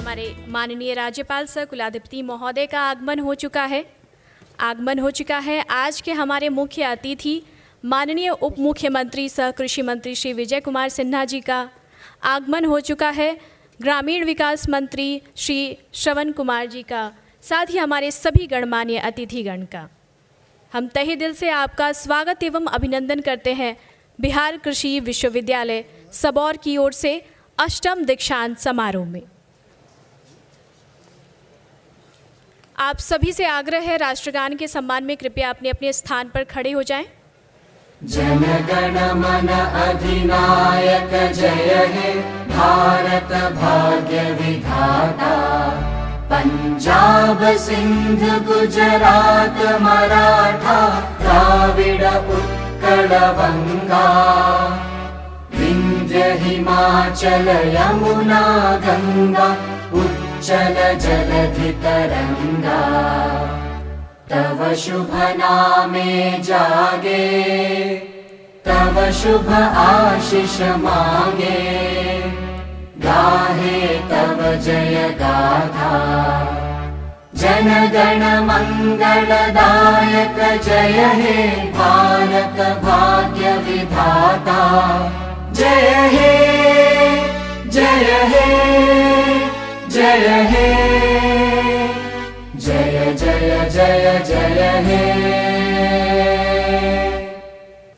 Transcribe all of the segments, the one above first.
हमारे माननीय राज्यपाल सर कुलाधिपति महोदय का आगमन हो चुका है। आज के हमारे मुख्य अतिथि माननीय उप मुख्यमंत्री सह कृषि मंत्री श्री विजय कुमार सिन्हा जी का आगमन हो चुका है। ग्रामीण विकास मंत्री श्री श्रवण कुमार जी का, साथ ही हमारे सभी गणमान्य अतिथिगण का हम तहे दिल से आपका स्वागत एवं अभिनंदन करते हैं। बिहार कृषि विश्वविद्यालय सबौर की ओर से अष्टम दीक्षांत समारोह में आप सभी से आग्रह है, राष्ट्रगान के सम्मान में कृपया अपने अपने स्थान पर खड़े हो जाएं। जन गण मन अधिनायक जय हे भारत भाग्य विधाता। पंजाब सिंध गुजरात मराठा द्राविड़ उत्कल बंगा। विंध्य हिमाचल यमुना गंगा उच्चल जलधि तरंगा। तव शुभ नामे जागे, तव शुभ आशीष मांगे। गाहे तव जय गाथा, जन गण मंगलदायक जय हे भारत भाग्य विधाता। जय हे जय हे जय हे जय जय जय जय हे।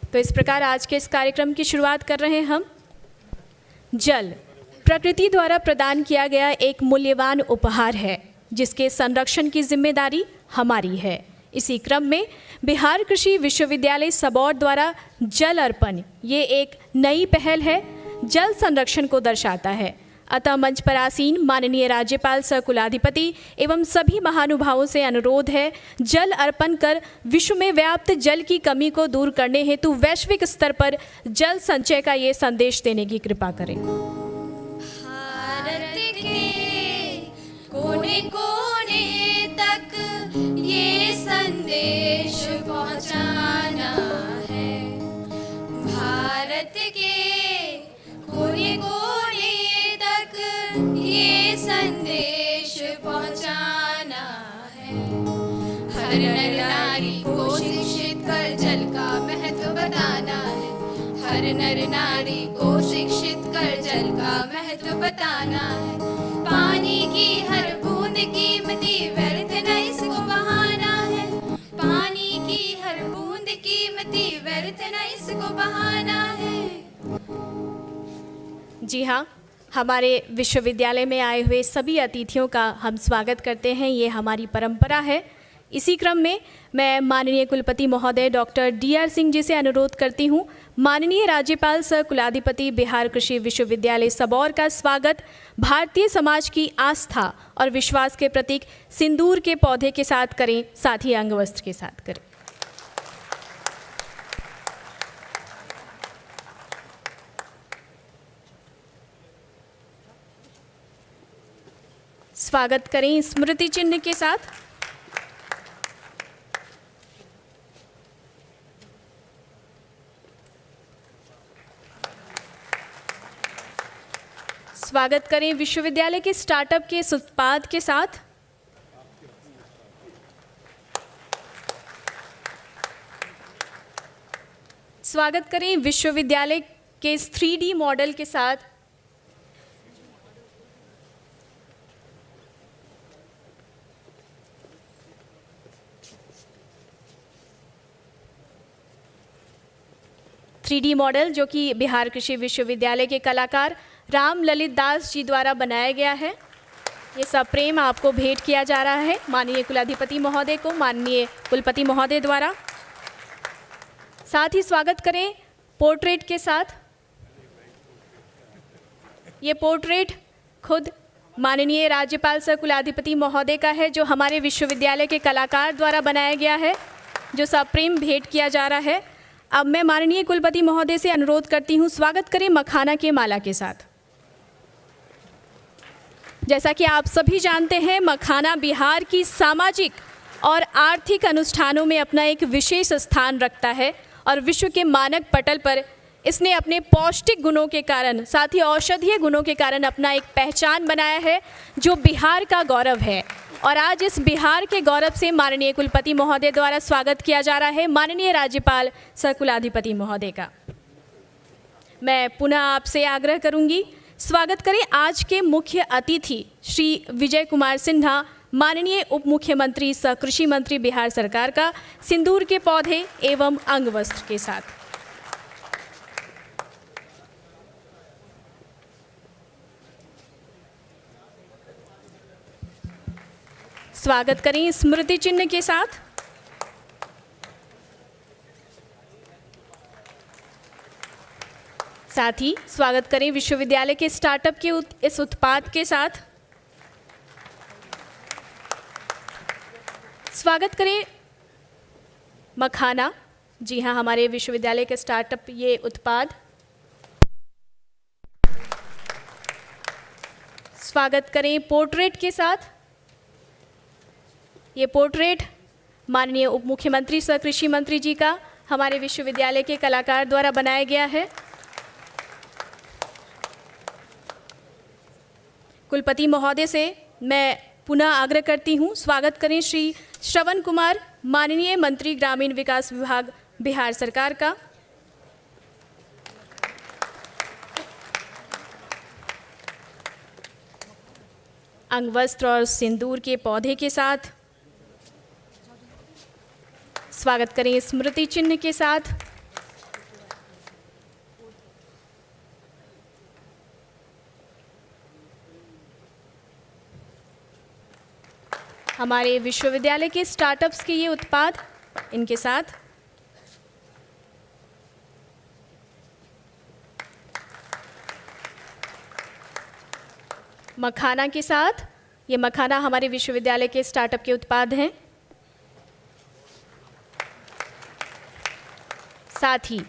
तो इस प्रकार आज के इस कार्यक्रम की शुरुआत कर रहे हैं हम। जल प्रकृति द्वारा प्रदान किया गया एक मूल्यवान उपहार है, जिसके संरक्षण की जिम्मेदारी हमारी है। इसी क्रम में बिहार कृषि विश्वविद्यालय सबौर द्वारा जल अर्पण ये एक नई पहल है, जल संरक्षण को दर्शाता है। अतः मंच पर आसीन माननीय राज्यपाल सह कुलाधिपति एवं सभी महानुभावों से अनुरोध है, जल अर्पण कर विश्व में व्याप्त जल की कमी को दूर करने हेतु वैश्विक स्तर पर जल संचय का ये संदेश देने की कृपा करें। भारत के कोने कोने तक ये संदेश पहुंचाना है। भारत के कोने कोने ये संदेश पहुंचाना है। हर नर नारी को शिक्षित कर जल का महत्व बताना है। हर नर नारी को शिक्षित कर जल का महत्व बताना है। पानी की हर बूंद कीमती, व्यर्थ न इसको बहाना है। पानी की हर बूंद कीमती, व्यर्थ न इसको बहाना है। जी हाँ, हमारे विश्वविद्यालय में आए हुए सभी अतिथियों का हम स्वागत करते हैं, ये हमारी परंपरा है। इसी क्रम में मैं माननीय कुलपति महोदय डॉक्टर DR सिंह जी से अनुरोध करती हूँ, माननीय राज्यपाल सह कुलाधिपति बिहार कृषि विश्वविद्यालय सबौर का स्वागत भारतीय समाज की आस्था और विश्वास के प्रतीक सिंदूर के पौधे के साथ करें, साथ ही अंगवस्त्र के साथ करें। स्वागत करें स्मृति चिन्ह के साथ। स्वागत करें विश्वविद्यालय के स्टार्टअप के उत्पाद के साथ। स्वागत करें विश्वविद्यालय के 3D मॉडल के साथ। मॉडल जो कि बिहार कृषि विश्वविद्यालय के कलाकार राम ललित दास जी द्वारा बनाया गया है। ये सब प्रेम आपको भेंट किया जा रहा है माननीय कुलाधिपति महोदय को, माननीय कुलपति महोदय द्वारा। साथ ही स्वागत करें पोर्ट्रेट के साथ। ये पोर्ट्रेट खुद माननीय राज्यपाल सह कुलाधिपति महोदय का है, जो हमारे विश्वविद्यालय के कलाकार द्वारा बनाया गया है, जो सब प्रेम भेंट किया जा रहा है। अब मैं माननीय कुलपति महोदय से अनुरोध करती हूँ, स्वागत करें मखाना के माला के साथ। जैसा कि आप सभी जानते हैं, मखाना बिहार की सामाजिक और आर्थिक अनुष्ठानों में अपना एक विशेष स्थान रखता है और विश्व के मानक पटल पर इसने अपने पौष्टिक गुणों के कारण, साथ ही औषधीय गुणों के कारण अपना एक पहचान बनाया है जो बिहार का गौरव है। और आज इस बिहार के गौरव से माननीय कुलपति महोदय द्वारा स्वागत किया जा रहा है माननीय राज्यपाल सह कुलाधिपति महोदय का। मैं पुनः आपसे आग्रह करूंगी, स्वागत करें आज के मुख्य अतिथि श्री विजय कुमार सिन्हा, माननीय उप मुख्यमंत्री सह कृषि मंत्री बिहार सरकार का, सिंदूर के पौधे एवं अंगवस्त्र के साथ। स्वागत करें स्मृति चिन्ह के साथ। साथ ही स्वागत करें विश्वविद्यालय के स्टार्टअप के इस उत्पाद के साथ। स्वागत करें मखाना, जी हाँ, हमारे विश्वविद्यालय के स्टार्टअप ये उत्पाद। स्वागत करें पोर्ट्रेट के साथ। ये पोर्ट्रेट माननीय उप मुख्यमंत्री सह कृषि मंत्री जी का हमारे विश्वविद्यालय के कलाकार द्वारा बनाया गया है। कुलपति महोदय से मैं पुनः आग्रह करती हूँ, स्वागत करें श्री श्रवण कुमार, माननीय मंत्री ग्रामीण विकास विभाग बिहार सरकार का। अंगवस्त्र और सिंदूर के पौधे के साथ। स्वागत करें स्मृति चिन्ह के साथ। हमारे विश्वविद्यालय के स्टार्टअप्स के ये उत्पाद, इनके साथ। मखाना के साथ, ये मखाना हमारे विश्वविद्यालय के स्टार्टअप के उत्पाद हैं। साथ ही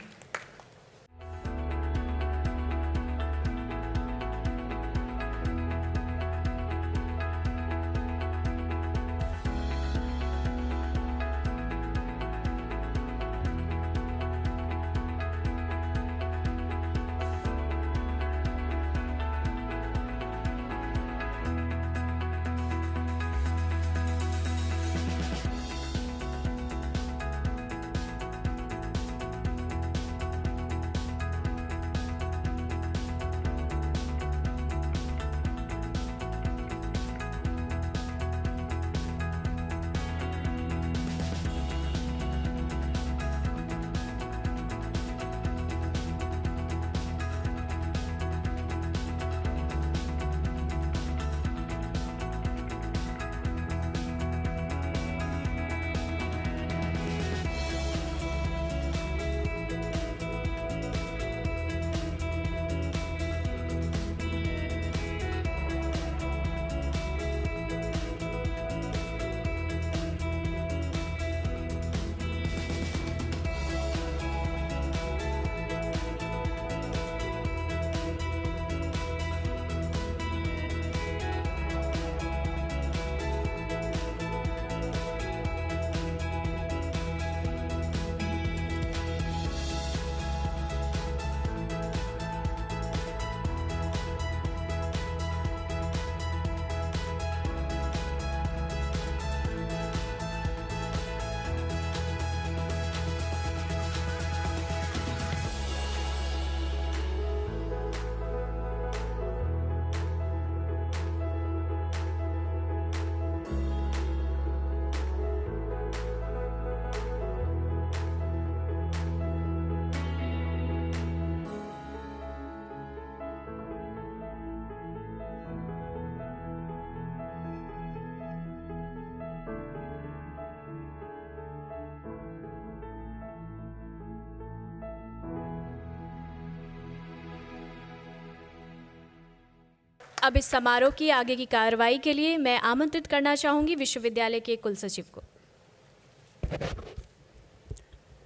अब इस समारोह की आगे की कार्रवाई के लिए मैं आमंत्रित करना चाहूँगी विश्वविद्यालय के कुलसचिव को।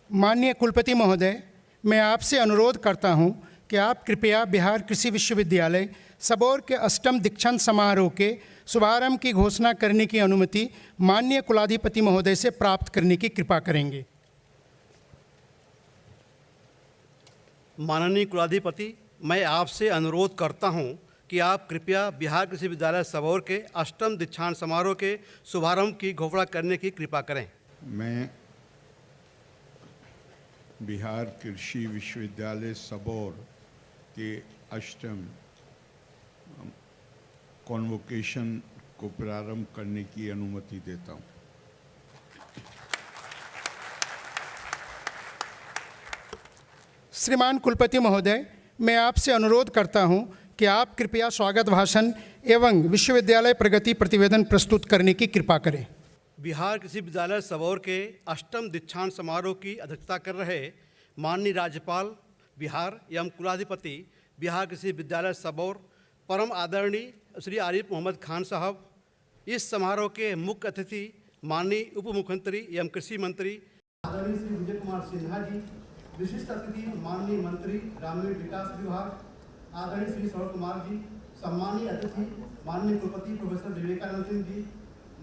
माननीय कुलपति महोदय, मैं आपसे अनुरोध करता हूं कि आप कृपया बिहार कृषि विश्वविद्यालय सबौर के 8वें दीक्षांत समारोह के शुभारंभ की घोषणा करने की अनुमति माननीय कुलाधिपति महोदय से प्राप्त करने की कृपा करेंगे। माननीय कुलाधिपति, मैं आपसे अनुरोध करता हूं कि आप कृपया बिहार कृषि विद्यालय सबौर के अष्टम दीक्षांत समारोह के शुभारंभ की घोषणा करने की कृपा करें। मैं बिहार कृषि विश्वविद्यालय सबौर के अष्टम कॉन्वोकेशन को प्रारंभ करने की अनुमति देता हूं। श्रीमान कुलपति महोदय, मैं आपसे अनुरोध करता हूं कि आप कृपया स्वागत भाषण एवं विश्वविद्यालय प्रगति प्रतिवेदन प्रस्तुत करने की कृपा करें। बिहार कृषि विद्यालय सबौर के अष्टम दीक्षांत समारोह की अध्यक्षता कर रहे माननीय राज्यपाल बिहार एवं कुलाधिपति बिहार कृषि विद्यालय सबौर परम आदरणीय श्री आरिफ मोहम्मद खान साहब, इस समारोह के मुख्य अतिथि माननीय उप मुख्यमंत्री एवं कृषि मंत्री आदरणीय श्री विजय कुमार सिन्हा जी, विशिष्ट अतिथि माननीय मंत्री ग्रामीण विकास विभाग आदरणीय श्री सौरभ कुमार जी, सम्मानीय अतिथि माननीय कुलपति प्रोफेसर विवेकानंद सिंह जी,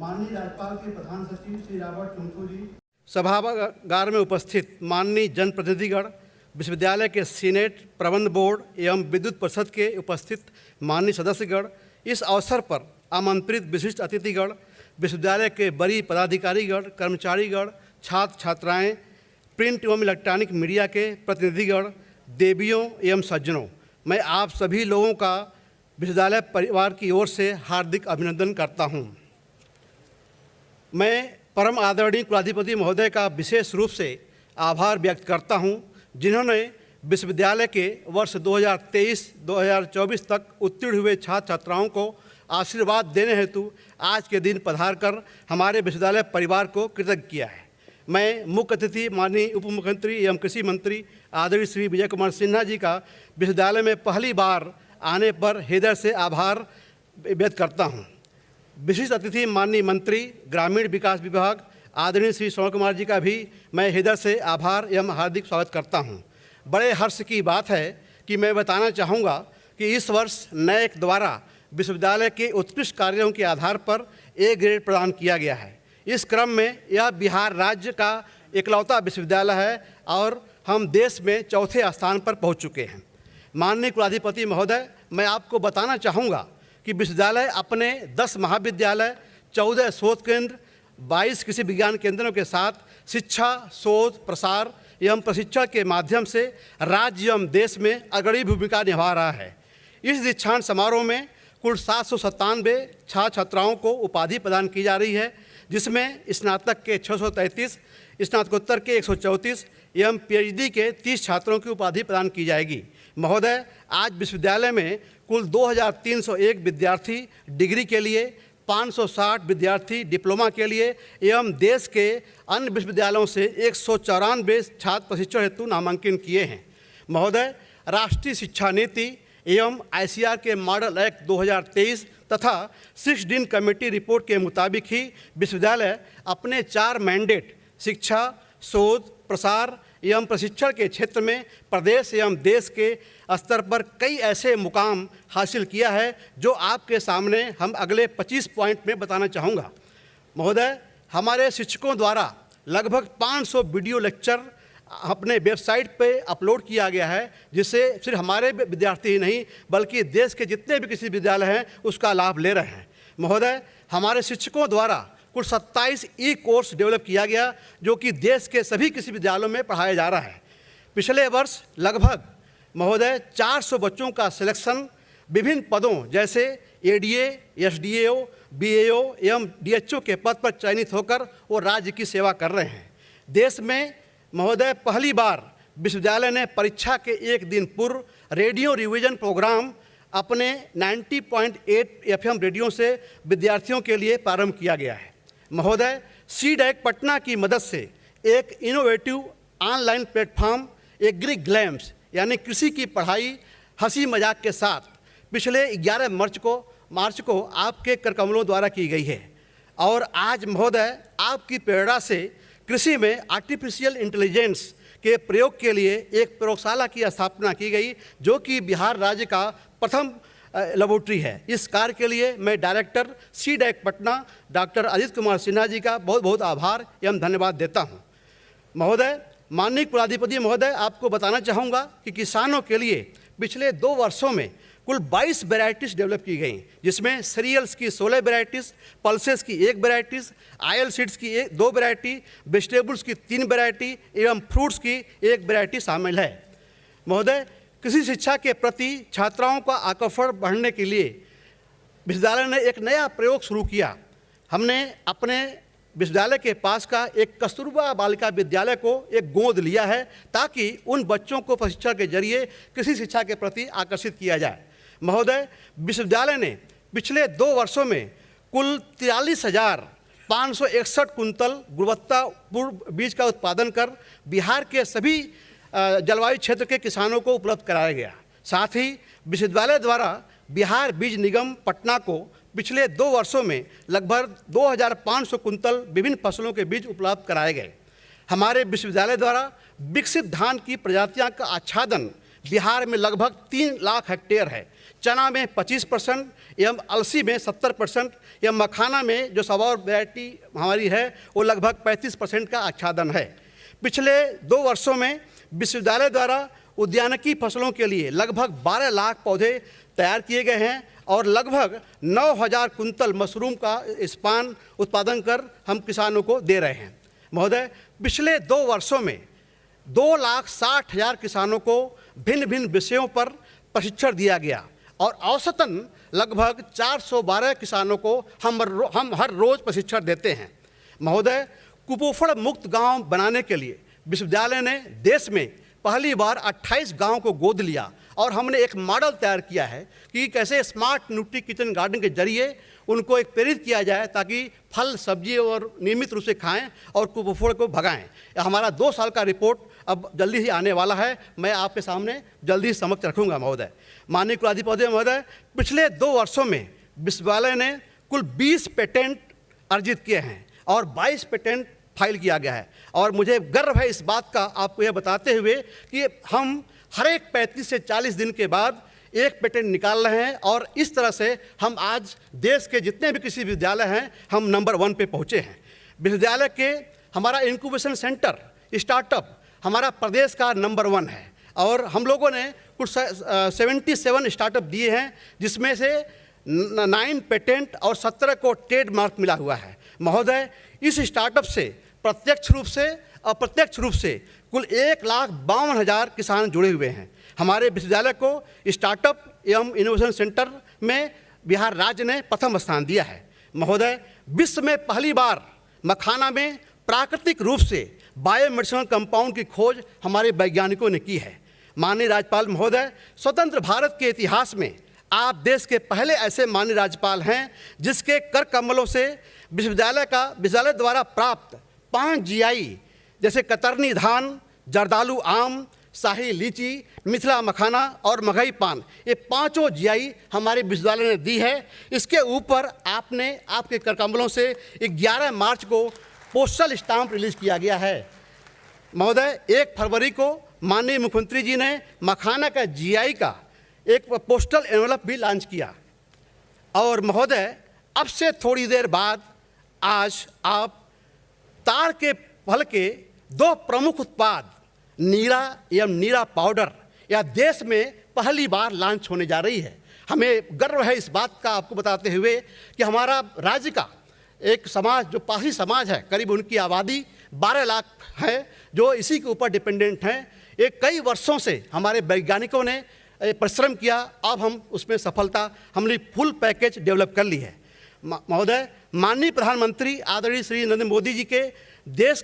माननीय राज्यपाल के प्रधान सचिव श्री रॉबर्ट चुंगथू जी, सभागार में उपस्थित माननीय जनप्रतिनिधिगण, विश्वविद्यालय के सीनेट, प्रबंध बोर्ड एवं विद्युत परिषद के उपस्थित माननीय सदस्यगण, इस अवसर पर आमंत्रित विशिष्ट अतिथिगण, विश्वविद्यालय के वरीय पदाधिकारीगण, कर्मचारीगण, छात्र छात्राएं, प्रिंट एवं इलेक्ट्रॉनिक मीडिया के प्रतिनिधिगण, देवियों एवं सज्जनों, मैं आप सभी लोगों का विश्वविद्यालय परिवार की ओर से हार्दिक अभिनंदन करता हूं। मैं परम आदरणीय कुलाधिपति महोदय का विशेष रूप से आभार व्यक्त करता हूं, जिन्होंने विश्वविद्यालय के वर्ष 2023-2024 तक उत्तीर्ण हुए छात्र छात्राओं को आशीर्वाद देने हेतु आज के दिन पधारकर हमारे विश्वविद्यालय परिवार को कृतज्ञ किया है। मैं मुख्य अतिथि माननीय उप मुख्यमंत्री एवं कृषि मंत्री आदरणीय श्री विजय कुमार सिन्हा जी का विश्वविद्यालय में पहली बार आने पर हृदय से आभार व्यक्त करता हूं। विशिष्ट अतिथि माननीय मंत्री ग्रामीण विकास विभाग आदरणीय श्री सौरभ कुमार जी का भी मैं हृदय से आभार एवं हार्दिक स्वागत करता हूं। बड़े हर्ष की बात है कि मैं बताना चाहूँगा कि इस वर्ष नैक द्वारा विश्वविद्यालय के उत्कृष्ट कार्यों के आधार पर ए ग्रेड प्रदान किया गया है। इस क्रम में यह बिहार राज्य का इकलौता विश्वविद्यालय है और हम देश में चौथे स्थान पर पहुंच चुके हैं। माननीय कुलाधिपति महोदय, मैं आपको बताना चाहूँगा कि विश्वविद्यालय अपने 10 महाविद्यालय, 14 शोध केंद्र, 22 कृषि विज्ञान केंद्रों के साथ शिक्षा, शोध, प्रसार एवं प्रशिक्षण के माध्यम से राज्य एवं देश में अग्रणी भूमिका निभा रहा है। इस दीक्षांत समारोह में कुल 797 छात्र छात्राओं को उपाधि प्रदान की जा रही है, जिसमें स्नातक के 633, स्नातकोत्तर के 134 एवं पीएचडी के 30 छात्रों की उपाधि प्रदान की जाएगी। महोदय, आज विश्वविद्यालय में कुल 2301 विद्यार्थी डिग्री के लिए, 560 विद्यार्थी डिप्लोमा के लिए एवं देश के अन्य विश्वविद्यालयों से 194 छात्र प्रशिक्षण हेतु नामांकन किए हैं। महोदय, राष्ट्रीय शिक्षा नीति एवं आईसीआर के मॉडल एक्ट 2023 तथा 6 डीन कमेटी रिपोर्ट के मुताबिक ही विश्वविद्यालय अपने 4 मैंडेट शिक्षा, शोध, प्रसार एवं प्रशिक्षण के क्षेत्र में प्रदेश एवं देश के स्तर पर कई ऐसे मुकाम हासिल किया है जो आपके सामने हम अगले 25 पॉइंट में बताना चाहूँगा। महोदय, हमारे शिक्षकों द्वारा लगभग 500 वीडियो लेक्चर अपने वेबसाइट पे अपलोड किया गया है, जिससे सिर्फ हमारे विद्यार्थी ही नहीं बल्कि देश के जितने भी कृषि विद्यालय हैं उसका लाभ ले रहे हैं। महोदय, हमारे शिक्षकों द्वारा कुल 27 ई कोर्स डेवलप किया गया जो कि देश के सभी कृषि विद्यालयों में पढ़ाया जा रहा है। पिछले वर्ष लगभग महोदय 400 बच्चों का सिलेक्शन विभिन्न पदों जैसे एडीए, एसडीएओ, बीएओ एवं डीएचओ के पद पर चयनित होकर वो राज्य की सेवा कर रहे हैं। देश में महोदय पहली बार विश्वविद्यालय ने परीक्षा के एक दिन पूर्व रेडियो रिवीजन प्रोग्राम अपने 90.8 FM रेडियो से विद्यार्थियों के लिए प्रारंभ किया गया है। महोदय, सीडैक पटना की मदद से एक innovative online platform agree glams यानी कृषि की पढ़ाई हंसी मजाक के साथ पिछले 11 मार्च को आपके करकमलों द्वारा की गई है। और आज महोदय आपकी प्रेरणा से कृषि में आर्टिफिशियल इंटेलिजेंस के प्रयोग के लिए एक प्रयोगशाला की स्थापना की गई जो कि बिहार राज्य का प्रथम लेबोरेटरी है। इस कार्य के लिए मैं डायरेक्टर सीडैक पटना डॉक्टर अजीत कुमार सिन्हा जी का बहुत बहुत आभार एवं धन्यवाद देता हूं। महोदय, माननीय कुलाधिपति महोदय, आपको बताना चाहूँगा कि किसानों के लिए पिछले 2 वर्षों में कुल 22 वैरायटीज़ डेवलप की गई, जिसमें सीरियल्स की 16 वैरायटीज़, पल्सेस की 1 वैरायटीज़, आयल सीड्स की 2 वैरायटी, वेजिटेबल्स की 3 वैरायटी एवं फ्रूट्स की 1 वैरायटी शामिल है। महोदय, कृषि शिक्षा के प्रति छात्राओं का आकर्षण बढ़ने के लिए विश्वविद्यालय ने एक नया प्रयोग शुरू किया। हमने अपने विश्वविद्यालय के पास का एक कस्तूरबा बालिका विद्यालय को एक गोद लिया है, ताकि उन बच्चों को प्रशिक्षण के जरिए कृषि शिक्षा के प्रति आकर्षित किया जाए। महोदय, विश्वविद्यालय ने पिछले 2 वर्षों में कुल 43,561 कुंतल गुणवत्तापूर्ण बीज का उत्पादन कर बिहार के सभी जलवायु क्षेत्र के किसानों को उपलब्ध कराया गया। साथ ही विश्वविद्यालय द्वारा बिहार बीज निगम पटना को पिछले 2 वर्षों में लगभग 2,500 कुंतल विभिन्न फसलों के बीज उपलब्ध कराए गए। हमारे विश्वविद्यालय द्वारा विकसित धान की प्रजातियां का आच्छादन बिहार में लगभग 3 लाख हेक्टेयर है। चना में 25% एवं अलसी में 70% एवं मखाना में जो सबौर वैरायटी हमारी है वो लगभग 35% का आच्छादन है। पिछले 2 वर्षों में विश्वविद्यालय द्वारा उद्यानिकी फसलों के लिए लगभग 12 लाख पौधे तैयार किए गए हैं और लगभग 9,000 कुंतल मशरूम का स्पान उत्पादन कर हम किसानों को दे रहे हैं। महोदय, पिछले 2 वर्षों में 2,60,000 किसानों को भिन्न भिन्न विषयों पर प्रशिक्षण दिया गया और औसतन लगभग 412 किसानों को हम हर रोज़ प्रशिक्षण देते हैं। महोदय, कुपोषण मुक्त गांव बनाने के लिए विश्वविद्यालय ने देश में पहली बार 28 गांव को गोद लिया और हमने एक मॉडल तैयार किया है कि कैसे स्मार्ट न्यूट्री किचन गार्डन के जरिए उनको एक प्रेरित किया जाए, ताकि फल सब्जी और नियमित रूप से खाएं और कुपोषण को भगाएं। हमारा 2 साल का रिपोर्ट अब जल्दी ही आने वाला है, मैं आपके सामने जल्दी ही समक्ष रखूंगा। महोदय, माननीय कुलाधिपति महोदय, पिछले 2 वर्षों में विश्वविद्यालय ने कुल 20 पेटेंट अर्जित किए हैं और 22 पेटेंट फाइल किया गया है। और मुझे गर्व है इस बात का आपको यह बताते हुए कि हम हर एक 35 से 40 दिन के बाद एक पेटेंट निकाल रहे हैं और इस तरह से हम आज देश के जितने भी कृषि विद्यालय हैं हम नंबर 1 पे पहुँचे हैं। विश्वविद्यालय के हमारा इंक्यूबेशन सेंटर स्टार्टअप हमारा प्रदेश का नंबर 1 है और हम लोगों ने कुछ 77 स्टार्टअप दिए हैं, जिसमें से 9 पेटेंट और 17 को ट्रेडमार्क मिला हुआ है। महोदय, इस स्टार्टअप से प्रत्यक्ष रूप से अप्रत्यक्ष रूप से कुल 1,52,000 किसान जुड़े हुए हैं। हमारे विश्वविद्यालय को स्टार्टअप एवं इनोवेशन सेंटर में बिहार राज्य ने प्रथम स्थान दिया है। महोदय, विश्व में पहली बार मखाना में प्राकृतिक रूप से बायोमेडिसिनल कंपाउंड की खोज हमारे वैज्ञानिकों ने की है। माननीय राज्यपाल महोदय, स्वतंत्र भारत के इतिहास में आप देश के पहले ऐसे माननीय राज्यपाल हैं जिसके कर कमलों से विश्वविद्यालय द्वारा प्राप्त 5 GI जैसे कतरनी धान, जर्दालू आम, शाही लीची, मिथिला मखाना और मगही पान, ये 5 GI हमारे विश्वविद्यालय ने दी है। इसके ऊपर आपके कर कमलों से 11 मार्च को पोस्टल स्टाम्प रिलीज किया गया है। महोदय, 1 फरवरी को माननीय मुख्यमंत्री जी ने मखाना का GI का एक पोस्टल एनवलप भी लॉन्च किया। और महोदय, अब से थोड़ी देर बाद आज आप ताड़ के फल के 2 प्रमुख उत्पाद नीरा एवं नीरा पाउडर या देश में पहली बार लॉन्च होने जा रही है। हमें गर्व है इस बात का आपको बताते हुए कि हमारा राज्य का एक समाज जो पाही समाज है, करीब उनकी आबादी 12 लाख है जो इसी के ऊपर डिपेंडेंट हैं। ये कई वर्षों से हमारे वैज्ञानिकों ने परिश्रम किया, अब हम उसमें सफलता हमने फुल पैकेज डेवलप कर ली है। महोदय, माननीय प्रधानमंत्री आदरणीय श्री नरेंद्र मोदी जी के देश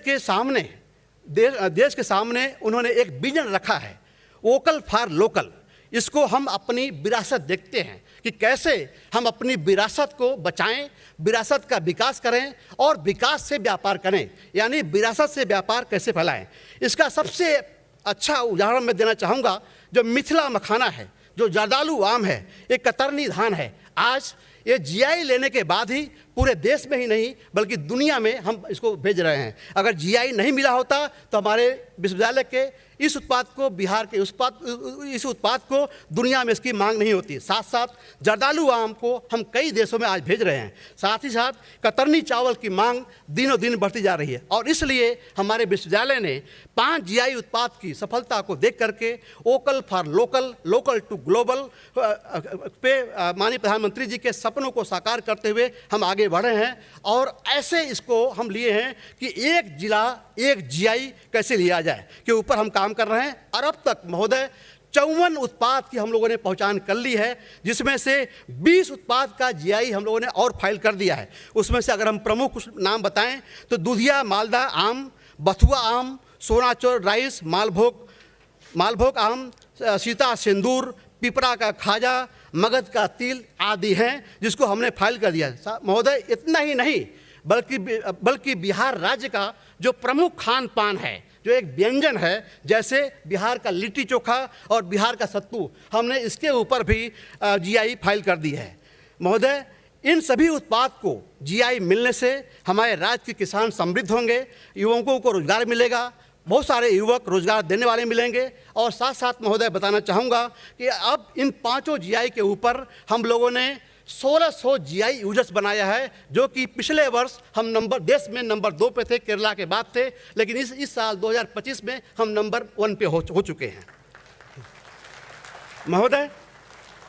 के सामने उन्होंने एक विजन रखा है, वोकल फॉर लोकल। इसको हम अपनी विरासत देखते हैं कि कैसे हम अपनी विरासत को बचाएं, विरासत का विकास करें और विकास से व्यापार करें, यानी विरासत से व्यापार कैसे फैलाएं। इसका सबसे अच्छा उदाहरण मैं देना चाहूँगा, जो मिथिला मखाना है, जो जर्दालू आम है, एक कतरनी धान है। आज ये GI लेने के बाद ही पूरे देश में ही नहीं बल्कि दुनिया में हम इसको भेज रहे हैं। अगर GI नहीं मिला होता तो हमारे विश्वविद्यालय के इस उत्पाद को बिहार के इस उत्पाद को दुनिया में इसकी मांग नहीं होती। साथ साथ जर्दालू आम को हम कई देशों में आज भेज रहे हैं। साथ ही साथ कतरनी चावल की मांग दिनों दिन बढ़ती जा रही है और इसलिए हमारे विश्वविद्यालय ने 5 जीआई उत्पाद की सफलता को देख करके vocal for local, local to global पे माननीय प्रधानमंत्री जी के सपनों को साकार करते हुए हम आगे बढ़ रहे हैं और ऐसे इसको हम लिए हैं कि एक जिला एक जीआई कैसे लिया जाए के ऊपर हम काम कर रहे हैं और अब तक महोदय 54 उत्पाद की हम लोगों ने पहचान कर ली है, जिसमें से 20 उत्पाद का जीआई हम लोगों ने और फाइल कर दिया है। उसमें से अगर हम प्रमुख कुछ नाम बताएं तो दूधिया मालदा आम, बथुआ आम, सोनाचोर राइस, मालभोग आम, सीता सिंदूर, पिपरा का खाजा, मगध का तिल आदि हैं जिसको हमने फाइल कर दिया है। महोदय इतना ही नहीं बल्कि बिहार राज्य का जो प्रमुख खान पान है, जो एक व्यंजन है, जैसे बिहार का लिट्टी चोखा और बिहार का सत्तू, हमने इसके ऊपर भी जीआई फाइल कर दी है। महोदय इन सभी उत्पाद को जीआई मिलने से हमारे राज्य के किसान समृद्ध होंगे, युवकों को रोजगार मिलेगा, बहुत सारे युवक रोजगार देने वाले मिलेंगे और साथ साथ महोदय बताना चाहूँगा कि अब इन 5 जीआई के ऊपर हम लोगों ने 1600 जीआई यूजर्स बनाया है, जो कि पिछले वर्ष हम देश में नंबर 2 पे थे, केरला के बाद थे, लेकिन इस साल 2025 में हम नंबर 1 पे हो चुके हैं।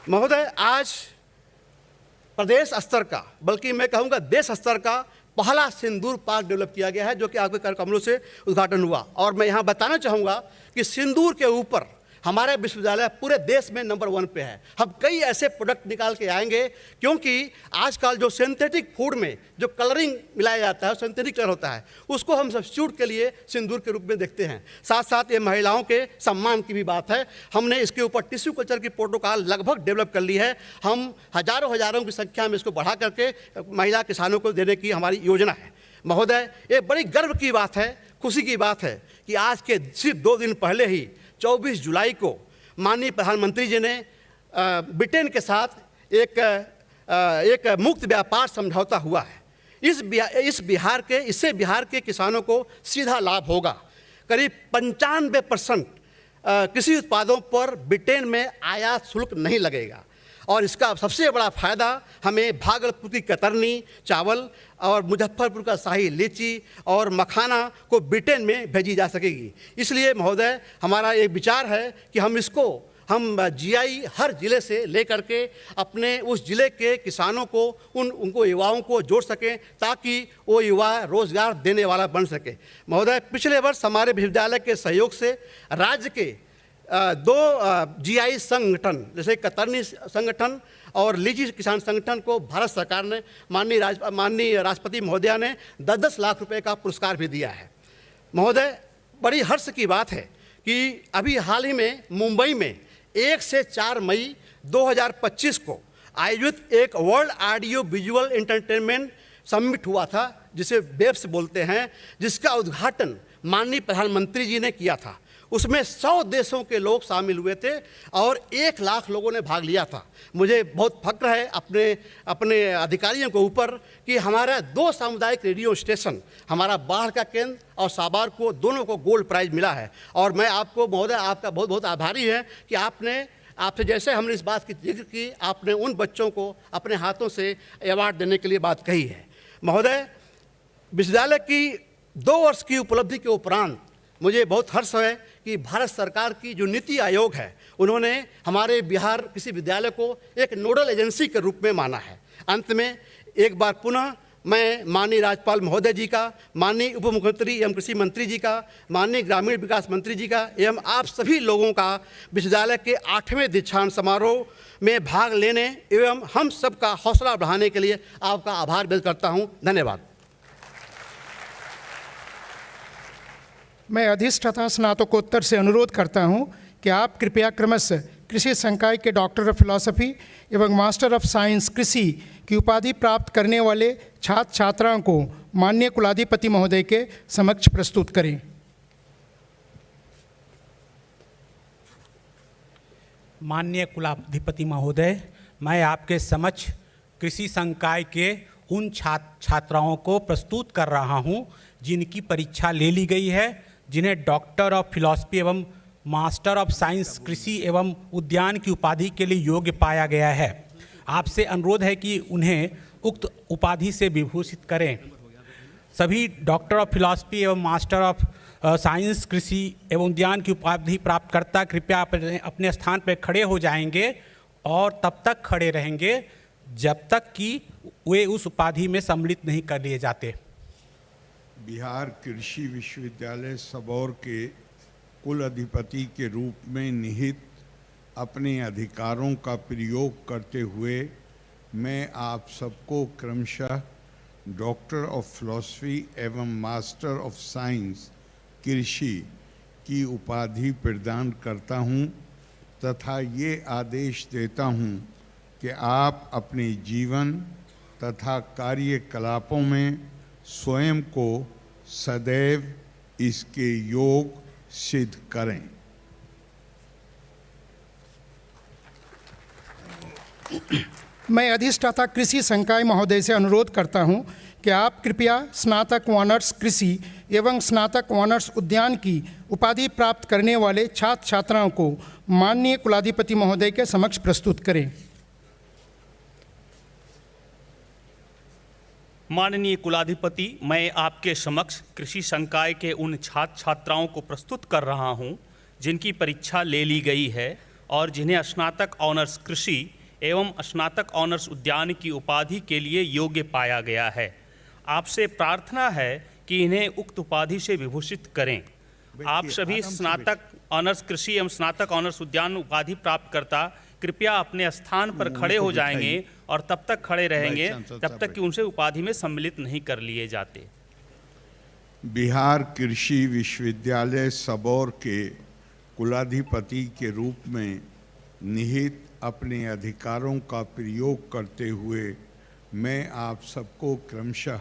महोदय आज प्रदेश स्तर का, बल्कि मैं कहूँगा देश स्तर का पहला सिंदूर पार्क डेवलप किया गया है, जो कि आपके कर कमलों से उद्घाटन हुआ और मैं यहाँ बताना चाहूँगा कि सिंदूर के ऊपर हमारे विश्वविद्यालय पूरे देश में नंबर 1 पे है। हम कई ऐसे प्रोडक्ट निकाल के आएंगे, क्योंकि आजकल जो सिंथेटिक फूड में जो कलरिंग मिलाया जाता है, सिंथेटिक कलर होता है, उसको हम सब्स्टिट्यूट के लिए सिंदूर के रूप में देखते हैं। साथ साथ ये महिलाओं के सम्मान की भी बात है। हमने इसके ऊपर टिश्यू कल्चर की प्रोटोकॉल लगभग डेवलप कर ली है। हम हजारों की संख्या में इसको बढ़ा करके महिला किसानों को देने की हमारी योजना है। महोदय ये बड़ी गर्व की बात है, खुशी की बात है कि आज के सिर्फ 2 दिन पहले ही 24 जुलाई को माननीय प्रधानमंत्री जी ने ब्रिटेन के साथ एक मुक्त व्यापार समझौता हुआ है। इससे बिहार के किसानों को सीधा लाभ होगा। करीब 95% कृषि उत्पादों पर ब्रिटेन में आयात शुल्क नहीं लगेगा और इसका सबसे बड़ा फ़ायदा हमें भागलपुर की कतरनी चावल और मुजफ्फरपुर का शाही लीची और मखाना को ब्रिटेन में भेजी जा सकेगी। इसलिए महोदय हमारा एक विचार है कि हम जीआई हर ज़िले से ले करके अपने उस ज़िले के किसानों को उनको युवाओं को जोड़ सकें, ताकि वो युवा रोज़गार देने वाला बन सके। महोदय पिछले वर्ष हमारे विश्वविद्यालय के सहयोग से राज्य के 2 जीआई संगठन जैसे कतरनी संगठन और लीची किसान संगठन को भारत सरकार ने माननीय राष्ट्रपति महोदया ने 10-10 लाख रुपए का पुरस्कार भी दिया है। महोदय बड़ी हर्ष की बात है कि अभी हाल ही में मुंबई में 1 से 4 मई 2025 को आयोजित एक world audio visual entertainment summit हुआ था, जिसे वेब्स बोलते हैं, जिसका उद्घाटन माननीय प्रधानमंत्री जी ने किया था। उसमें 100 देशों के लोग शामिल हुए थे और 1 लाख लोगों ने भाग लिया था। मुझे बहुत फक्र है अपने अधिकारियों के ऊपर कि हमारा 2 सामुदायिक रेडियो स्टेशन, हमारा बाढ़ का केंद्र और साबार को दोनों को गोल्ड प्राइज मिला है। और मैं आपको महोदय आपका बहुत बहुत आभारी है कि आपसे जैसे हमने इस बात की जिक्र की, आपने उन बच्चों को अपने हाथों से अवार्ड देने के लिए बात कही है। महोदय विश्वविद्यालय की 2 वर्ष की उपलब्धि के उपरांत मुझे बहुत हर्ष है कि भारत सरकार की जो नीति आयोग है, उन्होंने हमारे बिहार कृषि विद्यालय को एक नोडल एजेंसी के रूप में माना है। अंत में एक बार पुनः मैं माननीय राज्यपाल महोदय जी का, माननीय उप मुख्यमंत्री एवं कृषि मंत्री जी का, माननीय ग्रामीण विकास मंत्री जी का एवं आप सभी लोगों का विश्वविद्यालय के 8वें दीक्षांत समारोह में भाग लेने एवं हम सबका हौसला बढ़ाने के लिए आपका आभार व्यक्त करता हूँ। धन्यवाद। मैं अधिष्ठाता स्नातकोत्तर से अनुरोध करता हूं कि आप कृपया क्रमशः कृषि संकाय के डॉक्टर ऑफ फिलॉसफी एवं मास्टर ऑफ साइंस कृषि की उपाधि प्राप्त करने वाले छात्र छात्राओं को माननीय कुलाधिपति महोदय के समक्ष प्रस्तुत करें। माननीय कुलाधिपति महोदय, मैं आपके समक्ष कृषि संकाय के उन छात्राओं को प्रस्तुत कर रहा हूं जिनकी परीक्षा ले ली गई है, जिन्हें डॉक्टर ऑफ फिलॉसफी एवं मास्टर ऑफ साइंस कृषि एवं उद्यान की उपाधि के लिए योग्य पाया गया है। आपसे अनुरोध है कि उन्हें उक्त उपाधि से विभूषित करें। सभी डॉक्टर ऑफ फिलॉसफी एवं मास्टर ऑफ साइंस कृषि एवं उद्यान की उपाधि प्राप्तकर्ता कृपया अपने स्थान पर खड़े हो जाएंगे और तब तक खड़े रहेंगे जब तक कि वे उस उपाधि में सम्मिलित नहीं कर लिए जाते। बिहार कृषि विश्वविद्यालय सबौर के कुल अधिपति के रूप में निहित अपने अधिकारों का प्रयोग करते हुए मैं आप सबको क्रमशः डॉक्टर ऑफ फिलॉसफी एवं मास्टर ऑफ साइंस कृषि की उपाधि प्रदान करता हूं तथा ये आदेश देता हूं कि आप अपने जीवन तथा कार्यकलापों में स्वयं को सदैव इसके योग सिद्ध करें। मैं अधिष्ठाता कृषि संकाय महोदय से अनुरोध करता हूं कि आप कृपया स्नातक ऑनर्स कृषि एवं स्नातक ऑनर्स उद्यान की उपाधि प्राप्त करने वाले छात्र छात्राओं को माननीय कुलाधिपति महोदय के समक्ष प्रस्तुत करें। माननीय कुलाधिपति, मैं आपके समक्ष कृषि संकाय के उन छात्र छात्राओं को प्रस्तुत कर रहा हूं जिनकी परीक्षा ले ली गई है और जिन्हें स्नातक ऑनर्स कृषि एवं स्नातक ऑनर्स उद्यान की उपाधि के लिए योग्य पाया गया है। आपसे प्रार्थना है कि इन्हें उक्त उपाधि से विभूषित करें। आप सभी स्नातक ऑनर्स कृषि एवं स्नातक ऑनर्स उद्यान उपाधि प्राप्तकर्ता कृपया अपने स्थान पर खड़े हो जाएंगे और तब तक खड़े रहेंगे जब तक कि उनसे उपाधि में सम्मिलित नहीं कर लिए जाते। बिहार कृषि विश्वविद्यालय सबौर के कुलाधिपति के रूप में निहित अपने अधिकारों का प्रयोग करते हुए मैं आप सबको क्रमशः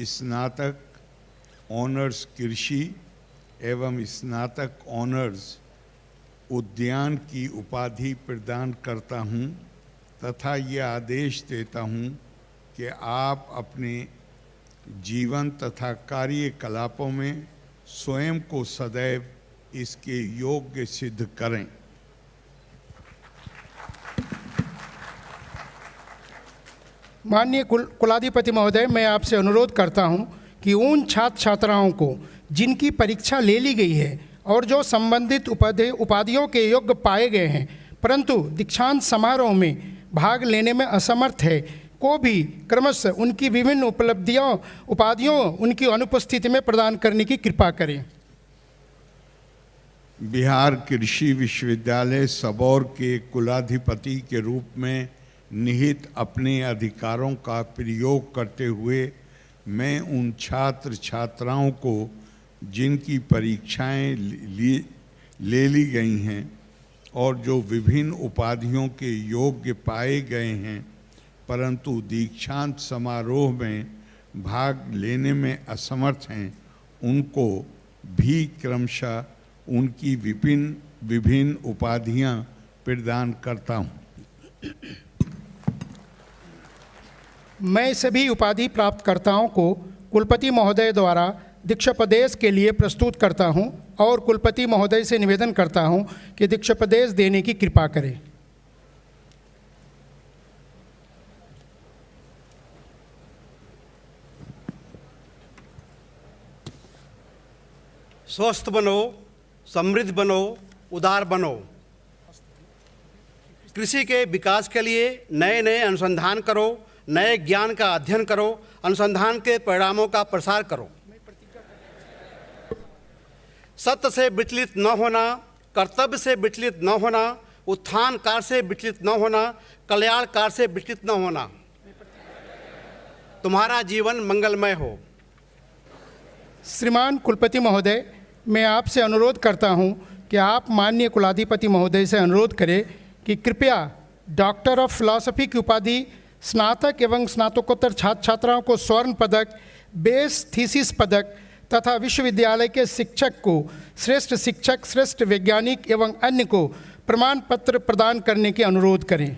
स्नातक ऑनर्स कृषि एवं स्नातक ऑनर्स उद्यान की उपाधि प्रदान करता हूं तथा ये आदेश देता हूं कि आप अपने जीवन तथा कार्यकलापों में स्वयं को सदैव इसके योग्य सिद्ध करें। माननीय कुलाधिपति महोदय, मैं आपसे अनुरोध करता हूं कि उन छात्र छात्राओं को जिनकी परीक्षा ले ली गई है और जो संबंधित उपाधियों के योग्य पाए गए हैं परंतु दीक्षांत समारोह में भाग लेने में असमर्थ है को भी क्रमशः उनकी विभिन्न उपाधियों उनकी अनुपस्थिति में प्रदान करने की कृपा करें। बिहार कृषि विश्वविद्यालय सबौर के कुलाधिपति के रूप में निहित अपने अधिकारों का प्रयोग करते हुए मैं उन छात्र छात्राओं को जिनकी परीक्षाएं ले ली गई हैं और जो विभिन्न उपाधियों के योग्य पाए गए हैं परंतु दीक्षांत समारोह में भाग लेने में असमर्थ हैं उनको भी क्रमशः उनकी विभिन्न उपाधियां प्रदान करता हूं। मैं सभी उपाधि प्राप्तकर्ताओं को कुलपति महोदय द्वारा दीक्षोपदेश के लिए प्रस्तुत करता हूं और कुलपति महोदय से निवेदन करता हूं कि दीक्षोपदेश देने की कृपा करें। स्वस्थ बनो, समृद्ध बनो, उदार बनो। कृषि के विकास के लिए नए नए अनुसंधान करो, नए ज्ञान का अध्ययन करो, अनुसंधान के परिणामों का प्रसार करो। सत्य से विचलित न होना, कर्तव्य से विचलित न होना, उत्थान कार्य से विचलित न होना, कल्याण कार्य से विचलित न होना। तुम्हारा जीवन मंगलमय हो। श्रीमान कुलपति महोदय, मैं आपसे अनुरोध करता हूं कि आप माननीय कुलाधिपति महोदय से अनुरोध करें कि कृपया डॉक्टर ऑफ फिलॉसफी की उपाधि स्नातक एवं स्नातकोत्तर छात्र छात्राओं को स्वर्ण पदक, बेस थीसिस पदक तथा विश्वविद्यालय के शिक्षक को श्रेष्ठ शिक्षक, श्रेष्ठ वैज्ञानिक एवं अन्य को प्रमाण पत्र प्रदान करने की अनुरोध करें।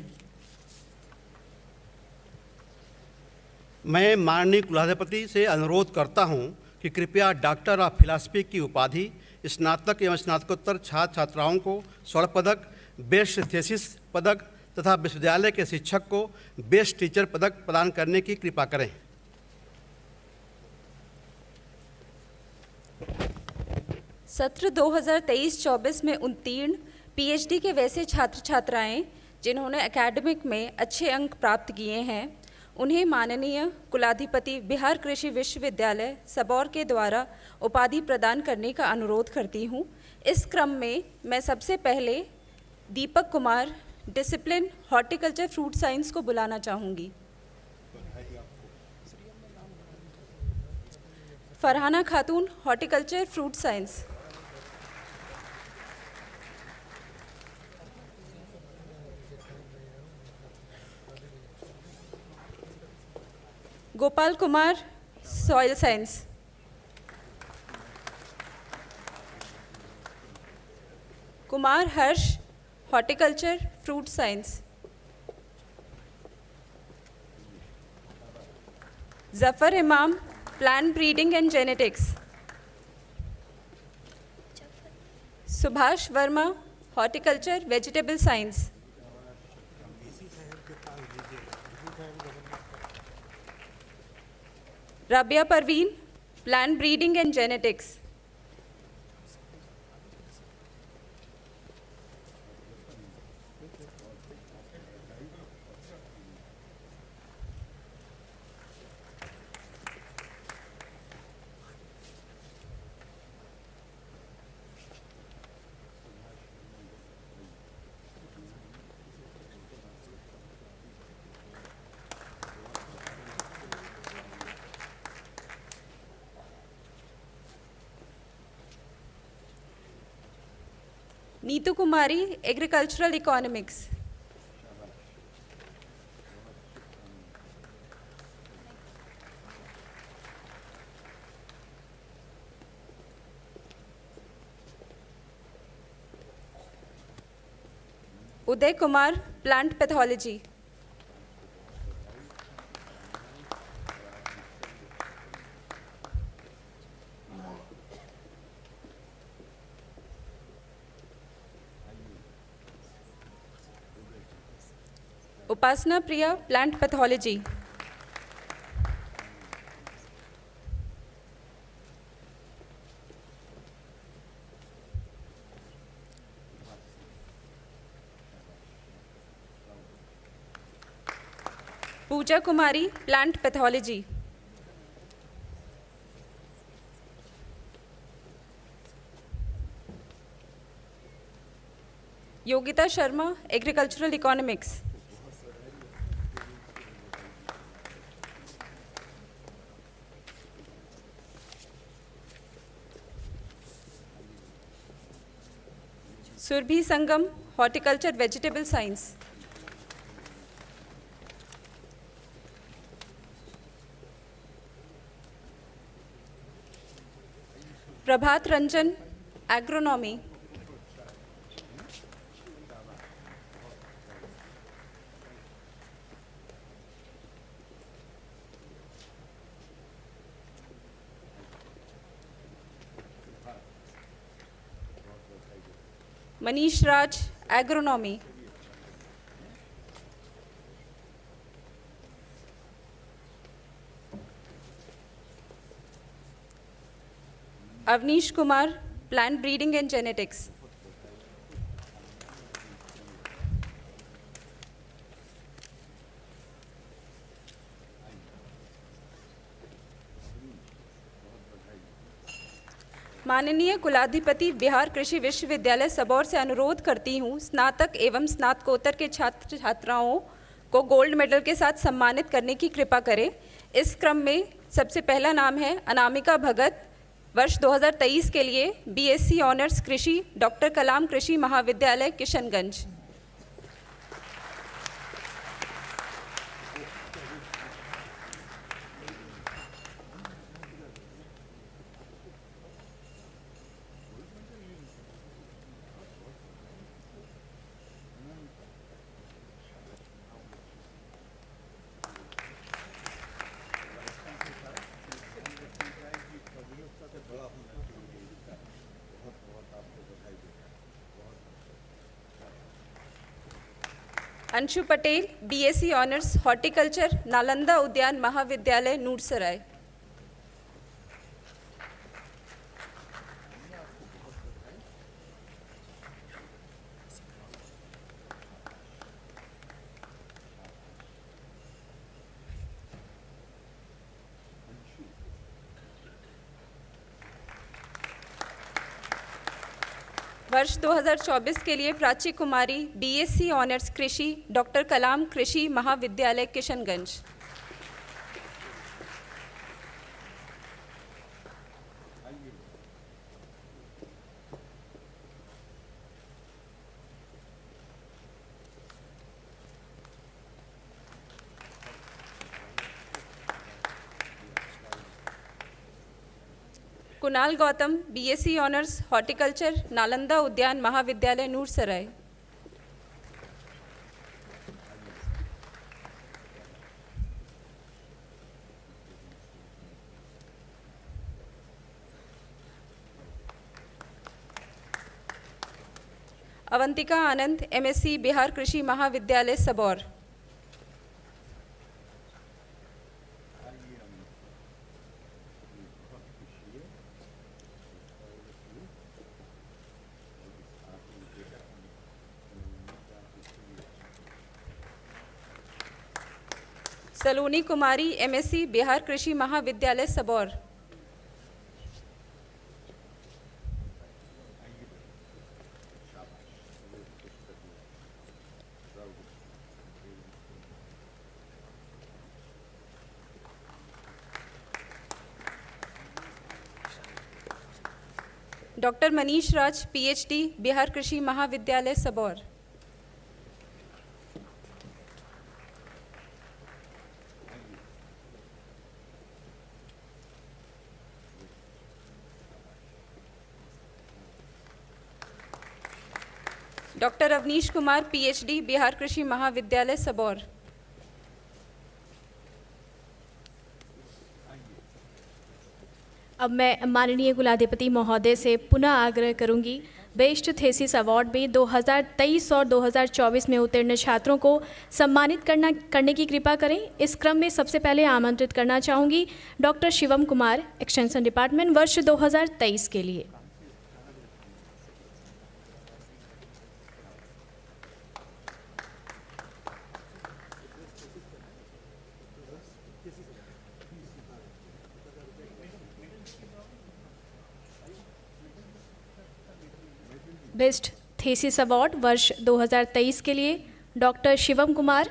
मैं माननीय कुलाधिपति से अनुरोध करता हूं कि कृपया डॉक्टर ऑफ फिलॉसफी की उपाधि स्नातक एवं स्नातकोत्तर छात्र छात्राओं को स्वर्ण पदक, बेस्ट थीसिस पदक तथा विश्वविद्यालय के शिक्षक को बेस्ट टीचर पदक प्रदान करने की कृपा करें। सत्र 2023-24 में उत्तीर्ण पीएचडी के वैसे छात्र छात्राएं जिन्होंने एकेडमिक में अच्छे अंक प्राप्त किए हैं, उन्हें माननीय कुलाधिपति बिहार कृषि विश्वविद्यालय सबौर के द्वारा उपाधि प्रदान करने का अनुरोध करती हूं। इस क्रम में मैं सबसे पहले Deepak Kumar, discipline horticulture fruit science को बुलाना चाहूँगी। Farhana Khatoon, horticulture fruit science. Gopal Kumar, soil science. Kumar Harsh, horticulture fruit science. Zafar Imam, plant breeding and genetics. Subhash Verma, horticulture vegetable science. Rabia Parveen, plant breeding and genetics. Neetu Kumari, agricultural economics. Uday Kumar, plant pathology. Upasana Priya, plant pathology. Pooja Kumari, plant pathology. Yogita Sharma, agricultural economics. Surabhi Sangam, horticulture vegetable science. Prabhat Ranjan, agronomy. Manish Raj, agronomy. Avnish Kumar, plant breeding and genetics. माननीय कुलाधिपति बिहार कृषि विश्वविद्यालय सबौर से अनुरोध करती हूँ, स्नातक एवं स्नातकोत्तर के छात्र छात्राओं को गोल्ड मेडल के साथ सम्मानित करने की कृपा करें। इस क्रम में सबसे पहला नाम है अनामिका भगत, वर्ष 2023 के लिए बीएससी ऑनर्स कृषि, doctor Kalam Krishi Mahavidyalaya Kishanganj. Anshu Patel, BSc honours horticulture, Nalanda Udyan Mahavidyalaya Noorsarai. वर्ष 2024 के लिए प्राची कुमारी, बीएससी ऑनर्स कृषि, doctor Kalam Krishi Mahavidyalaya Kishanganj. Kunal Gautam, BSc honours horticulture, Nalanda Udyan Mahavidyalaya Noorsarai. Avantika Anand, MSc Bihar Krishi Mahavidyalaya Sabour. Saloni Kumari, MSc Bihar Krishi Mahavidyalaya Sabour. Doctor Manish Raj, PhD Bihar Krishi Mahavidyalaya Sabour. Doctor Avnish Kumar, PhD Bihar Krishi Mahavidyalaya Sabour. अब मैं माननीय कुलाधिपति महोदय से पुनः आग्रह करूंगी, बेस्ट थीसिस अवार्ड में 2023 और 2024 में उत्तीर्ण छात्रों को सम्मानित करने की कृपा करें। इस क्रम में सबसे पहले आमंत्रित करना चाहूँगी doctor Shivam Kumar, extension department, वर्ष 2023 के लिए। बेस्ट थीसिस अवार्ड वर्ष 2023 के लिए डॉक्टर शिवम कुमार।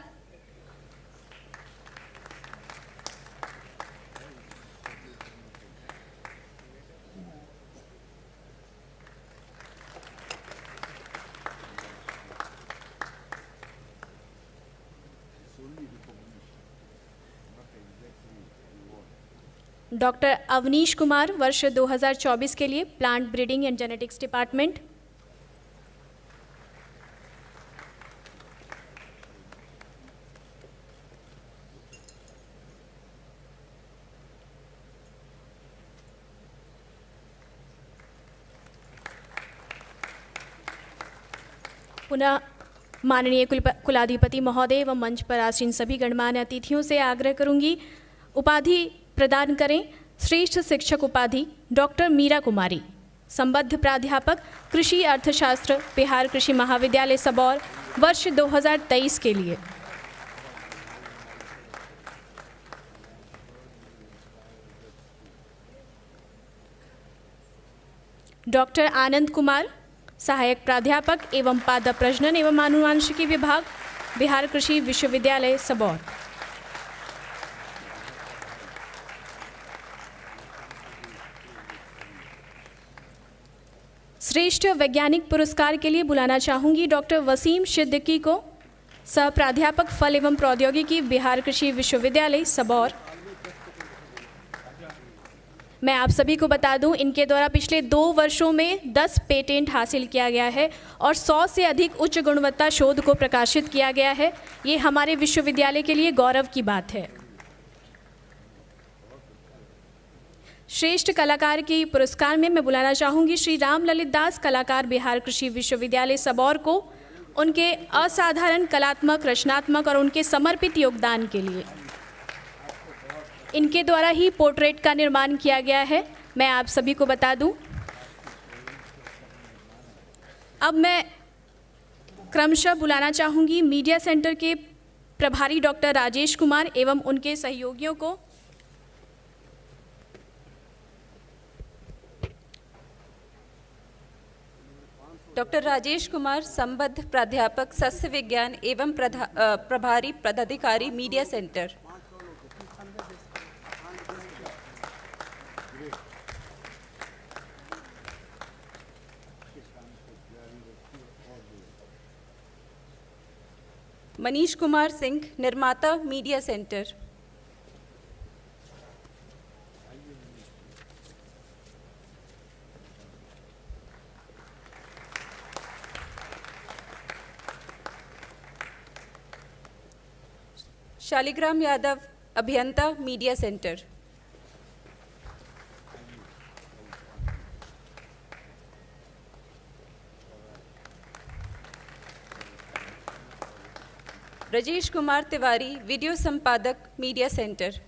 डॉक्टर अवनीश कुमार, वर्ष 2024 के लिए plant breeding and genetics department. पुनः माननीय कुलाधिपति महोदय एवं मंच पर आसीन सभी गणमान्य अतिथियों से आग्रह करूंगी, उपाधि प्रदान करें। श्रेष्ठ शिक्षक उपाधि डॉक्टर मीरा कुमारी, संबद्ध प्राध्यापक कृषि अर्थशास्त्र बिहार कृषि महाविद्यालय सबौर, वर्ष 2023 के लिए। डॉक्टर आनंद कुमार, सहायक प्राध्यापक एवं पादप प्रजनन एवं आनुवांशिकी विभाग बिहार कृषि विश्वविद्यालय सबौर। श्रेष्ठ वैज्ञानिक पुरस्कार के लिए बुलाना चाहूंगी डॉक्टर वसीम सिद्दीकी को, सह प्राध्यापक फल एवं प्रौद्योगिकी बिहार कृषि विश्वविद्यालय सबौर। मैं आप सभी को बता दूं, इनके द्वारा पिछले 2 वर्षों में 10 पेटेंट हासिल किया गया है और 100 से अधिक उच्च गुणवत्ता शोध को प्रकाशित किया गया है। ये हमारे विश्वविद्यालय के लिए गौरव की बात है। श्रेष्ठ कलाकार की पुरस्कार में मैं बुलाना चाहूँगी श्री राम ललित दास, कलाकार बिहार कृषि विश्वविद्यालय सबौर को, उनके असाधारण कलात्मक, रचनात्मक और उनके समर्पित योगदान के लिए। इनके द्वारा ही पोर्ट्रेट का निर्माण किया गया है, मैं आप सभी को बता दूं। अब मैं क्रमशः बुलाना चाहूँगी मीडिया सेंटर के प्रभारी डॉक्टर राजेश कुमार एवं उनके सहयोगियों को। डॉक्टर राजेश कुमार, संबद्ध प्राध्यापक सस्य विज्ञान एवं प्रभारी पदाधिकारी, मीडिया सेंटर। मनीष कुमार सिंह, निर्माता, मीडिया सेंटर। शालिग्राम यादव, अभियंता, media centre. Rajesh Kumar Tiwari, video संपादक, मीडिया सेंटर।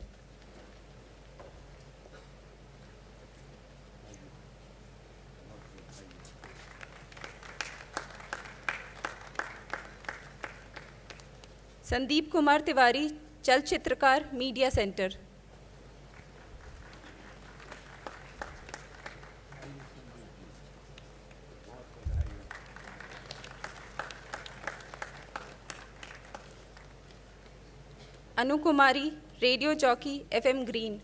संदीप कुमार तिवारी, चलचित्रकार, media centre. Anu Kumari, radio jockey, FM green.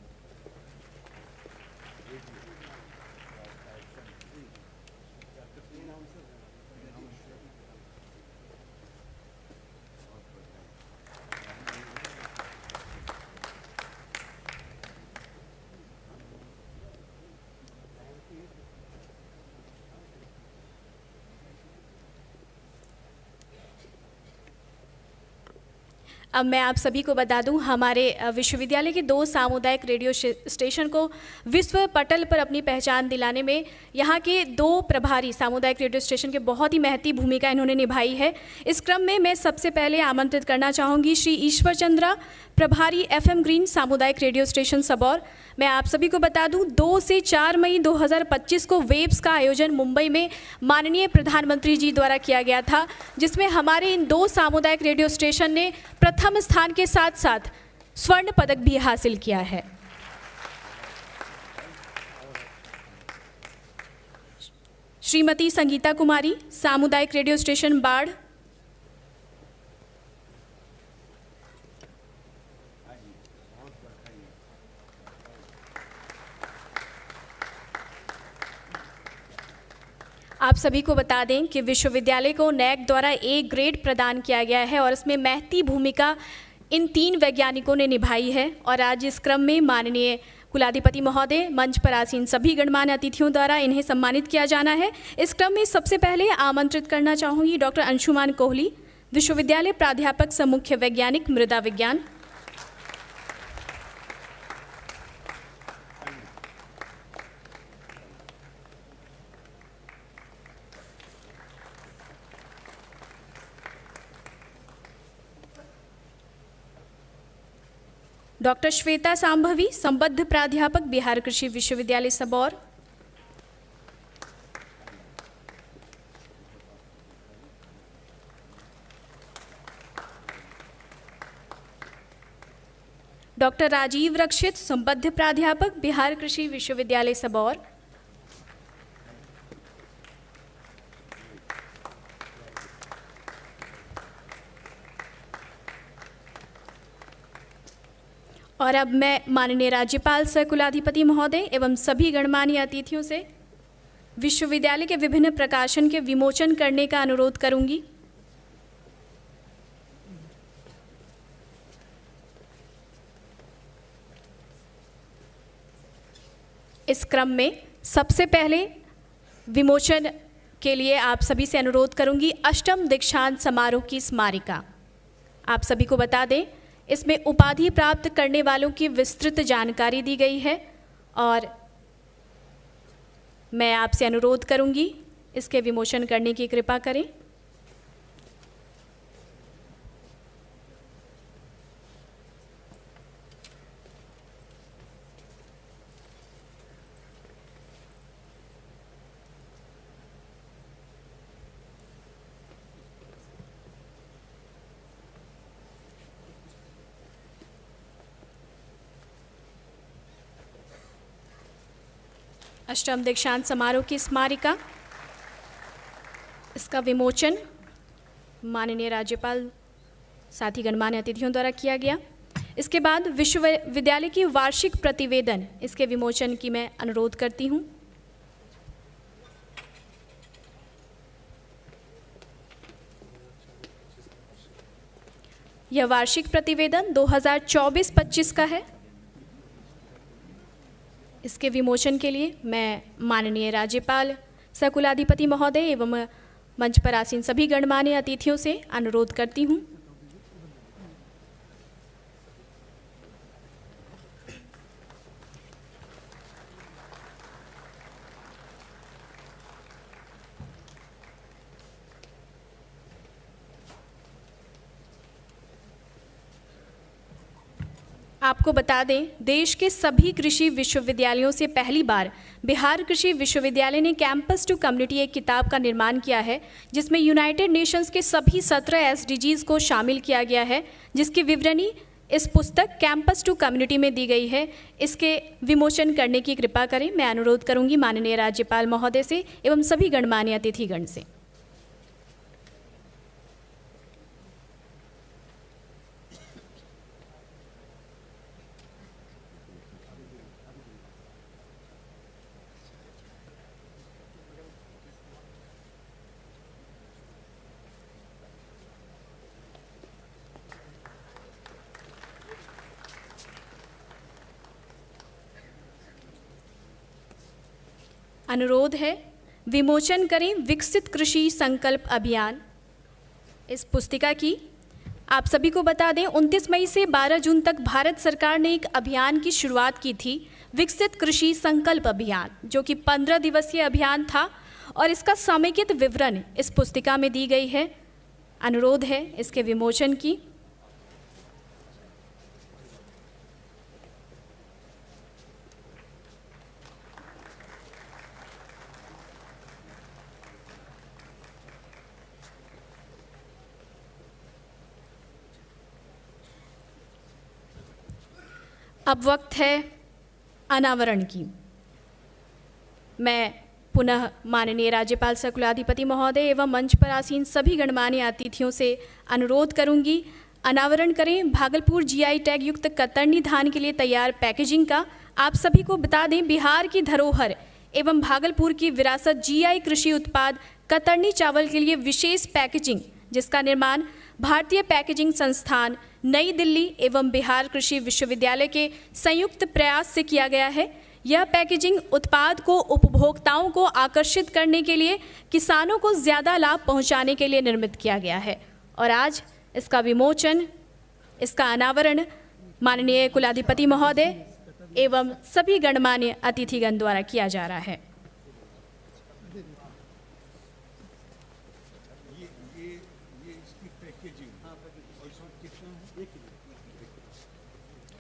अब मैं आप सभी को बता दूं, हमारे विश्वविद्यालय के 2 सामुदायिक रेडियो स्टेशन को विश्व पटल पर अपनी पहचान दिलाने में यहाँ के 2 प्रभारी सामुदायिक रेडियो स्टेशन के बहुत ही महती भूमिका इन्होंने निभाई है। इस क्रम में मैं सबसे पहले आमंत्रित करना चाहूँगी श्री ईश्वर चंद्रा, प्रभारी एफएम ग्रीन सामुदायिक रेडियो स्टेशन सबौर। मैं आप सभी को बता दूं 2 से 4 मई 2025 को वेब्स का आयोजन मुंबई में माननीय प्रधानमंत्री जी द्वारा किया गया था, जिसमें हमारे इन 2 सामुदायिक रेडियो स्टेशन ने प्रथम स्थान के साथ साथ स्वर्ण पदक भी हासिल किया है। श्रीमती संगीता कुमारी, सामुदायिक रेडियो स्टेशन बाढ़। आप सभी को बता दें कि विश्वविद्यालय को नैक द्वारा A ग्रेड प्रदान किया गया है और इसमें महती भूमिका इन 3 वैज्ञानिकों ने निभाई है। और आज इस क्रम में माननीय कुलाधिपति महोदय, मंच पर आसीन सभी गणमान्य अतिथियों द्वारा इन्हें सम्मानित किया जाना है। इस क्रम में सबसे पहले आमंत्रित करना चाहूँगी डॉक्टर अंशुमान कोहली, विश्वविद्यालय प्राध्यापक सह मुख्य वैज्ञानिक, मृदा विज्ञान। डॉक्टर श्वेता सांभवी, संबद्ध प्राध्यापक, बिहार कृषि विश्वविद्यालय सबौर। डॉक्टर राजीव रक्षित, संबद्ध प्राध्यापक, बिहार कृषि विश्वविद्यालय सबौर। और अब मैं माननीय राज्यपाल सह कुलाधिपति महोदय एवं सभी गणमान्य अतिथियों से विश्वविद्यालय के विभिन्न प्रकाशन के विमोचन करने का अनुरोध करूंगी। इस क्रम में सबसे पहले विमोचन के लिए आप सभी से अनुरोध करूंगी अष्टम दीक्षांत समारोह की स्मारिका। आप सभी को बता दें, इसमें उपाधि प्राप्त करने वालों की विस्तृत जानकारी दी गई है और मैं आपसे अनुरोध करूंगी इसके विमोचन करने की कृपा करें। अष्टम दीक्षांत समारोह की स्मारिका, इसका विमोचन माननीय राज्यपाल साथ ही गणमान्य अतिथियों द्वारा किया गया। इसके बाद विश्वविद्यालय की वार्षिक प्रतिवेदन, इसके विमोचन की मैं अनुरोध करती हूँ। यह वार्षिक प्रतिवेदन 2024-25 का है। इसके विमोचन के लिए मैं माननीय राज्यपाल सह कुलाधिपति महोदय एवं मंच पर आसीन सभी गणमान्य अतिथियों से अनुरोध करती हूँ। आपको बता दें, देश के सभी कृषि विश्वविद्यालयों से पहली बार बिहार कृषि विश्वविद्यालय ने कैंपस टू कम्युनिटी एक किताब का निर्माण किया है, जिसमें यूनाइटेड नेशंस के सभी 17 SDGs को शामिल किया गया है, जिसकी विवरणी इस पुस्तक कैंपस टू कम्युनिटी में दी गई है। इसके विमोचन करने की कृपा करें, मैं अनुरोध करूंगी माननीय राज्यपाल महोदय से एवं सभी गणमान्य अतिथिगण से। अनुरोध है, विमोचन करें विकसित कृषि संकल्प अभियान इस पुस्तिका की। आप सभी को बता दें, 29 मई से 12 जून तक भारत सरकार ने एक अभियान की शुरुआत की थी, विकसित कृषि संकल्प अभियान, जो कि 15 दिवसीय अभियान था और इसका समेकित विवरण इस पुस्तिका में दी गई है। अनुरोध है इसके विमोचन की। अब वक्त है अनावरण की। मैं पुनः माननीय राज्यपाल सह कुलाधिपति महोदय एवं मंच पर आसीन सभी गणमान्य अतिथियों से अनुरोध करूंगी, अनावरण करें भागलपुर GI टैग युक्त कतरनी धान के लिए तैयार पैकेजिंग का। आप सभी को बता दें, बिहार की धरोहर एवं भागलपुर की विरासत GI कृषि उत्पाद कतरनी चावल के लिए विशेष पैकेजिंग, जिसका निर्माण भारतीय पैकेजिंग संस्थान नई दिल्ली एवं बिहार कृषि विश्वविद्यालय के संयुक्त प्रयास से किया गया है। यह पैकेजिंग उत्पाद को उपभोक्ताओं को आकर्षित करने के लिए, किसानों को ज़्यादा लाभ पहुंचाने के लिए निर्मित किया गया है और आज इसका विमोचन, इसका अनावरण माननीय कुलाधिपति महोदय एवं सभी गणमान्य अतिथिगण द्वारा किया जा रहा है।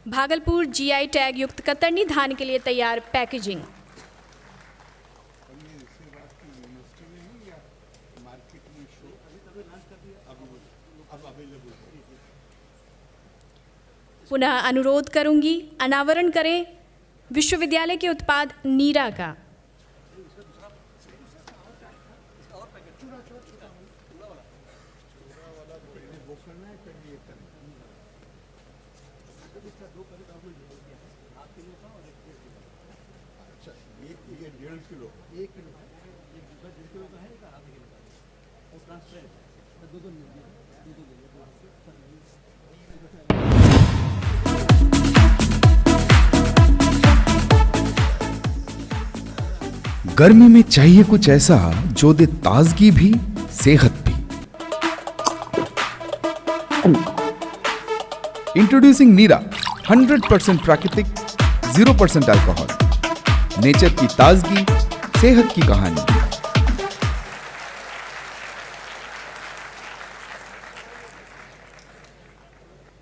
भागलपुर GI टैग युक्त कतरनी धान के लिए तैयार पैकेजिंग। पुनः अनुरोध करूंगी, अनावरण करें विश्वविद्यालय के उत्पाद नीरा का। गर्मी में चाहिए कुछ ऐसा जो दे ताजगी भी सेहत भी। इंट्रोड्यूसिंग नीरा, 100% प्राकृतिक, 0% अल्कोहल, नेचर की ताजगी, सेहत की कहानी।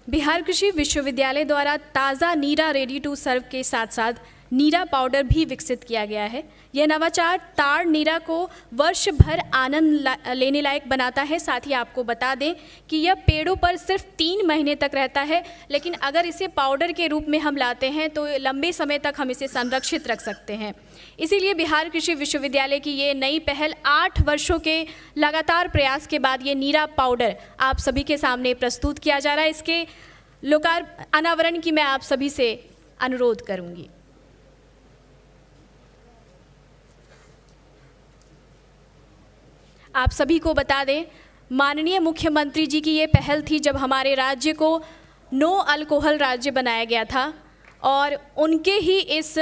बिहार कृषि विश्वविद्यालय द्वारा ताज़ा नीरा रेडी टू सर्व के साथ साथ नीरा पाउडर भी विकसित किया गया है। यह नवाचार ताड़ नीरा को वर्ष भर आनंद लेने लायक बनाता है। साथ ही आपको बता दें कि यह पेड़ों पर सिर्फ 3 महीने तक रहता है, लेकिन अगर इसे पाउडर के रूप में हम लाते हैं तो लंबे समय तक हम इसे संरक्षित रख सकते हैं। इसीलिए बिहार कृषि विश्वविद्यालय की ये नई पहल 8 वर्षों के लगातार प्रयास के बाद ये नीरा पाउडर आप सभी के सामने प्रस्तुत किया जा रहा है। इसके अनावरण की मैं आप सभी से अनुरोध करूंगी। आप सभी को बता दें, माननीय मुख्यमंत्री जी की ये पहल थी जब हमारे राज्य को नो अल्कोहल राज्य बनाया गया था, और उनके ही इस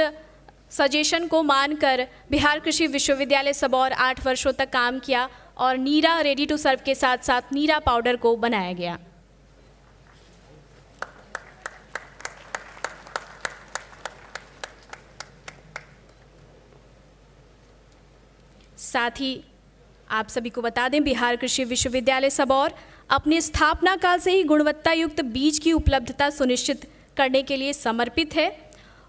सजेशन को मानकर बिहार कृषि विश्वविद्यालय सबौर 8 वर्षों तक काम किया और नीरा रेडी टू सर्व के साथ साथ नीरा पाउडर को बनाया गया। साथ ही आप सभी को बता दें, बिहार कृषि विश्वविद्यालय सबौर अपने स्थापना काल से ही गुणवत्ता युक्त बीज की उपलब्धता सुनिश्चित करने के लिए समर्पित है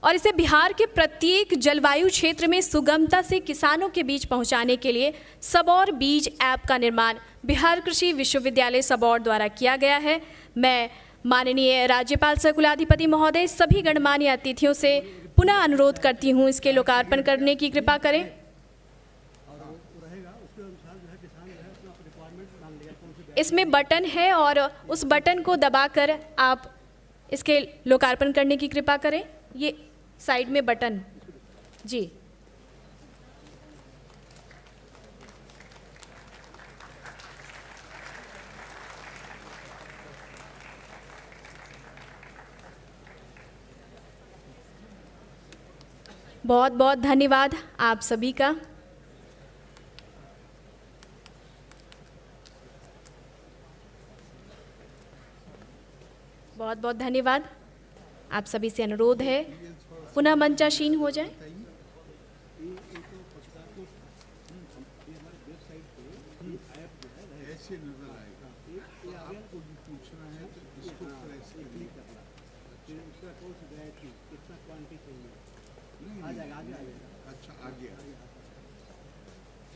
और इसे बिहार के प्रत्येक जलवायु क्षेत्र में सुगमता से किसानों के बीच पहुंचाने के लिए सबौर बीज ऐप का निर्माण बिहार कृषि विश्वविद्यालय सबौर द्वारा किया गया है। मैं माननीय राज्यपाल सह कुलाधिपति महोदय, सभी गणमान्य अतिथियों से पुनः अनुरोध करती हूँ इसके लोकार्पण करने की कृपा करें। इसमें बटन है और उस बटन को दबाकर आप इसके लोकार्पण करने की कृपा करें। ये साइड में बटन जी। बहुत बहुत धन्यवाद आप सभी का। बहुत बहुत धन्यवाद। आप सभी से अनुरोध है पुनः मंचासीन हो जाए।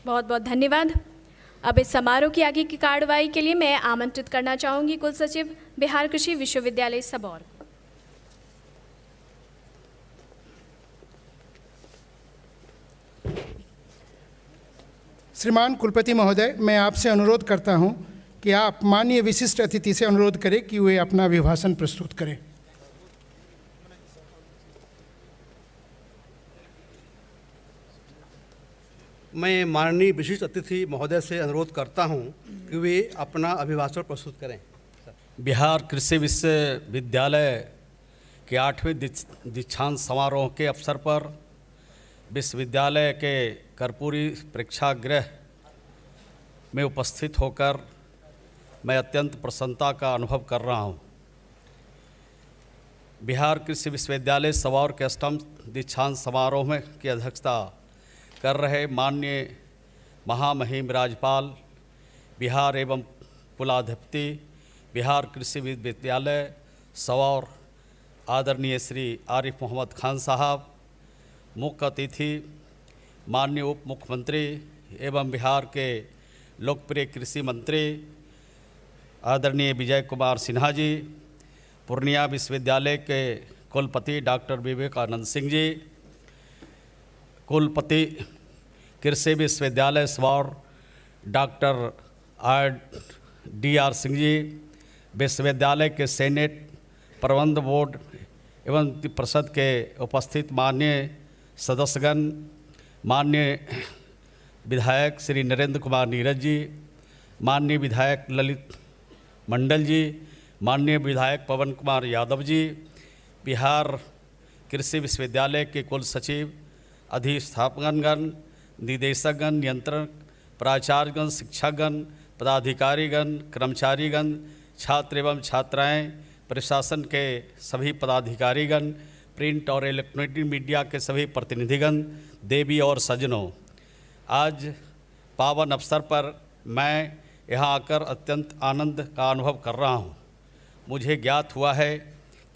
बहुत बहुत धन्यवाद। अब इस समारोह की आगे की कार्रवाई के लिए मैं आमंत्रित करना चाहूंगी कुल सचिव बिहार कृषि विश्वविद्यालय सबौर। श्रीमान कुलपति महोदय, मैं आपसे अनुरोध करता हूं कि आप माननीय विशिष्ट अतिथि से अनुरोध करें कि वे अपना अभिभाषण प्रस्तुत करें। मैं माननीय विशिष्ट अतिथि महोदय से अनुरोध करता हूं कि वे अपना अभिभाषण प्रस्तुत करें। बिहार कृषि विश्वविद्यालय के 8वें दीक्षांत समारोह के अवसर पर विश्वविद्यालय के कर्पूरी प्रेक्षागृह में उपस्थित होकर मैं अत्यंत प्रसन्नता का अनुभव कर रहा हूं। बिहार कृषि विश्वविद्यालय सबौर के 8वें दीक्षांत समारोह में की अध्यक्षता कर रहे माननीय महामहिम राज्यपाल बिहार एवं कुलाधिपति बिहार कृषि विश्वविद्यालय सबौर आदरणीय श्री आरिफ मोहम्मद खान साहब, मुख्य अतिथि माननीय उप मुख्यमंत्री एवं बिहार के लोकप्रिय कृषि मंत्री आदरणीय विजय कुमार सिन्हा जी, पूर्णिया विश्वविद्यालय के कुलपति डॉक्टर विवेकानंद सिंह जी, कुलपति कृषि विश्वविद्यालय सबौर डॉक्टर DR सिंह जी, विश्वविद्यालय के सेनेट प्रबंध बोर्ड एवं परिषद के उपस्थित माननीय सदस्यगण, माननीय विधायक श्री नरेंद्र कुमार नीरज जी, माननीय विधायक ललित मंडल जी, माननीय विधायक पवन कुमार यादव जी, बिहार कृषि विश्वविद्यालय के कुल सचिव, अधिष्ठापकगण, निदेशकगण, नियंत्रक, प्राचार्यगण, शिक्षकगण, पदाधिकारीगण, कर्मचारीगण, छात्र एवं छात्राएं, प्रशासन के सभी पदाधिकारीगण, प्रिंट और इलेक्ट्रॉनिक मीडिया के सभी प्रतिनिधिगण, देवी और सज्जनों, आज पावन अवसर पर मैं यहाँ आकर अत्यंत आनंद का अनुभव कर रहा हूँ। मुझे ज्ञात हुआ है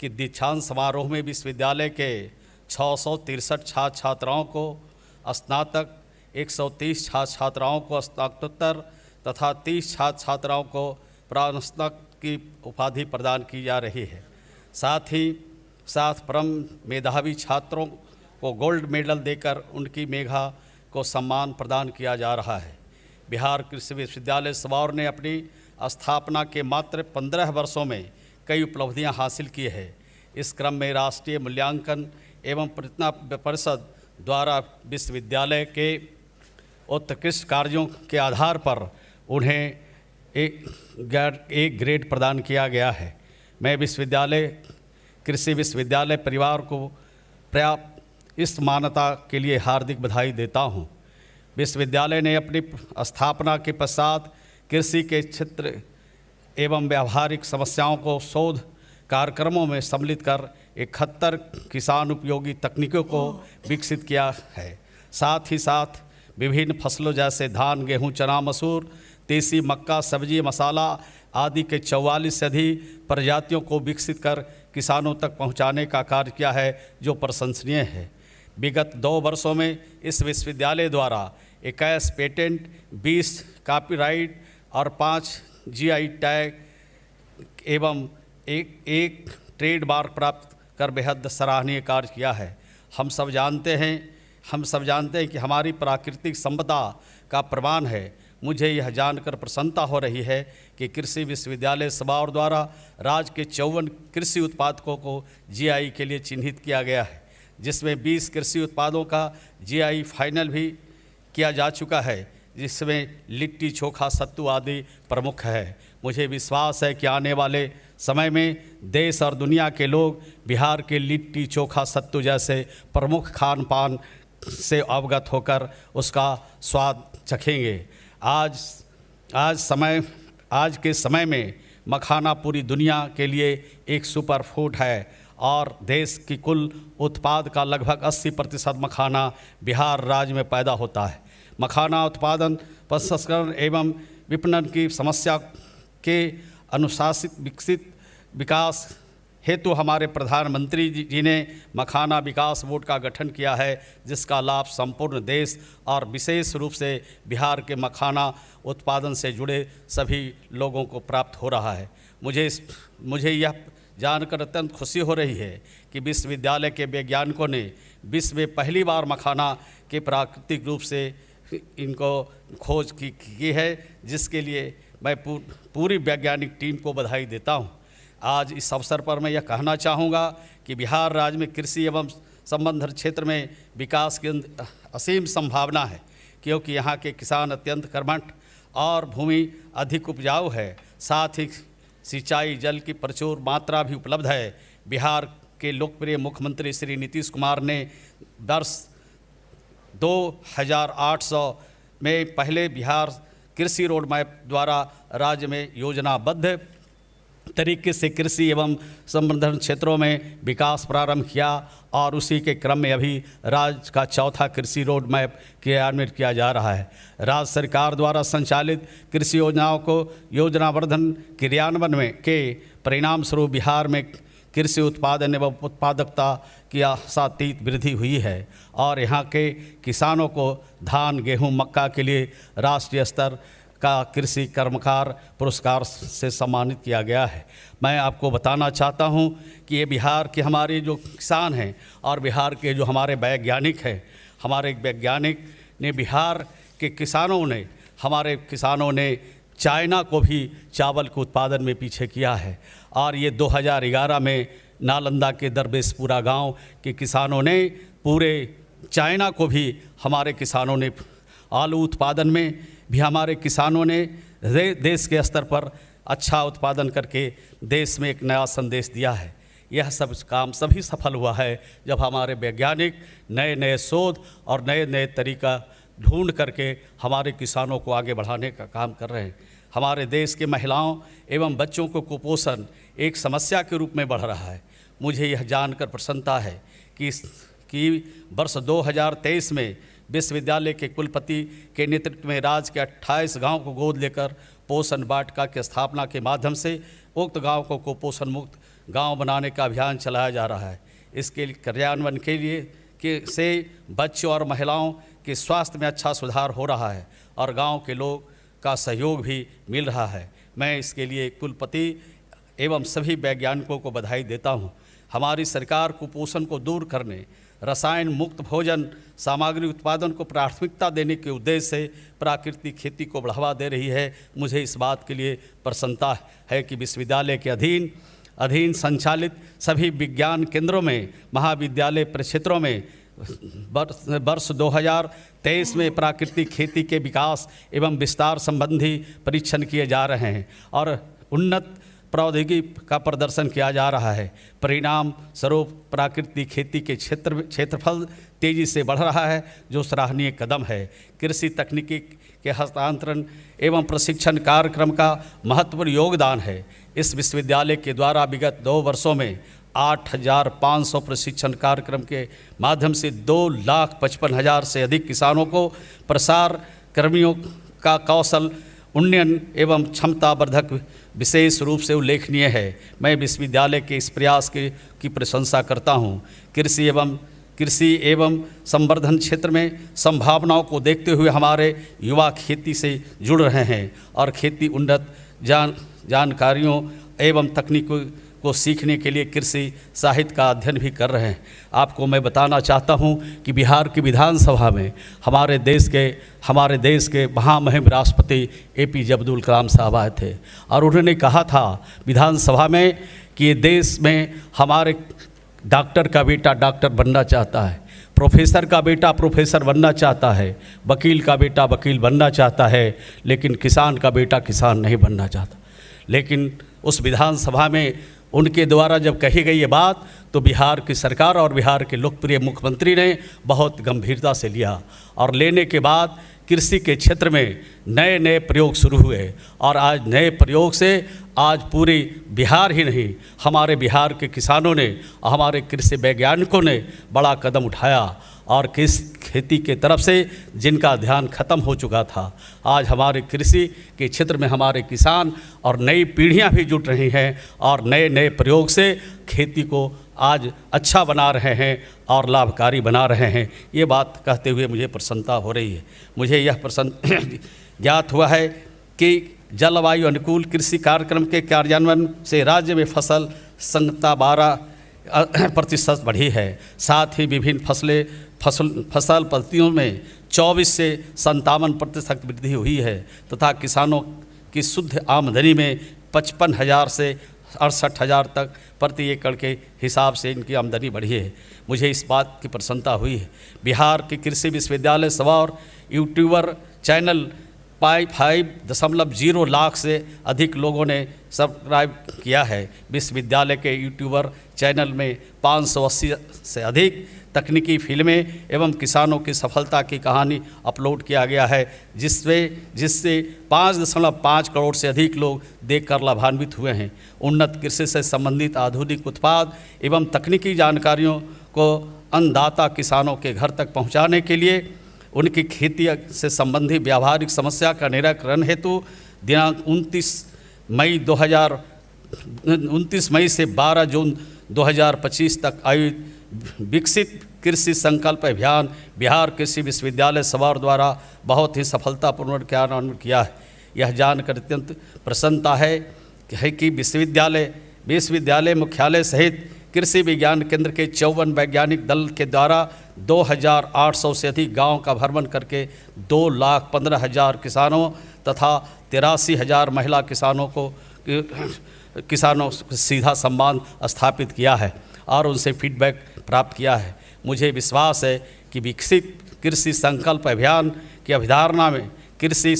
कि दीक्षांत समारोह में विश्वविद्यालय के 663 छात्र छात्राओं को स्नातक, 130 छात्र छात्राओं को स्नातकोत्तर तथा 30 छात्र छात्राओं को प्रास्नातक की उपाधि प्रदान की जा रही है। साथ ही साथ परम मेधावी छात्रों को गोल्ड मेडल देकर उनकी मेधा को सम्मान प्रदान किया जा रहा है। बिहार कृषि विश्वविद्यालय सबौर ने अपनी स्थापना के मात्र 15 वर्षों में कई उपलब्धियां हासिल की है। इस क्रम में राष्ट्रीय मूल्यांकन एवं प्रतिज्ञा परिषद द्वारा विश्वविद्यालय के उत्कृष्ट कार्यों के आधार पर उन्हें एक ग्रेड प्रदान किया गया है। मैं कृषि विश्वविद्यालय परिवार को पर्याप्त इस मान्यता के लिए हार्दिक बधाई देता हूं। विश्वविद्यालय ने अपनी स्थापना के पश्चात कृषि के क्षेत्र एवं व्यावहारिक समस्याओं को शोध कार्यक्रमों में सम्मिलित कर 71 किसान उपयोगी तकनीकों को विकसित किया है। साथ ही साथ विभिन्न फसलों जैसे धान, गेहूं, चना, मसूर, देसी मक्का, सब्जी, मसाला आदि के 44 से अधिक प्रजातियों को विकसित कर किसानों तक पहुंचाने का कार्य किया है, जो प्रशंसनीय है। विगत 2 वर्षों में इस विश्वविद्यालय द्वारा 21 पेटेंट, 20 कॉपीराइट और 5 जीआई टैग एवं एक ट्रेडमार्क प्राप्त कर बेहद सराहनीय कार्य किया है। हम सब जानते हैं कि हमारी प्राकृतिक संपदा का प्रमाण है। मुझे यह जानकर प्रसन्नता हो रही है कि कृषि विश्वविद्यालय सबौर द्वारा राज्य के 54 कृषि उत्पादकों को जीआई के लिए चिन्हित किया गया है, जिसमें 20 कृषि उत्पादों का जीआई फाइनल भी किया जा चुका है, जिसमें लिट्टी, चोखा, सत्तू आदि प्रमुख है। मुझे विश्वास है कि आने वाले समय में देश और दुनिया के लोग बिहार के लिट्टी, चोखा, सत्तू जैसे प्रमुख खान पान से अवगत होकर उसका स्वाद चखेंगे। आज के समय में मखाना पूरी दुनिया के लिए एक सुपर फूड है और देश की कुल उत्पाद का लगभग 80% मखाना बिहार राज्य में पैदा होता है। मखाना उत्पादन, प्रसंस्करण एवं विपणन की समस्या के अनुशासित विकसित विकास हेतु हमारे प्रधानमंत्री जी ने मखाना विकास बोर्ड का गठन किया है, जिसका लाभ संपूर्ण देश और विशेष रूप से बिहार के मखाना उत्पादन से जुड़े सभी लोगों को प्राप्त हो रहा है। मुझे यह जानकर अत्यंत खुशी हो रही है कि विश्वविद्यालय के वैज्ञानिकों ने विश्व में पहली बार मखाना के प्राकृतिक रूप से इनको खोज की है, जिसके लिए मैं पूरी वैज्ञानिक टीम को बधाई देता हूँ। आज इस अवसर पर मैं यह कहना चाहूँगा कि बिहार राज्य में कृषि एवं संबंधित क्षेत्र में विकास की असीम संभावना है, क्योंकि यहाँ के किसान अत्यंत कर्मठ और भूमि अधिक उपजाऊ है। साथ ही सिंचाई जल की प्रचुर मात्रा भी उपलब्ध है। बिहार के लोकप्रिय मुख्यमंत्री श्री नीतीश कुमार ने वर्ष 2800 में पहले बिहार कृषि रोड मैप द्वारा राज्य में योजनाबद्ध तरीके से कृषि एवं संवर्धन क्षेत्रों में विकास प्रारंभ किया और उसी के क्रम में अभी राज्य का चौथा कृषि रोड मैप क्रियान्वित किया जा रहा है। राज्य सरकार द्वारा संचालित कृषि योजनाओं को योजनावर्धन क्रियान्वयन में के परिणाम स्वरूप बिहार में कृषि उत्पादन एवं उत्पादकता की आशातीत वृद्धि हुई है और यहाँ के किसानों को धान, गेहूँ, मक्का के लिए राष्ट्रीय स्तर का कृषि कर्मकार पुरस्कार से सम्मानित किया गया है। मैं आपको बताना चाहता हूं कि ये बिहार के हमारे जो किसान हैं और बिहार के जो हमारे वैज्ञानिक हैं, हमारे वैज्ञानिक ने बिहार के हमारे किसानों ने चाइना को भी चावल के उत्पादन में पीछे किया है और ये 2011 में नालंदा के दरवेशपुरा गांव के किसानों ने पूरे चाइना को भी हमारे किसानों ने आलू उत्पादन में भी हमारे किसानों ने देश के स्तर पर अच्छा उत्पादन करके देश में एक नया संदेश दिया है। यह सब काम सभी सफल हुआ है जब हमारे वैज्ञानिक नए नए शोध और नए नए तरीका ढूंढ करके हमारे किसानों को आगे बढ़ाने का काम कर रहे हैं। हमारे देश के महिलाओं एवं बच्चों को कुपोषण एक समस्या के रूप में बढ़ रहा है। मुझे यह जानकर प्रसन्नता है कि वर्ष 2023 में विश्वविद्यालय के कुलपति के नेतृत्व में राज्य के 28 गांव को गोद लेकर पोषण वाटिका की स्थापना के माध्यम से उक्त गांव को कुपोषण मुक्त गांव बनाने का अभियान चलाया जा रहा है। इसके कार्यान्वयन के लिए से बच्चों और महिलाओं के स्वास्थ्य में अच्छा सुधार हो रहा है और गांव के लोग का सहयोग भी मिल रहा है। मैं इसके लिए कुलपति एवं सभी वैज्ञानिकों को बधाई देता हूं। हमारी सरकार कुपोषण को दूर करने, रसायन मुक्त भोजन सामग्री उत्पादन को प्राथमिकता देने के उद्देश्य से प्राकृतिक खेती को बढ़ावा दे रही है। मुझे इस बात के लिए प्रसन्नता है कि विश्वविद्यालय के अधीन संचालित सभी विज्ञान केंद्रों में, महाविद्यालय प्रक्षेत्रों में वर्ष 2023 में प्राकृतिक खेती के विकास एवं विस्तार संबंधी परीक्षण किए जा रहे हैं और उन्नत प्रौद्योगिकी का प्रदर्शन किया जा रहा है। परिणाम स्वरूप प्राकृतिक खेती के क्षेत्रफल तेजी से बढ़ रहा है, जो सराहनीय कदम है। कृषि तकनीकी के हस्तांतरण एवं प्रशिक्षण कार्यक्रम का महत्वपूर्ण योगदान है। इस विश्वविद्यालय के द्वारा विगत 2 वर्षों में 8,500 प्रशिक्षण कार्यक्रम के माध्यम से 2,55,000 से अधिक किसानों को प्रसार कर्मियों का कौशल उन्नयन एवं क्षमता वर्धक विशेष रूप से उल्लेखनीय है। मैं विश्वविद्यालय के इस प्रयास की प्रशंसा करता हूं। कृषि एवं संवर्धन क्षेत्र में संभावनाओं को देखते हुए हमारे युवा खेती से जुड़ रहे हैं और खेती उन्नत जानकारियों एवं तकनीकों को सीखने के लिए कृषि साहित्य का अध्ययन भी कर रहे हैं। आपको मैं बताना चाहता हूं कि बिहार की विधानसभा में हमारे देश के महामहिम राष्ट्रपति APJ अब्दुल कलाम साहब आए थे और उन्होंने कहा था विधानसभा में कि ये देश में हमारे डॉक्टर का बेटा डॉक्टर बनना चाहता है, प्रोफेसर का बेटा प्रोफेसर बनना चाहता है, वकील का बेटा वकील बनना चाहता है, लेकिन किसान का बेटा किसान नहीं बनना चाहता। लेकिन उस विधानसभा में उनके द्वारा जब कही गई ये बात तो बिहार की सरकार और बिहार के लोकप्रिय मुख्यमंत्री ने बहुत गंभीरता से लिया और लेने के बाद कृषि के क्षेत्र में नए प्रयोग शुरू हुए और आज नए प्रयोग से आज पूरी बिहार ही नहीं, हमारे बिहार के किसानों ने, हमारे कृषि वैज्ञानिकों ने बड़ा कदम उठाया और खेती के तरफ से जिनका ध्यान खत्म हो चुका था, आज हमारे कृषि के क्षेत्र में हमारे किसान और नई पीढ़ियां भी जुट रही हैं और नए प्रयोग से खेती को आज अच्छा बना रहे हैं और लाभकारी बना रहे हैं। ये बात कहते हुए मुझे प्रसन्नता हो रही है। मुझे यह ज्ञात हुआ है कि जलवायु अनुकूल कृषि कार्यक्रम के कार्यान्वयन से राज्य में फसल संगता 12% बढ़ी है। साथ ही विभिन्न फसल पद्धतियों में 24 से 57% वृद्धि हुई है तथा किसानों की शुद्ध आमदनी में 55,000 से 68,000 तक प्रति एकड़ के हिसाब से इनकी आमदनी बढ़ी है। मुझे इस बात की प्रसन्नता हुई है। बिहार के कृषि विश्वविद्यालय सवार यूट्यूबर चैनल 5.0 लाख से अधिक लोगों ने सब्सक्राइब किया है। विश्वविद्यालय के यूट्यूबर चैनल में 580 से अधिक तकनीकी फिल्में एवं किसानों की सफलता की कहानी अपलोड किया गया है, जिससे 5.5 करोड़ से अधिक लोग देखकर लाभान्वित हुए हैं। उन्नत कृषि से संबंधित आधुनिक उत्पाद एवं तकनीकी जानकारियों को अन्नदाता किसानों के घर तक पहुंचाने के लिए उनकी खेती से संबंधित व्यावहारिक समस्या का निराकरण हेतु दिनांक 29 मई से 12 जून 2025 तक आयोजित विकसित कृषि संकल्प अभियान बिहार कृषि विश्वविद्यालय सवार द्वारा बहुत ही सफलतापूर्वक कार्यान्वयन किया है। यह जानकर अत्यंत प्रसन्नता है कि विश्वविद्यालय मुख्यालय सहित कृषि विज्ञान केंद्र के 54 वैज्ञानिक दल के द्वारा 2,800 से अधिक गांव का भ्रमण करके 2,15,000 किसानों तथा 83,000 महिला किसानों को सीधा सम्मान स्थापित किया है और उनसे फीडबैक प्राप्त किया है। मुझे विश्वास है कि विकसित कृषि संकल्प अभियान की अवधारणा में कृषि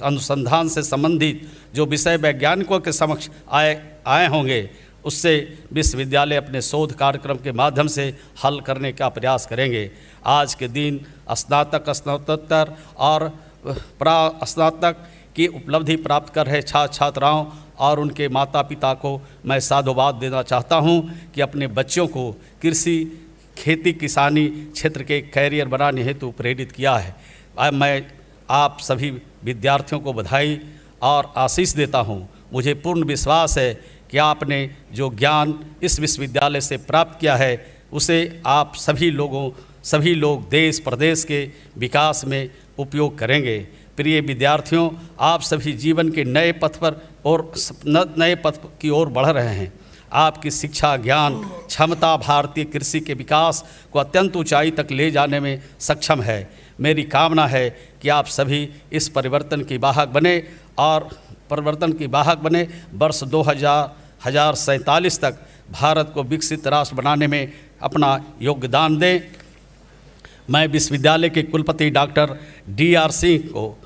अनुसंधान से संबंधित जो विषय वैज्ञानिकों के समक्ष आए होंगे, उससे विश्वविद्यालय अपने शोध कार्यक्रम के माध्यम से हल करने का प्रयास करेंगे। आज के दिन स्नातक, स्नातकोत्तर और स्नातक की उपलब्धि प्राप्त कर रहे छात्र छात्राओं और उनके माता पिता को मैं साधुवाद देना चाहता हूं कि अपने बच्चों को कृषि खेती किसानी क्षेत्र के कैरियर बनाने हेतु प्रेरित किया है। मैं आप सभी विद्यार्थियों को बधाई और आशीष देता हूं। मुझे पूर्ण विश्वास है कि आपने जो ज्ञान इस विश्वविद्यालय से प्राप्त किया है उसे आप सभी लोग देश प्रदेश के विकास में उपयोग करेंगे। प्रिय विद्यार्थियों, आप सभी जीवन के नए पथ की ओर बढ़ रहे हैं। आपकी शिक्षा, ज्ञान, क्षमता भारतीय कृषि के विकास को अत्यंत ऊंचाई तक ले जाने में सक्षम है। मेरी कामना है कि आप सभी इस परिवर्तन की वाहक बने। वर्ष 2047 तक भारत को विकसित राष्ट्र बनाने में अपना योगदान दें। मैं विश्वविद्यालय के कुलपति डॉक्टर DR सिंह को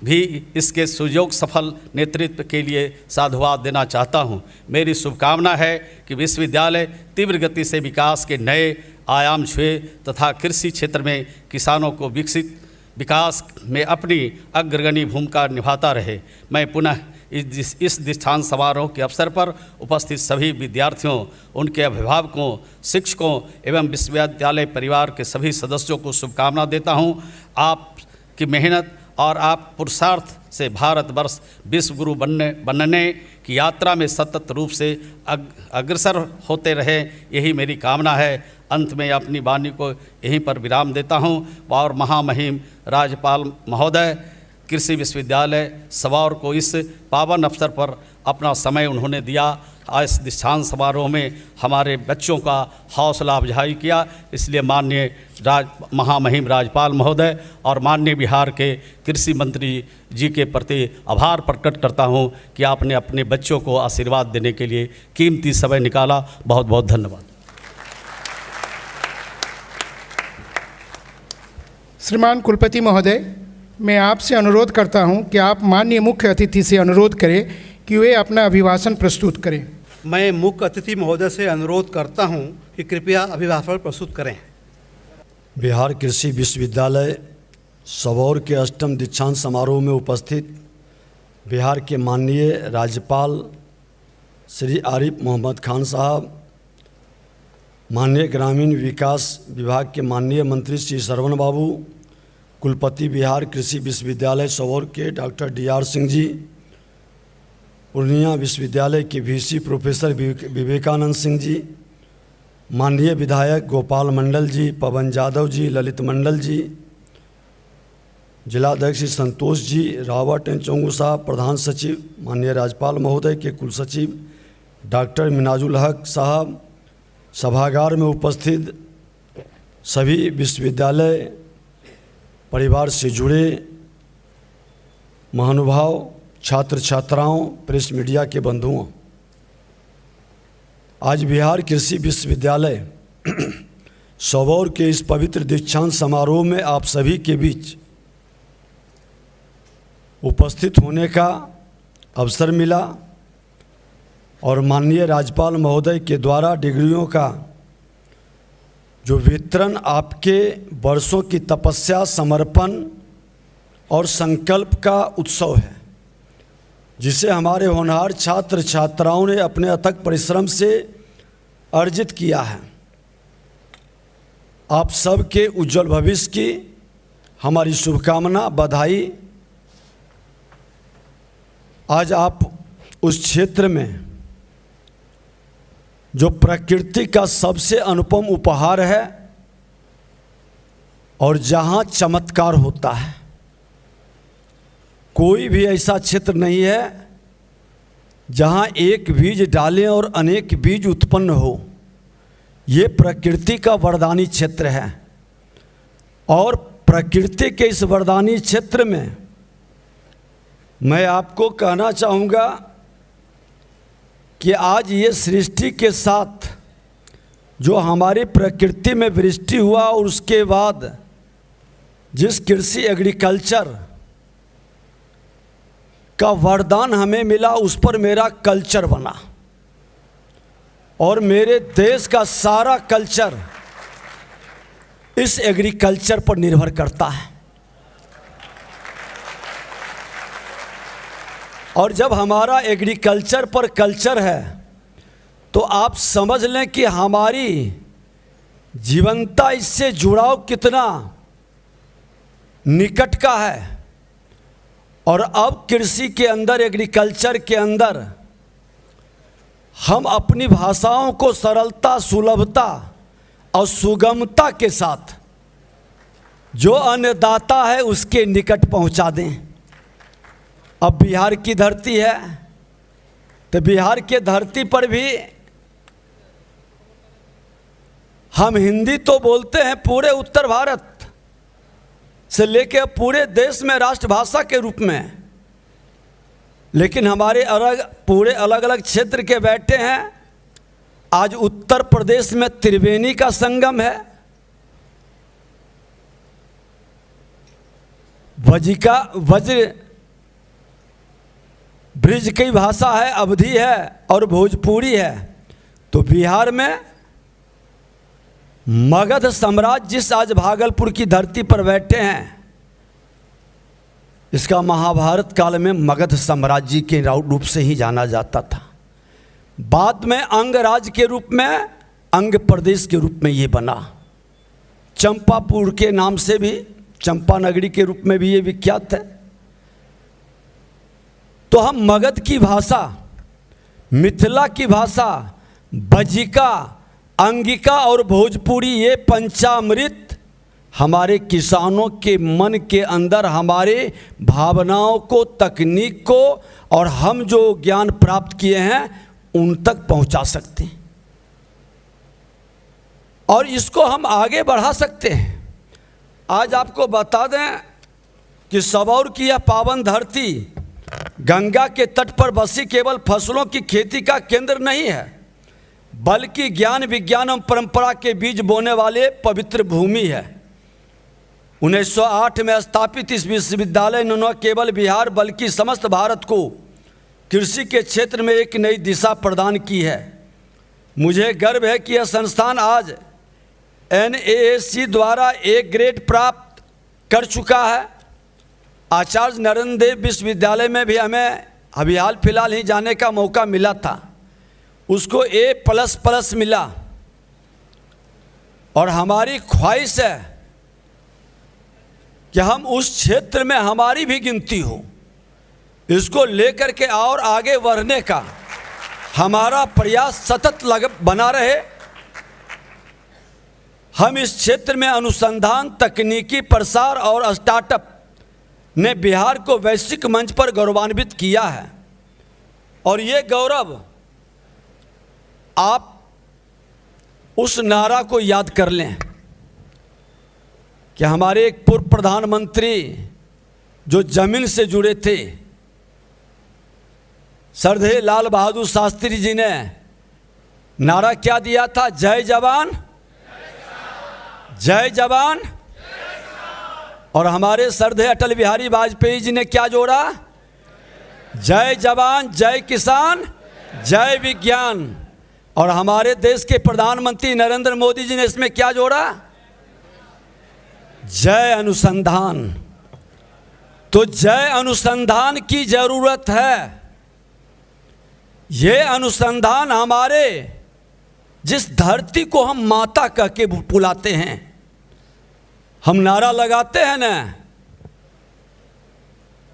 भी इसके सुयोग्य सफल नेतृत्व के लिए साधुवाद देना चाहता हूँ। मेरी शुभकामना है कि विश्वविद्यालय तीव्र गति से विकास के नए आयाम छुए तथा कृषि क्षेत्र में किसानों को विकास में अपनी अग्रगणी भूमिका निभाता रहे। मैं पुनः इस दीक्षांत समारोह के अवसर पर उपस्थित सभी विद्यार्थियों, उनके अभिभावकों, शिक्षकों एवं विश्वविद्यालय परिवार के सभी सदस्यों को शुभकामना देता हूँ। आपकी मेहनत और आप पुरुषार्थ से भारतवर्ष विश्व गुरु बनने की यात्रा में सतत रूप से अग्रसर होते रहे, यही मेरी कामना है। अंत में अपनी वाणी को यहीं पर विराम देता हूँ और महामहिम राज्यपाल महोदय कृषि विश्वविद्यालय सबौर को इस पावन अवसर पर अपना समय उन्होंने दिया। इस दीक्षांत समारोह में हमारे बच्चों का हौसला अफजाई किया, इसलिए माननीय महामहिम राज्यपाल महोदय और माननीय बिहार के कृषि मंत्री जी के प्रति आभार प्रकट करता हूं कि आपने अपने बच्चों को आशीर्वाद देने के लिए कीमती समय निकाला। बहुत बहुत धन्यवाद। श्रीमान कुलपति महोदय, मैं आपसे अनुरोध करता हूं कि आप माननीय मुख्य अतिथि से अनुरोध करें कि वे अपना अभिभाषण प्रस्तुत करें। मैं मुख्य अतिथि महोदय से अनुरोध करता हूं कि कृपया अभिभाषण प्रस्तुत करें। बिहार कृषि विश्वविद्यालय सबौर के 8वें दीक्षांत समारोह में उपस्थित बिहार के माननीय राज्यपाल श्री आरिफ मोहम्मद खान साहब, माननीय ग्रामीण विकास विभाग के माननीय मंत्री श्री श्रवण बाबू, कुलपति बिहार कृषि विश्वविद्यालय सबौर के डॉक्टर DR सिंह जी, पूर्णिया विश्वविद्यालय के VC प्रोफेसर विवेकानंद सिंह जी, माननीय विधायक गोपाल मंडल जी, पवन यादव जी, ललित मंडल जी, जिलाध्यक्ष संतोष जी, रावत एंड चोंगू साहब, प्रधान सचिव माननीय राज्यपाल महोदय के कुल सचिव डॉक्टर मिनाजुल हक साहब, सभागार में उपस्थित सभी विश्वविद्यालय परिवार से जुड़े महानुभाव, छात्र छात्राओं, प्रेस मीडिया के बंधुओं, आज बिहार कृषि विश्वविद्यालय सबौर के इस पवित्र दीक्षांत समारोह में आप सभी के बीच उपस्थित होने का अवसर मिला और माननीय राज्यपाल महोदय के द्वारा डिग्रियों का जो वितरण आपके वर्षों की तपस्या, समर्पण और संकल्प का उत्सव है, जिसे हमारे होनहार छात्र छात्राओं ने अपने अथक परिश्रम से अर्जित किया है। आप सबके उज्जवल भविष्य की हमारी शुभकामना, बधाई। आज आप उस क्षेत्र में जो प्रकृति का सबसे अनुपम उपहार है और जहां चमत्कार होता है, कोई भी ऐसा क्षेत्र नहीं है जहां एक बीज डालें और अनेक बीज उत्पन्न हो। ये प्रकृति का वरदानी क्षेत्र है और प्रकृति के इस वरदानी क्षेत्र में मैं आपको कहना चाहूँगा कि आज ये सृष्टि के साथ जो हमारी प्रकृति में वृष्टि हुआ और उसके बाद जिस कृषि एग्रीकल्चर का वरदान हमें मिला, उस पर मेरा कल्चर बना और मेरे देश का सारा कल्चर इस एग्रीकल्चर पर निर्भर करता है। और जब हमारा एग्रीकल्चर पर कल्चर है तो आप समझ लें कि हमारी जीवनता, इससे जुड़ाव कितना निकट का है। और अब कृषि के अंदर, एग्रीकल्चर के अंदर हम अपनी भाषाओं को सरलता, सुलभता और सुगमता के साथ जो अन्नदाता है उसके निकट पहुंचा दें। अब बिहार की धरती है तो बिहार के धरती पर भी हम हिंदी तो बोलते हैं पूरे उत्तर भारत से लेकर पूरे देश में राष्ट्रभाषा के रूप में, लेकिन हमारे पूरे अलग अलग क्षेत्र के बैठे हैं। आज उत्तर प्रदेश में त्रिवेणी का संगम है, वज्र ब्रिज की भाषा है, अवधी है और भोजपुरी है। तो बिहार में मगध साम्राज्य जिस आज भागलपुर की धरती पर बैठे हैं, इसका महाभारत काल में मगध साम्राज्य के रूप से ही जाना जाता था। बाद में अंगराज के रूप में, अंग प्रदेश के रूप में ये बना। चंपापुर के नाम से भी, चंपा नगरी के रूप में भी ये विख्यात है। तो हम मगध की भाषा, मिथिला की भाषा, बजिका, अंगिका और भोजपुरी, ये पंचामृत हमारे किसानों के मन के अंदर हमारे भावनाओं को, तकनीक को और हम जो ज्ञान प्राप्त किए हैं उन तक पहुंचा सकते हैं और इसको हम आगे बढ़ा सकते हैं। आज आपको बता दें कि सबौर की यह पावन धरती गंगा के तट पर बसी केवल फसलों की खेती का केंद्र नहीं है, बल्कि ज्ञान, विज्ञान और परंपरा के बीज बोने वाले पवित्र भूमि है। 1908 में स्थापित इस विश्वविद्यालय ने न केवल बिहार बल्कि समस्त भारत को कृषि के क्षेत्र में एक नई दिशा प्रदान की है। मुझे गर्व है कि यह संस्थान आज NAAC द्वारा A ग्रेड प्राप्त कर चुका है। आचार्य नरेंद्र देव विश्वविद्यालय में भी हमें अभी हाल फिलहाल ही जाने का मौका मिला था, उसको A++ मिला और हमारी ख्वाहिश है कि हम उस क्षेत्र में हमारी भी गिनती हो, इसको लेकर के और आगे बढ़ने का हमारा प्रयास सतत बना रहे। हम इस क्षेत्र में अनुसंधान, तकनीकी प्रसार और स्टार्टअप ने बिहार को वैश्विक मंच पर गौरवान्वित किया है और ये गौरव आप उस नारा को याद कर लें कि हमारे एक पूर्व प्रधानमंत्री जो जमीन से जुड़े थे, सरदार लाल बहादुर शास्त्री जी ने नारा क्या दिया था? जय जवान जय जवान। और हमारे सरदार अटल बिहारी वाजपेयी जी ने क्या जोड़ा? जय जवान, जय किसान, जय विज्ञान। और हमारे देश के प्रधानमंत्री नरेंद्र मोदी जी ने इसमें क्या जोड़ा? जय अनुसंधान। तो जय अनुसंधान की जरूरत है। ये अनुसंधान हमारे जिस धरती को हम माता कह के बुलाते हैं, हम नारा लगाते हैं ना,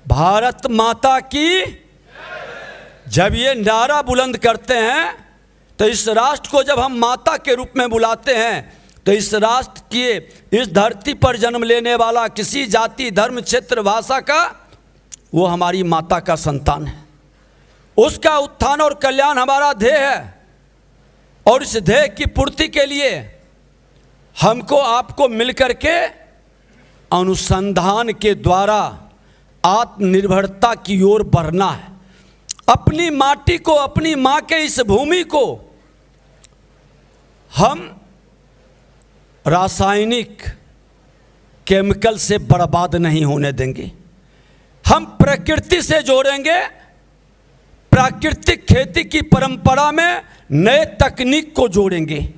भारत माता की। जब ये नारा बुलंद करते हैं तो इस राष्ट्र को जब हम माता के रूप में बुलाते हैं तो इस राष्ट्र की, इस धरती पर जन्म लेने वाला किसी जाति, धर्म, क्षेत्र, भाषा का, वो हमारी माता का संतान है। उसका उत्थान और कल्याण हमारा ध्येय है और इस ध्येय की पूर्ति के लिए हमको आपको मिलकर के अनुसंधान के द्वारा आत्मनिर्भरता की ओर बढ़ना है। अपनी माटी को, अपनी माँ के इस भूमि को हम रासायनिक केमिकल से बर्बाद नहीं होने देंगे। हम प्रकृति से जोड़ेंगे, प्राकृतिक खेती की परंपरा में नए तकनीक को जोड़ेंगे,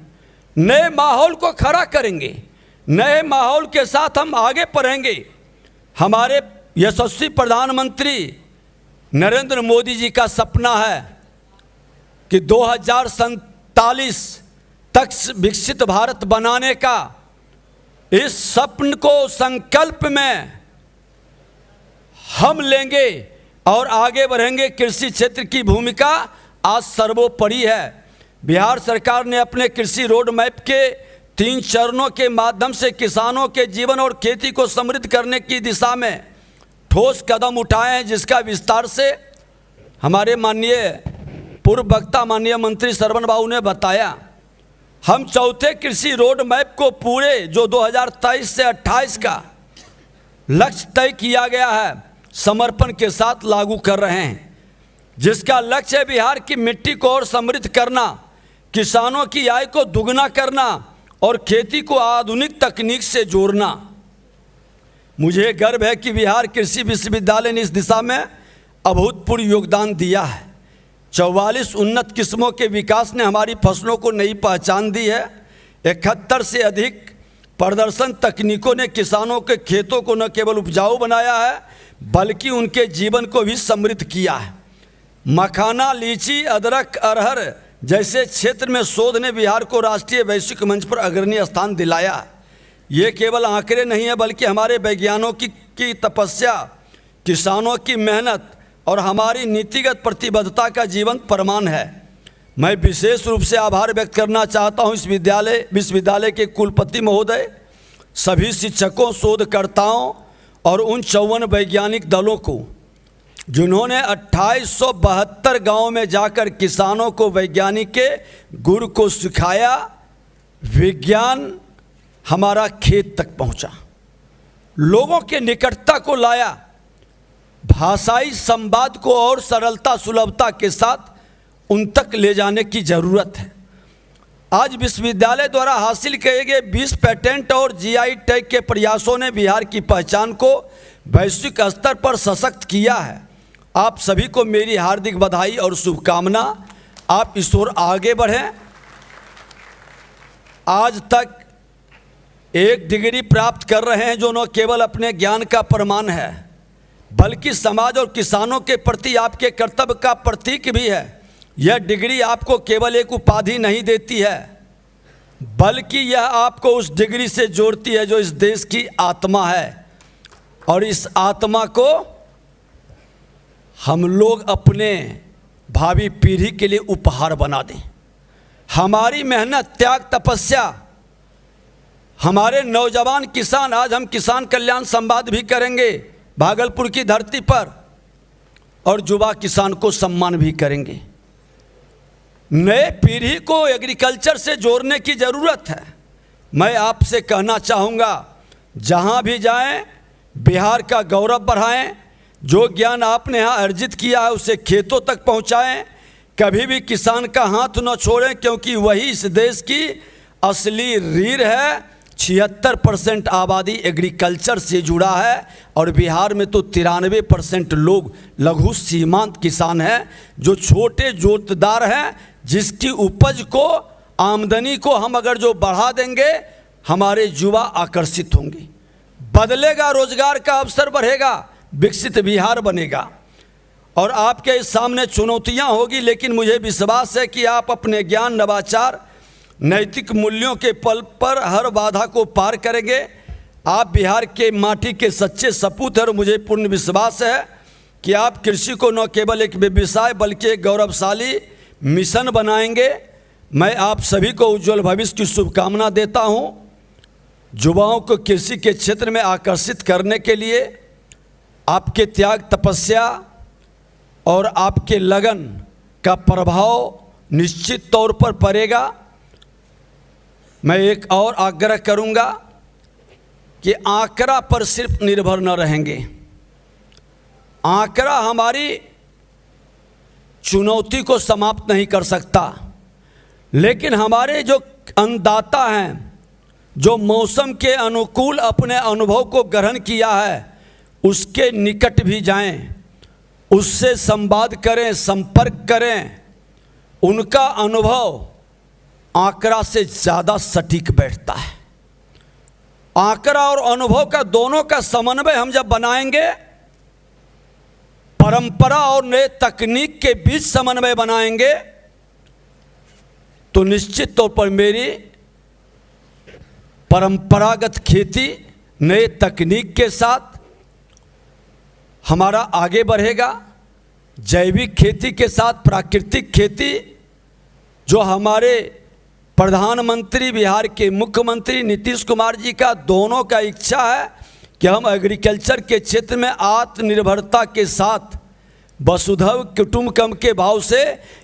नए माहौल को खड़ा करेंगे, नए माहौल के साथ हम आगे बढ़ेंगे। हमारे यशस्वी प्रधानमंत्री नरेंद्र मोदी जी का सपना है कि 2047 तक विकसित भारत बनाने का, इस सपन को संकल्प में हम लेंगे और आगे बढ़ेंगे। कृषि क्षेत्र की भूमिका आज सर्वोपरि है। बिहार सरकार ने अपने कृषि रोड मैप के 3 चरणों के माध्यम से किसानों के जीवन और खेती को समृद्ध करने की दिशा में ठोस कदम उठाए हैं, जिसका विस्तार से हमारे माननीय पूर्व वक्ता माननीय मंत्री श्रवण बाबू ने बताया। हम चौथे कृषि रोड मैप को पूरे जो 2023 से 28 का लक्ष्य तय किया गया है समर्पण के साथ लागू कर रहे हैं, जिसका लक्ष्य है बिहार की मिट्टी को और समृद्ध करना, किसानों की आय को दुगना करना और खेती को आधुनिक तकनीक से जोड़ना। मुझे गर्व है कि बिहार कृषि विश्वविद्यालय ने इस दिशा में अभूतपूर्व योगदान दिया है। 44 उन्नत किस्मों के विकास ने हमारी फसलों को नई पहचान दी है। 71 से अधिक प्रदर्शन तकनीकों ने किसानों के खेतों को न केवल उपजाऊ बनाया है बल्कि उनके जीवन को भी समृद्ध किया है। मखाना, लीची, अदरक, अरहर जैसे क्षेत्र में शोध ने बिहार को राष्ट्रीय वैश्विक मंच पर अग्रणी स्थान दिलाया। ये केवल आंकड़े नहीं है बल्कि हमारे वैज्ञानिकों की तपस्या, किसानों की मेहनत और हमारी नीतिगत प्रतिबद्धता का जीवंत प्रमाण है। मैं विशेष रूप से आभार व्यक्त करना चाहता हूं इस विश्वविद्यालय के कुलपति महोदय, सभी शिक्षकों, शोधकर्ताओं और उन 54 वैज्ञानिक दलों को जिन्होंने 2872 गांवों में जाकर किसानों को वैज्ञानिक के गुर को सिखाया। विज्ञान हमारा खेत तक पहुंचा, लोगों के निकटता को लाया, भाषाई संवाद को और सरलता सुलभता के साथ उन तक ले जाने की ज़रूरत है। आज विश्वविद्यालय द्वारा हासिल किए गए 20 पेटेंट और जीआई टैग के प्रयासों ने बिहार की पहचान को वैश्विक स्तर पर सशक्त किया है। आप सभी को मेरी हार्दिक बधाई और शुभकामना। आप इस ओर आगे बढ़ें। आज तक 1 डिग्री प्राप्त कर रहे हैं जो न केवल अपने ज्ञान का प्रमाण है बल्कि समाज और किसानों के प्रति आपके कर्तव्य का प्रतीक भी है। यह डिग्री आपको केवल एक उपाधि नहीं देती है बल्कि यह आपको उस डिग्री से जोड़ती है जो इस देश की आत्मा है, और इस आत्मा को हम लोग अपने भावी पीढ़ी के लिए उपहार बना दें। हमारी मेहनत, त्याग, तपस्या, हमारे नौजवान किसान, आज हम किसान कल्याण संवाद भी करेंगे भागलपुर की धरती पर, और युवा किसान को सम्मान भी करेंगे। नए पीढ़ी को एग्रीकल्चर से जोड़ने की ज़रूरत है। मैं आपसे कहना चाहूँगा, जहाँ भी जाएं बिहार का गौरव बढ़ाएं। जो ज्ञान आपने यहाँ अर्जित किया है उसे खेतों तक पहुँचाएं। कभी भी किसान का हाथ न छोड़ें क्योंकि वही इस देश की असली रीढ़ है। 76% आबादी एग्रीकल्चर से जुड़ा है और बिहार में तो 93% लोग लघु सीमांत किसान हैं जो छोटे जोतदार हैं, जिसकी उपज को, आमदनी को हम अगर जो बढ़ा देंगे हमारे युवा आकर्षित होंगे, बदलेगा, रोजगार का अवसर बढ़ेगा, विकसित बिहार बनेगा। और आपके सामने चुनौतियां होगी लेकिन मुझे विश्वास है कि आप अपने ज्ञान, नवाचार, नैतिक मूल्यों के पल पर हर बाधा को पार करेंगे। आप बिहार के माटी के सच्चे सपूत हैं और मुझे पूर्ण विश्वास है कि आप कृषि को न केवल एक व्यवसाय बल्कि एक गौरवशाली मिशन बनाएंगे। मैं आप सभी को उज्जवल भविष्य की शुभकामना देता हूं। युवाओं को कृषि के क्षेत्र में आकर्षित करने के लिए आपके त्याग, तपस्या और आपके लगन का प्रभाव निश्चित तौर पर पड़ेगा। मैं एक और आग्रह करूंगा कि आंकड़ा पर सिर्फ निर्भर न रहेंगे। आंकड़ा हमारी चुनौती को समाप्त नहीं कर सकता, लेकिन हमारे जो अन्नदाता हैं, जो मौसम के अनुकूल अपने अनुभव को ग्रहण किया है, उसके निकट भी जाएं, उससे संवाद करें, संपर्क करें। उनका अनुभव आंकड़ा से ज़्यादा सटीक बैठता है। आंकड़ा और अनुभव का दोनों का समन्वय हम जब बनाएंगे, परंपरा और नए तकनीक के बीच समन्वय बनाएंगे, तो निश्चित तौर पर मेरी परंपरागत खेती नए तकनीक के साथ हमारा आगे बढ़ेगा। जैविक खेती के साथ प्राकृतिक खेती जो हमारे प्रधानमंत्री, बिहार के मुख्यमंत्री नीतीश कुमार जी का, दोनों का इच्छा है कि हम एग्रीकल्चर के क्षेत्र में आत्मनिर्भरता के साथ वसुधैव कुटुंबकम के भाव से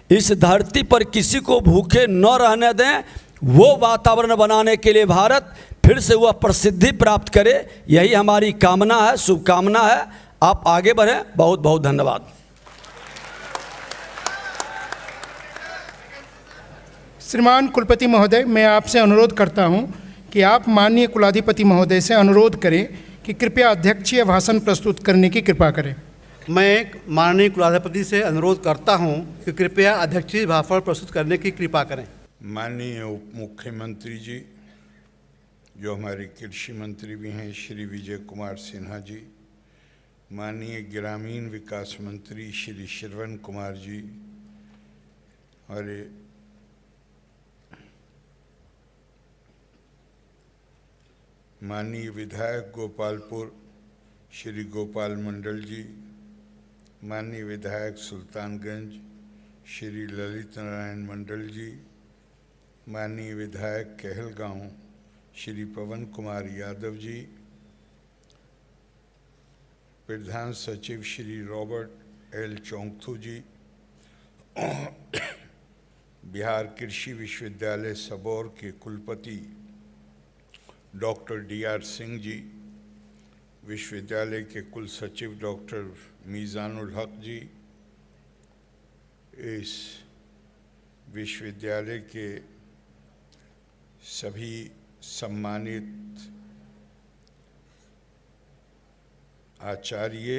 इस धरती पर किसी को भूखे न रहने दें, वो वातावरण बनाने के लिए भारत फिर से वह प्रसिद्धि प्राप्त करे, यही हमारी कामना है, शुभकामना है। आप आगे बढ़ें। बहुत बहुत धन्यवाद। श्रीमान कुलपति महोदय, मैं आपसे अनुरोध करता हूं कि आप माननीय कुलाधिपति महोदय से अनुरोध करें कि कृपया अध्यक्षीय भाषण प्रस्तुत करने की कृपा करें। मैं माननीय कुलाधिपति से अनुरोध करता हूं कि कृपया अध्यक्षीय भाषण प्रस्तुत करने की कृपा करें। माननीय उप मुख्यमंत्री जी, जो हमारे कृषि मंत्री भी हैं, श्री विजय कुमार सिन्हा जी, माननीय ग्रामीण विकास मंत्री श्री श्रवण कुमार जी, और माननीय विधायक गोपालपुर श्री गोपाल मंडल जी, माननीय विधायक सुल्तानगंज श्री ललित नारायण मंडल जी, माननीय विधायक कहलगांव श्री पवन कुमार यादव जी, प्रधान सचिव श्री रॉबर्ट एल चौंगथू जी, बिहार कृषि विश्वविद्यालय सबौर के कुलपति डॉक्टर DR सिंह जी, विश्वविद्यालय के कुल सचिव डॉक्टर मीज़ानुल हक जी, इस विश्वविद्यालय के सभी सम्मानित आचार्य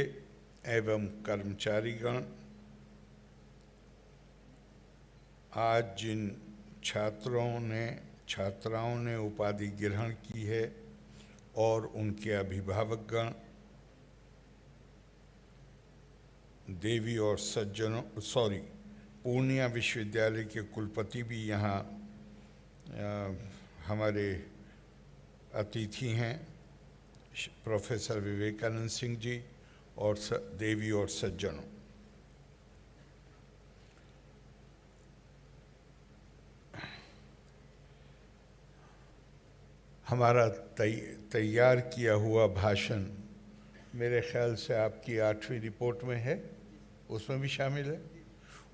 एवं कर्मचारीगण, आज जिन छात्राओं ने उपाधि ग्रहण की है और उनके अभिभावकगण, देवी और सज्जनों, पूर्णिया विश्वविद्यालय के कुलपति भी यहाँ हमारे अतिथि हैं, प्रोफेसर विवेकानंद सिंह जी, और देवी और सज्जनों, हमारा तैयार किया हुआ भाषण मेरे ख्याल से आपकी 8वीं रिपोर्ट में है, उसमें भी शामिल है।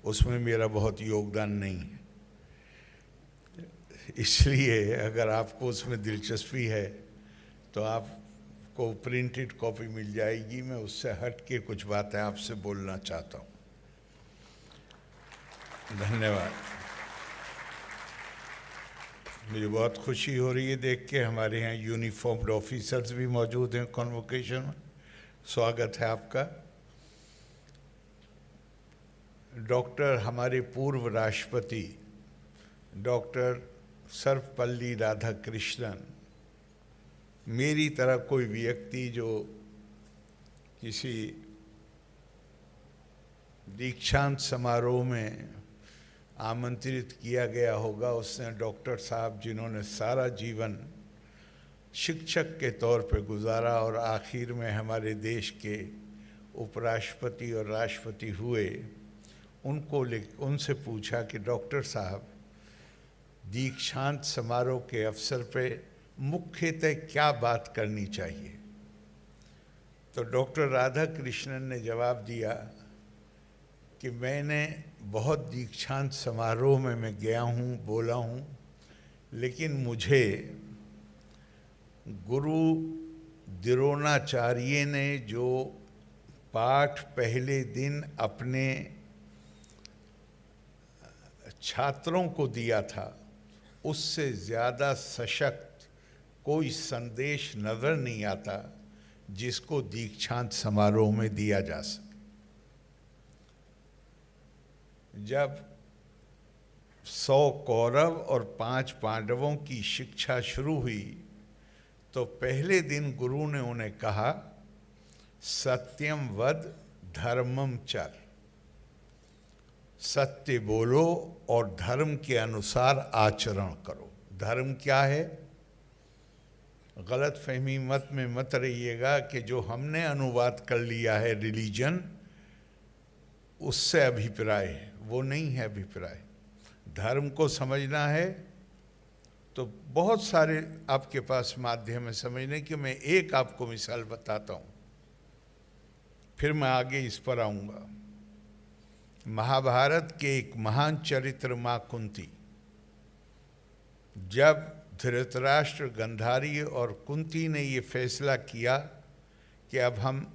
उसमें मेरा बहुत योगदान नहीं है, इसलिए अगर आपको उसमें दिलचस्पी है तो आपको प्रिंटेड कॉपी मिल जाएगी। मैं उससे हट के कुछ बातें आपसे बोलना चाहता हूँ। धन्यवाद। मुझे बहुत खुशी हो रही है देख के, हमारे यहाँ यूनिफॉर्म्ड ऑफिसर्स भी मौजूद हैं कॉन्वोकेशन में। स्वागत है आपका। डॉक्टर, हमारे पूर्व राष्ट्रपति डॉक्टर सर्वपल्ली राधाकृष्णन, मेरी तरह कोई व्यक्ति जो किसी दीक्षांत समारोह में आमंत्रित किया गया होगा, उसने डॉक्टर साहब जिन्होंने सारा जीवन शिक्षक के तौर पर गुजारा और आखिर में हमारे देश के उपराष्ट्रपति और राष्ट्रपति हुए, उनसे पूछा कि डॉक्टर साहब, दीक्षांत समारोह के अवसर पे मुख्यतः क्या बात करनी चाहिए? तो डॉक्टर राधाकृष्णन ने जवाब दिया कि मैंने बहुत दीक्षांत समारोह में मैं गया हूँ, बोला हूँ, लेकिन मुझे गुरु द्रोणाचार्य ने जो पाठ पहले दिन अपने छात्रों को दिया था, उससे ज़्यादा सशक्त कोई संदेश नज़र नहीं आता जिसको दीक्षांत समारोह में दिया जा सके। जब 100 कौरव और 5 पांडवों की शिक्षा शुरू हुई तो पहले दिन गुरु ने उन्हें कहा, सत्यम वद धर्मम चर, सत्य बोलो और धर्म के अनुसार आचरण करो। धर्म क्या है? गलत फहमी मत रहिएगा कि जो हमने अनुवाद कर लिया है रिलीजन, उससे अभिप्राय है, वो नहीं है अभिप्राय। धर्म को समझना है तो बहुत सारे आपके पास माध्यम है समझने के। मैं एक आपको मिसाल बताता हूँ, फिर मैं आगे इस पर आऊँगा। महाभारत के एक महान चरित्र माँ कुंती, जब धृतराष्ट्र, गंधारी और कुंती ने ये फैसला किया कि अब हम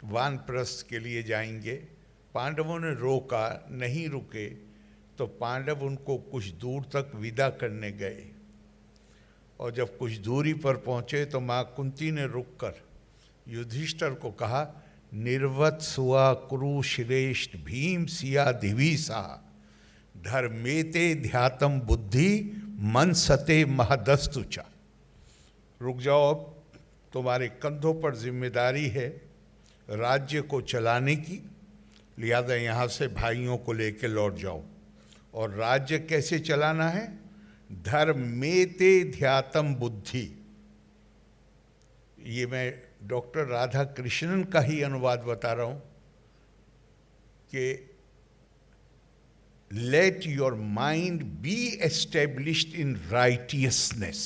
वानप्रस्थ के लिए जाएंगे, पांडवों ने रोका, नहीं रुके, तो पांडव उनको कुछ दूर तक विदा करने गए। और जब कुछ दूरी पर पहुँचे तो माँ कुंती ने रुककर युधिष्ठिर को कहा, निर्वत्सुआ कुरु श्रेष्ठ भीम सिया दिवीसा धर्मेते ध्यातम बुद्धि मन सते महदस्तुचा। रुक जाओ, अब तुम्हारे कंधों पर जिम्मेदारी है राज्य को चलाने की, लिहाजा यहाँ से भाइयों को लेकर लौट जाओ। और राज्य कैसे चलाना है? धर्मेते ध्यातम बुद्धि। ये मैं डॉक्टर राधा कृष्णन का ही अनुवाद बता रहा हूँ कि let your mind be established in righteousness।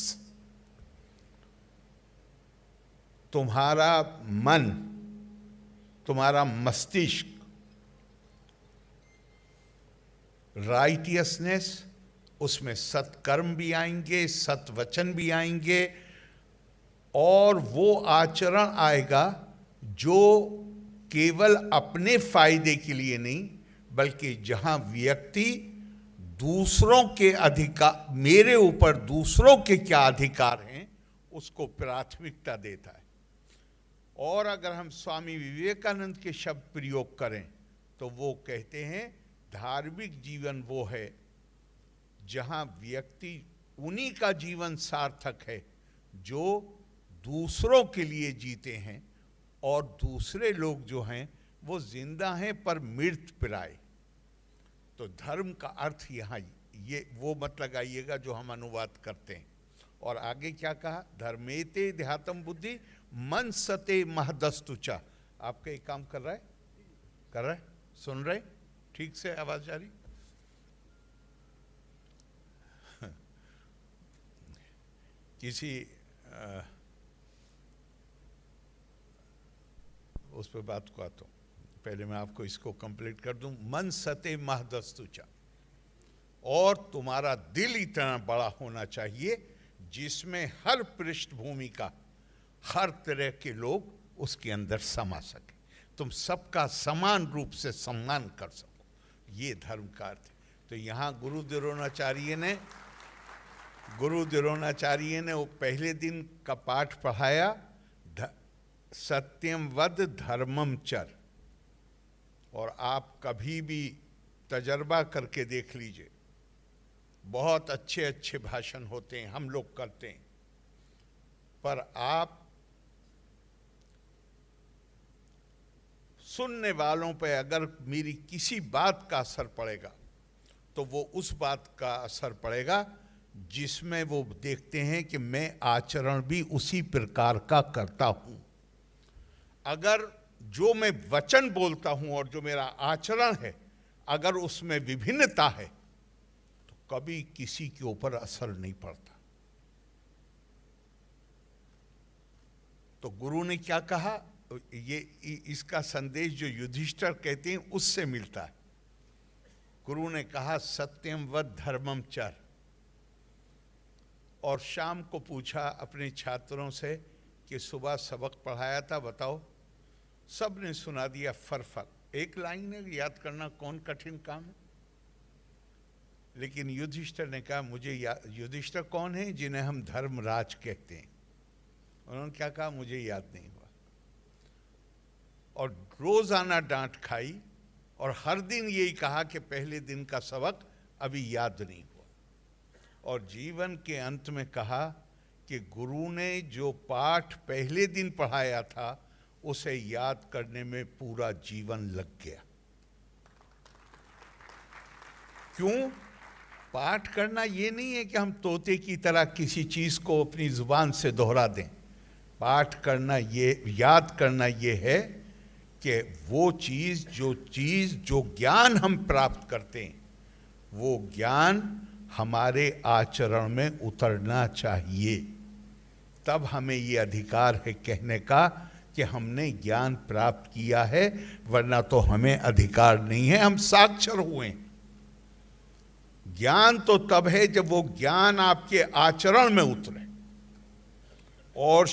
तुम्हारा मन, तुम्हारा मस्तिष्क राइटियसनेस, उसमें सत्कर्म भी आएंगे, सत्वचन भी आएंगे, और वो आचरण आएगा जो केवल अपने फायदे के लिए नहीं, बल्कि जहां व्यक्ति दूसरों के अधिकार, मेरे ऊपर दूसरों के क्या अधिकार हैं, उसको प्राथमिकता देता है। और अगर हम स्वामी विवेकानंद के शब्द प्रयोग करें तो वो कहते हैं धार्मिक जीवन वो है जहां व्यक्ति, उन्हीं का जीवन सार्थक है जो दूसरों के लिए जीते हैं, और दूसरे लोग जो हैं वो जिंदा हैं पर मृत प्राय। तो धर्म का अर्थ यहाँ ये वो मत लगाइएगा जो हम अनुवाद करते हैं। और आगे क्या कहा? धर्मेते ध्यातम बुद्धि मन सते महदस्तुचा। आपका एक काम कर रहा है? कर रहा है? सुन रहे? ठीक से आवाज जा रही? किसी उस पर बात को आता हूँ, पहले मैं आपको इसको कंप्लीट कर दूं। मन सते महदस्तुचा। और तुम्हारा दिल इतना बड़ा होना चाहिए जिसमें हर पृष्ठभूमि का, हर तरह के लोग उसके अंदर समा सके, तुम सबका समान रूप से सम्मान कर सको, ये धर्म का अर्थ है। तो यहाँ गुरु द्रोणाचार्य ने वो पहले दिन का पाठ पढ़ाया, सत्यम वद धर्मम चर। और आप कभी भी तजर्बा करके देख लीजिए, बहुत अच्छे अच्छे भाषण होते हैं, हम लोग करते हैं, पर आप सुनने वालों पे अगर मेरी किसी बात का असर पड़ेगा तो वो उस बात का असर पड़ेगा जिसमें वो देखते हैं कि मैं आचरण भी उसी प्रकार का करता हूं। अगर जो मैं वचन बोलता हूं और जो मेरा आचरण है, अगर उसमें विभिन्नता है तो कभी किसी के ऊपर असर नहीं पड़ता। तो गुरु ने क्या कहा, ये इसका संदेश जो युधिष्ठिर कहते हैं उससे मिलता है। गुरु ने कहा सत्यम वद धर्मम चर। और शाम को पूछा अपने छात्रों से कि सुबह सबक पढ़ाया था, बताओ। सब ने सुना दिया फर। एक लाइन है, याद करना कौन कठिन काम है। लेकिन युधिष्ठिर ने कहा मुझे युधिष्ठिर कौन है? जिन्हें हम धर्मराज कहते हैं। उन्होंने क्या कहा? मुझे याद नहीं हुआ। और रोजाना डांट खाई और हर दिन यही कहा कि पहले दिन का सबक अभी याद नहीं हुआ। और जीवन के अंत में कहा कि गुरु ने जो पाठ पहले दिन पढ़ाया था उसे याद करने में पूरा जीवन लग गया। क्यों? पाठ करना ये नहीं है कि हम तोते की तरह किसी चीज को अपनी जुबान से दोहरा दें। पाठ करना ये, याद करना ये है कि वो चीज जो ज्ञान हम प्राप्त करते हैं वो ज्ञान हमारे आचरण में उतरना चाहिए। तब हमें ये अधिकार है कहने का कि हमने ज्ञान प्राप्त किया है, वरना तो हमें अधिकार नहीं है, हम साक्षर हुए हैं। ज्ञान तो तब है जब वो ज्ञान आपके आचरण में उतरे। और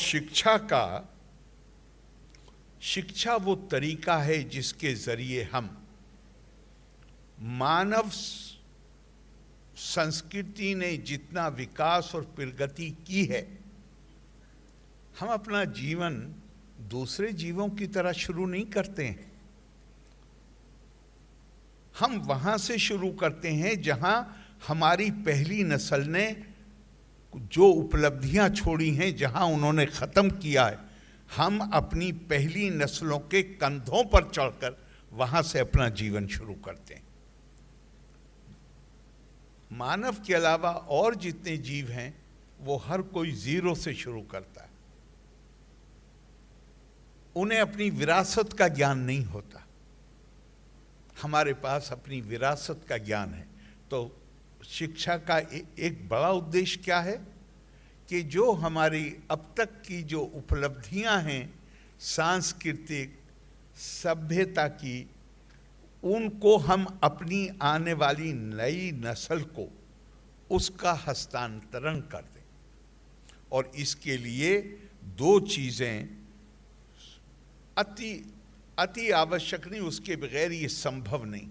शिक्षा वो तरीका है जिसके जरिए हम मानव संस्कृति ने जितना विकास और प्रगति की है, हम अपना जीवन दूसरे जीवों की तरह शुरू नहीं करते हैं। हम वहां से शुरू करते हैं जहां हमारी पहली नस्ल ने जो उपलब्धियां छोड़ी हैं, जहां उन्होंने खत्म किया है, हम अपनी पहली नस्लों के कंधों पर चढ़कर वहां से अपना जीवन शुरू करते हैं। मानव के अलावा और जितने जीव हैं वो हर कोई जीरो से शुरू करता है। उन्हें अपनी विरासत का ज्ञान नहीं होता। हमारे पास अपनी विरासत का ज्ञान है। तो शिक्षा का एक बड़ा उद्देश्य क्या है कि जो हमारी अब तक की जो उपलब्धियां हैं सांस्कृतिक सभ्यता की, उनको हम अपनी आने वाली नई नस्ल को उसका हस्तांतरण कर दें। और इसके लिए दो चीज़ें अति आवश्यक नहीं, उसके बगैर ये संभव नहीं।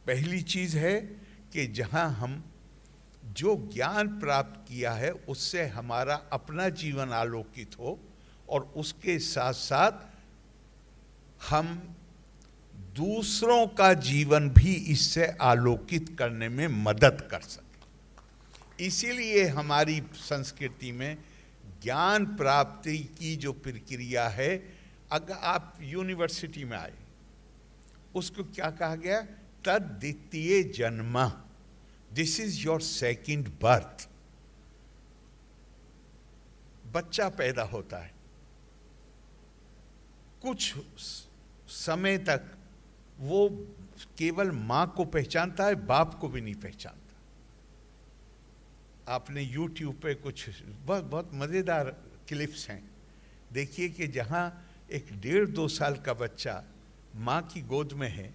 पहली चीज़ है कि जहां हम जो ज्ञान प्राप्त किया है उससे हमारा अपना जीवन आलोकित हो, और उसके साथ साथ हम दूसरों का जीवन भी इससे आलोकित करने में मदद कर सकें। इसीलिए हमारी संस्कृति में ज्ञान प्राप्ति की जो प्रक्रिया है, अगर आप यूनिवर्सिटी में आए, उसको क्या कहा गया? तद्वितीय जन्म, this is your second birth. बच्चा पैदा होता है, कुछ समय तक वो केवल मां को पहचानता है, बाप को भी नहीं पहचानता। आपने YouTube पे कुछ बहुत बहुत मजेदार क्लिप्स हैं, देखिए कि जहां एक 1.5-2 साल का बच्चा मां की गोद में है,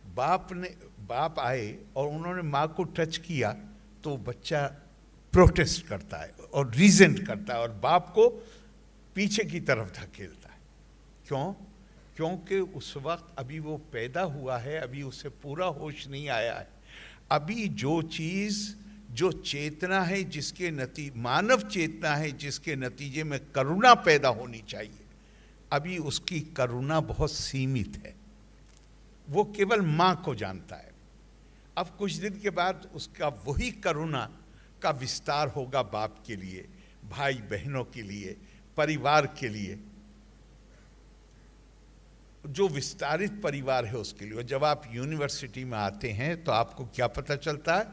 बाप आए और उन्होंने मां को टच किया तो बच्चा प्रोटेस्ट करता है और रीजेंट करता है और बाप को पीछे की तरफ धकेलता है। क्यों? क्योंकि उस वक्त अभी वो पैदा हुआ है, अभी उसे पूरा होश नहीं आया है। अभी जो चीज़, जो चेतना है, जिसके मानव चेतना है जिसके नतीजे में करुणा पैदा होनी चाहिए, अभी उसकी करुणा बहुत सीमित है। वो केवल माँ को जानता है। अब कुछ दिन के बाद उसका वही करुणा का विस्तार होगा बाप के लिए, भाई बहनों के लिए, परिवार के लिए, जो विस्तारित परिवार है उसके लिए। जब आप यूनिवर्सिटी में आते हैं तो आपको क्या पता चलता है?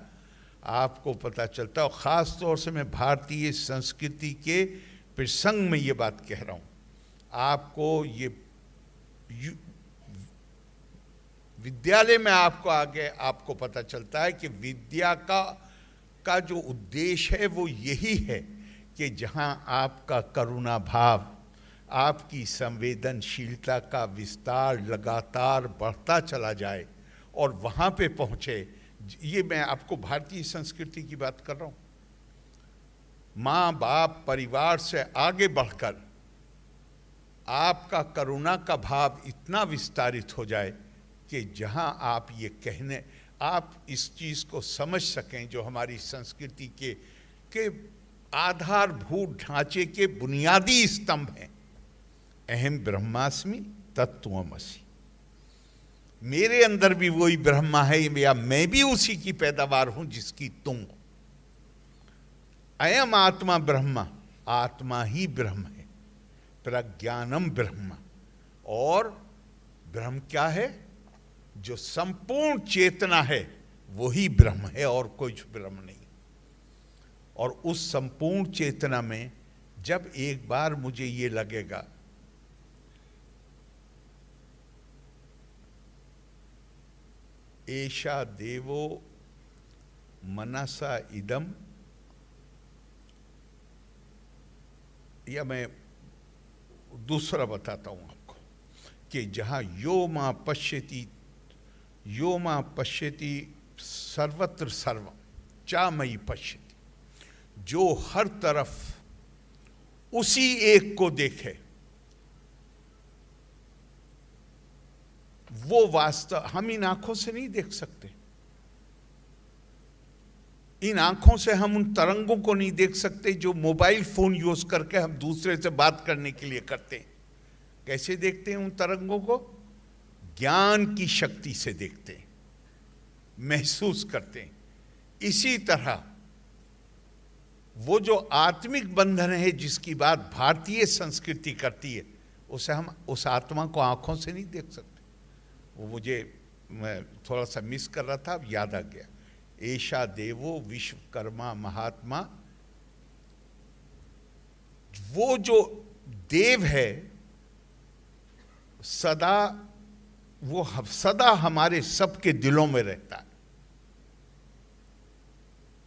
आपको पता चलता है, और ख़ास तौर से मैं भारतीय संस्कृति के प्रसंग में ये बात कह रहा हूँ, आपको ये विद्यालय में आपको पता चलता है कि विद्या का जो उद्देश्य है वो यही है कि जहाँ आपका करुणा भाव, आपकी संवेदनशीलता का विस्तार लगातार बढ़ता चला जाए और वहाँ पे पहुँचे। ये मैं आपको भारतीय संस्कृति की बात कर रहा हूँ। माँ बाप परिवार से आगे बढ़कर आपका करुणा का भाव इतना विस्तारित हो जाए कि जहाँ आप ये कहने, आप इस चीज़ को समझ सकें जो हमारी संस्कृति के आधारभूत ढांचे के बुनियादी स्तंभ हैं। अहम ब्रह्मास्मि तत्त्वमसि, मेरे अंदर भी वही ब्रह्मा है, या मैं भी उसी की पैदावार हूं जिसकी तुम हो। अयम आत्मा ब्रह्मा, आत्मा ही ब्रह्म है, प्रज्ञानम ब्रह्म। और ब्रह्म क्या है? जो संपूर्ण चेतना है वही ब्रह्म है और कोई ब्रह्म नहीं। और उस संपूर्ण चेतना में जब एक बार मुझे ये लगेगा एषा देवो मनसा इदम, या मैं दूसरा बताता हूँ आपको कि जहाँ यो माँ पश्यति सर्वत्र सर्वम चामयी पश्यति, जो हर तरफ उसी एक को देखे वो वास्तव, हम इन आंखों से नहीं देख सकते, इन आंखों से हम उन तरंगों को नहीं देख सकते जो मोबाइल फोन यूज करके हम दूसरे से बात करने के लिए करते हैं। कैसे देखते हैं उन तरंगों को? ज्ञान की शक्ति से देखते हैं, महसूस करते हैं। इसी तरह वो जो आत्मिक बंधन है जिसकी बात भारतीय संस्कृति करती है, उसे हम उस आत्मा को आंखों से नहीं देख सकते। वो मुझे, मैं थोड़ा सा मिस कर रहा था, अब याद आ गया। ऐशा देवो विश्वकर्मा महात्मा, वो जो देव है सदा, वो सदा हमारे सबके दिलों में रहता है,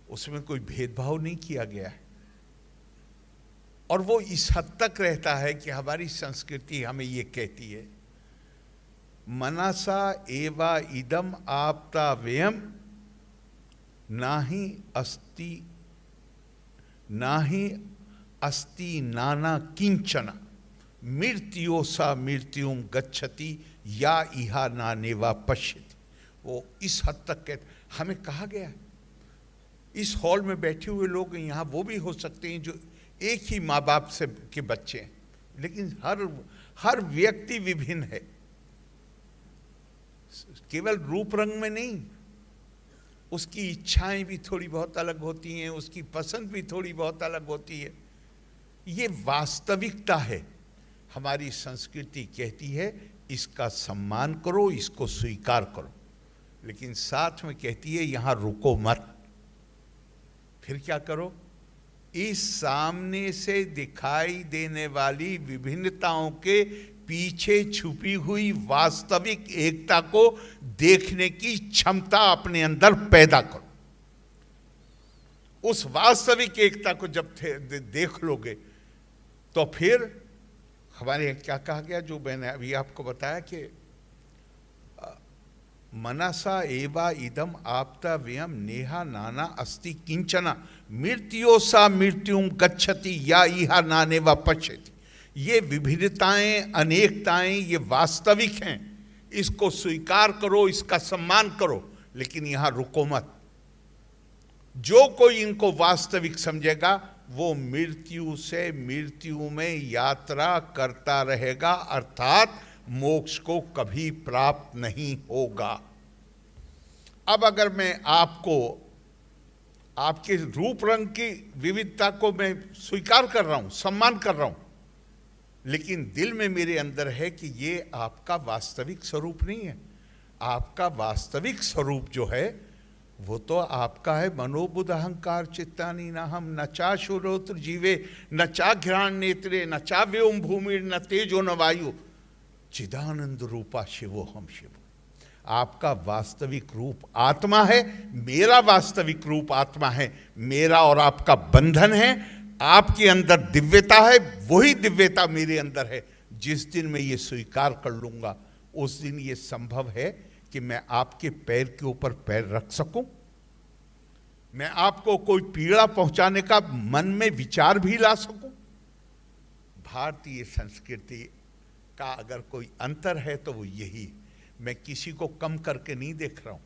उसमें कोई भेदभाव नहीं किया गया है। और वो इस हद तक रहता है कि हमारी संस्कृति हमें ये कहती है, मनसा एवा इदम आपता व्ययम नाही अस्ति नाना किंचन मृत्यो सा मृत्युम गच्छति या इहा नानेवा पश्यति। वो इस हद तक कहते, हमें कहा गया है। इस हॉल में बैठे हुए लोग यहाँ वो भी हो सकते हैं जो एक ही माँ बाप से के बच्चे हैं, लेकिन हर व्यक्ति विभिन्न है, केवल रूप रंग में नहीं, उसकी इच्छाएं भी थोड़ी बहुत अलग होती हैं, उसकी पसंद भी थोड़ी बहुत अलग होती है। ये वास्तविकता है। हमारी संस्कृति कहती है इसका सम्मान करो, इसको स्वीकार करो, लेकिन साथ में कहती है यहाँ रुको मत। फिर क्या करो? इस सामने से दिखाई देने वाली विभिन्नताओं के पीछे छुपी हुई वास्तविक एकता को देखने की क्षमता अपने अंदर पैदा करो। उस वास्तविक एकता को जब देख लोगे तो फिर हमारे यहाँ क्या कहा गया, जो मैंने अभी आपको बताया कि मनसा एवा इदम आपता व्ययम नेहा नाना अस्ति किंचना मृत्यो सा मृत्युम गच्छति या इहा नानेवा पश्यति। ये विभिन्नताएं, अनेकताएं, ये वास्तविक हैं, इसको स्वीकार करो, इसका सम्मान करो, लेकिन यहाँ रुको मत। जो कोई इनको वास्तविक समझेगा वो मृत्यु से मृत्यु में यात्रा करता रहेगा, अर्थात मोक्ष को कभी प्राप्त नहीं होगा। अब अगर मैं आपको आपके रूप रंग की विविधता को मैं स्वीकार कर रहा हूं, सम्मान कर रहा हूं, लेकिन दिल में मेरे अंदर है कि ये आपका वास्तविक स्वरूप नहीं है। आपका वास्तविक स्वरूप जो है वो तो आपका है मनोबुद्ध अहंकार चित्तानी न हम न चा शूरोत्र जीवे न चा घ्राण नेत्रे न चा व्योम भूमि न तेजो न वायु चिदानंद रूपा शिवो हम शिव। आपका वास्तविक रूप आत्मा है, मेरा वास्तविक रूप आत्मा है। मेरा और आपका बंधन है, आपके अंदर दिव्यता है, वही दिव्यता मेरे अंदर है। जिस दिन मैं ये स्वीकार कर लूंगा उस दिन ये संभव है कि मैं आपके पैर के ऊपर पैर रख सकूं, मैं आपको कोई पीड़ा पहुंचाने का मन में विचार भी ला सकूं। भारतीय संस्कृति का अगर कोई अंतर है तो वो यही, मैं किसी को कम करके नहीं देख रहा हूं,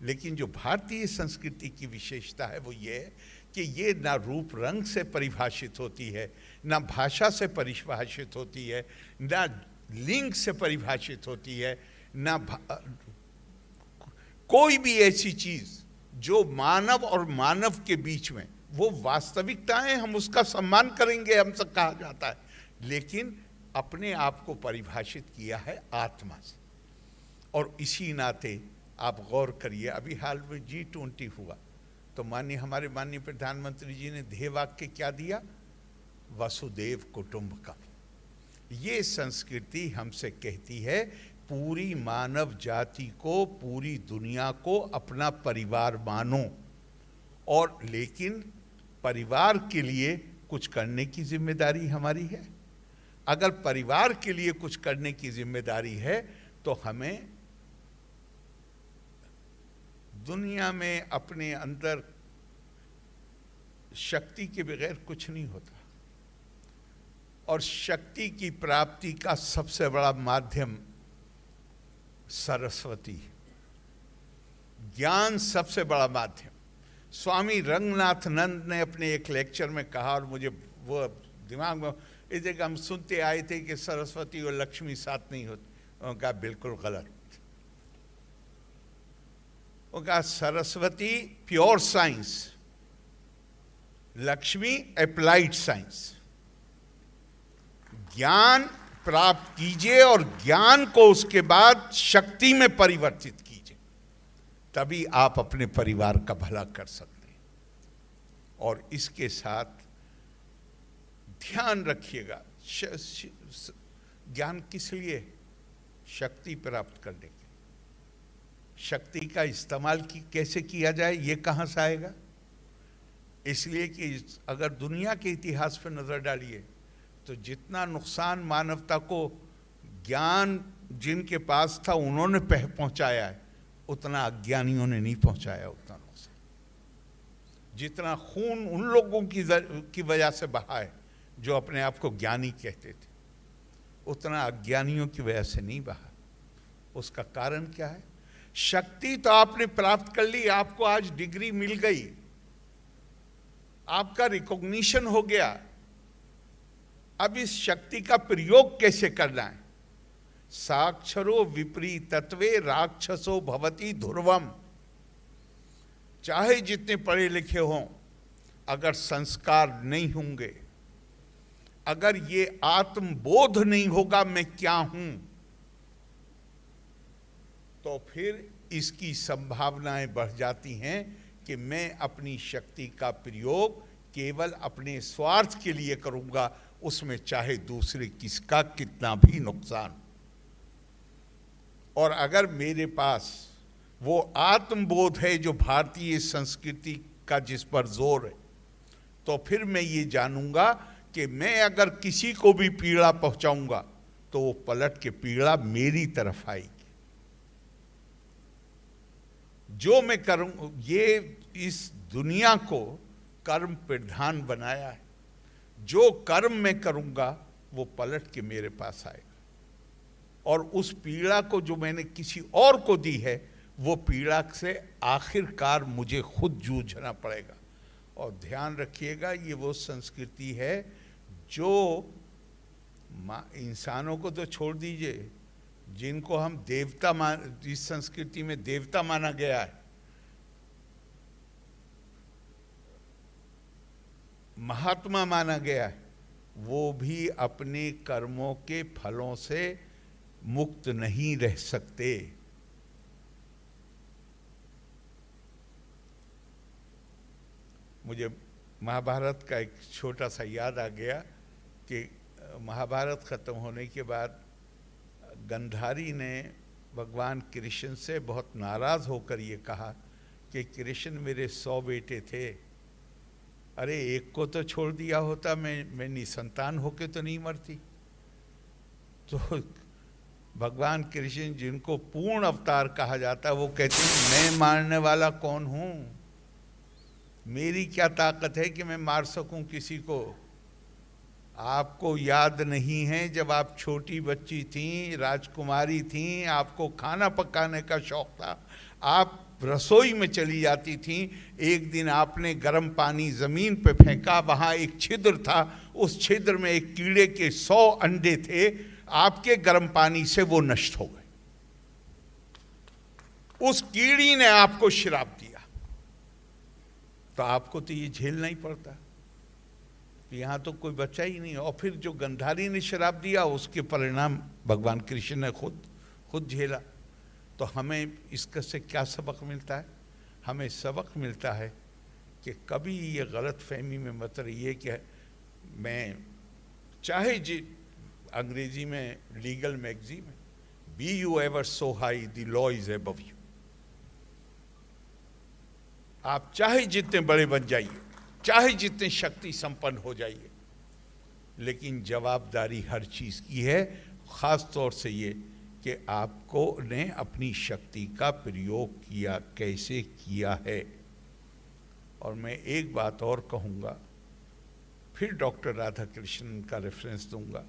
लेकिन जो भारतीय संस्कृति की विशेषता है वो ये है कि ये ना रूप रंग से परिभाषित होती है, ना भाषा से परिभाषित होती है, ना लिंग से परिभाषित होती है, ना कोई भी ऐसी चीज जो मानव और मानव के बीच में वो वास्तविकताएं, हम उसका सम्मान करेंगे, हमसे कहा जाता है, लेकिन अपने आप को परिभाषित किया है आत्मा से। और इसी नाते आप गौर करिए, अभी हाल में G20 हुआ तो हमारे माननीय प्रधानमंत्री जी ने ध्येय वाक्य क्या दिया? वसुदेव कुटुंबकम। ये संस्कृति हमसे कहती है पूरी मानव जाति को, पूरी दुनिया को अपना परिवार मानो, और लेकिन परिवार के लिए कुछ करने की जिम्मेदारी हमारी है। अगर परिवार के लिए कुछ करने की जिम्मेदारी है तो हमें दुनिया में अपने अंदर शक्ति के बगैर कुछ नहीं होता, और शक्ति की प्राप्ति का सबसे बड़ा माध्यम सरस्वती, ज्ञान सबसे बड़ा माध्यम। स्वामी रंगनाथ नंद ने अपने एक लेक्चर में कहा, और मुझे वो दिमाग में इस जगह हम सुनते आए थे कि सरस्वती और लक्ष्मी साथ नहीं होती। उन्होंने कहा बिल्कुल गलत। उन्होंने कहा Saraswati pure science, Lakshmi applied science. ज्ञान प्राप्त कीजिए और ज्ञान को उसके बाद शक्ति में परिवर्तित कीजिए, तभी आप अपने परिवार का भला कर सकते हैं। और इसके साथ ध्यान रखिएगा, ज्ञान किस लिए? शक्ति प्राप्त करने के। शक्ति का इस्तेमाल कैसे किया जाए, ये कहाँ से आएगा? इसलिए कि अगर दुनिया के इतिहास पर नजर डालिए तो जितना नुकसान मानवता को ज्ञान जिनके पास था उन्होंने पहुंचाया है, उतना अज्ञानियों ने नहीं पहुंचाया उतना नुकसान। जितना खून उन लोगों की वजह से बहा है जो अपने आप को ज्ञानी कहते थे, उतना अज्ञानियों की वजह से नहीं बहा। उसका कारण क्या है? शक्ति तो आपने प्राप्त कर ली, आपको आज डिग्री मिल गई, आपका रिकॉग्निशन हो गया। अब इस शक्ति का प्रयोग कैसे करना है? साक्षरो विपरीतत्वे राक्षसो भवति ध्रुवम। चाहे जितने पढ़े लिखे हों, अगर संस्कार नहीं होंगे, अगर ये आत्मबोध नहीं होगा मैं क्या हूं, तो फिर इसकी संभावनाएं बढ़ जाती हैं कि मैं अपनी शक्ति का प्रयोग केवल अपने स्वार्थ के लिए करूंगा, उसमें चाहे दूसरे किसका कितना भी नुकसान। और अगर मेरे पास वो आत्मबोध है जो भारतीय संस्कृति का जिस पर जोर है, तो फिर मैं ये जानूंगा कि मैं अगर किसी को भी पीड़ा पहुंचाऊंगा तो वो पलट के पीड़ा मेरी तरफ आएगी। जो मैं करूं, ये इस दुनिया को कर्म प्रधान बनाया है। जो कर्म मैं करूंगा वो पलट के मेरे पास आएगा, और उस पीड़ा को जो मैंने किसी और को दी है वो पीड़ा से आखिरकार मुझे खुद जूझना पड़ेगा। और ध्यान रखिएगा, ये वो संस्कृति है जो इंसानों को तो छोड़ दीजिए, जिनको हम देवता इस संस्कृति में देवता माना गया है, महात्मा माना गया है, वो भी अपने कर्मों के फलों से मुक्त नहीं रह सकते। मुझे महाभारत का एक छोटा सा याद आ गया कि महाभारत खत्म होने के बाद गंधारी ने भगवान कृष्ण से बहुत नाराज होकर ये कहा कि कृष्ण मेरे 100 बेटे थे, अरे एक को तो छोड़ दिया होता, मैं निसंतान होके तो नहीं मरती। तो भगवान कृष्ण, जिनको पूर्ण अवतार कहा जाता है, वो कहते हैं मैं मारने वाला कौन हूँ? मेरी क्या ताकत है कि मैं मार सकूं किसी को? आपको याद नहीं है जब आप छोटी बच्ची थीं, राजकुमारी थीं, आपको खाना पकाने का शौक था, आप रसोई में चली जाती थीं, एक दिन आपने गर्म पानी ज़मीन पे फेंका, वहाँ एक छिद्र था, उस छिद्र में एक कीड़े के 100 अंडे थे, आपके गर्म पानी से वो नष्ट हो गए। उस कीड़ी ने आपको श्राप दिया, तो आपको तो ये झेलना ही पड़ता। यहाँ तो कोई बचा ही नहीं। और फिर जो गंधारी ने श्राप दिया, उसके परिणाम भगवान कृष्ण ने खुद झेला। तो हमें इसका से क्या सबक मिलता है? हमें सबक मिलता है कि कभी ये गलत फहमी में मत रहिए कि मैं, चाहे जी अंग्रेजी में लीगल मैगजीन में, be you ever so high the law is above you. आप चाहे जितने बड़े बन जाइए, चाहे जितने शक्ति संपन्न हो जाइए, लेकिन जवाबदारी हर चीज़ की है, ख़ास तौर से ये कि आपको ने अपनी शक्ति का प्रयोग किया, कैसे किया है। और मैं एक बात और कहूँगा, फिर डॉक्टर राधाकृष्णन का रेफरेंस दूंगा।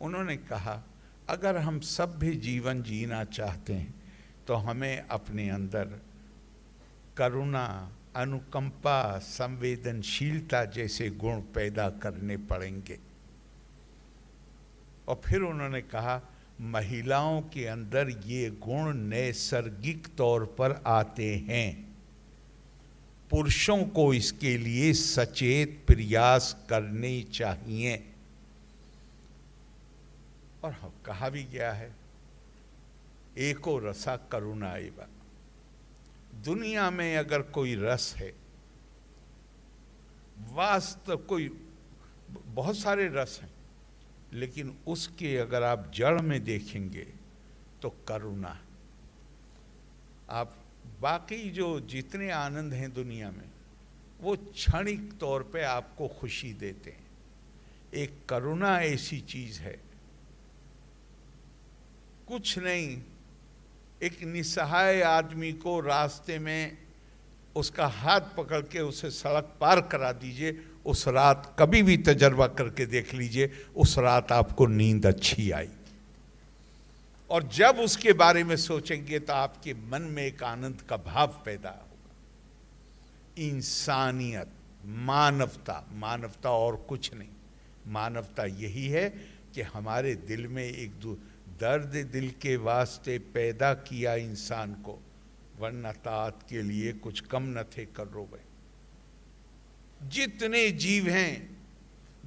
उन्होंने कहा अगर हम सभ्य जीवन जीना चाहते हैं तो हमें अपने अंदर करुणा, अनुकंपा, संवेदनशीलता जैसे गुण पैदा करने पड़ेंगे। और फिर उन्होंने कहा महिलाओं के अंदर ये गुण नैसर्गिक तौर पर आते हैं, पुरुषों को इसके लिए सचेत प्रयास करने चाहिए। और कहा भी गया है एको रसा करुणा एवा। दुनिया में अगर कोई रस है, वास्तव कोई बहुत सारे रस हैं, लेकिन उसके अगर आप जड़ में देखेंगे तो करुणा। आप बाकी जो जितने आनंद हैं दुनिया में वो क्षणिक तौर पे आपको खुशी देते हैं, एक करुणा ऐसी चीज़ है, कुछ नहीं, एक निसहाय आदमी को रास्ते में उसका हाथ पकड़ के उसे सड़क पार करा दीजिए, उस रात कभी भी तजर्बा करके देख लीजिए, उस रात आपको नींद अच्छी आई। और जब उसके बारे में सोचेंगे तो आपके मन में एक आनंद का भाव पैदा होगा। इंसानियत, मानवता, मानवता और कुछ नहीं, मानवता यही है कि हमारे दिल में एक दर्द दिल के वास्ते पैदा किया इंसान को, वरना तात के लिए कुछ कम न थे करो गए। जितने जीव हैं,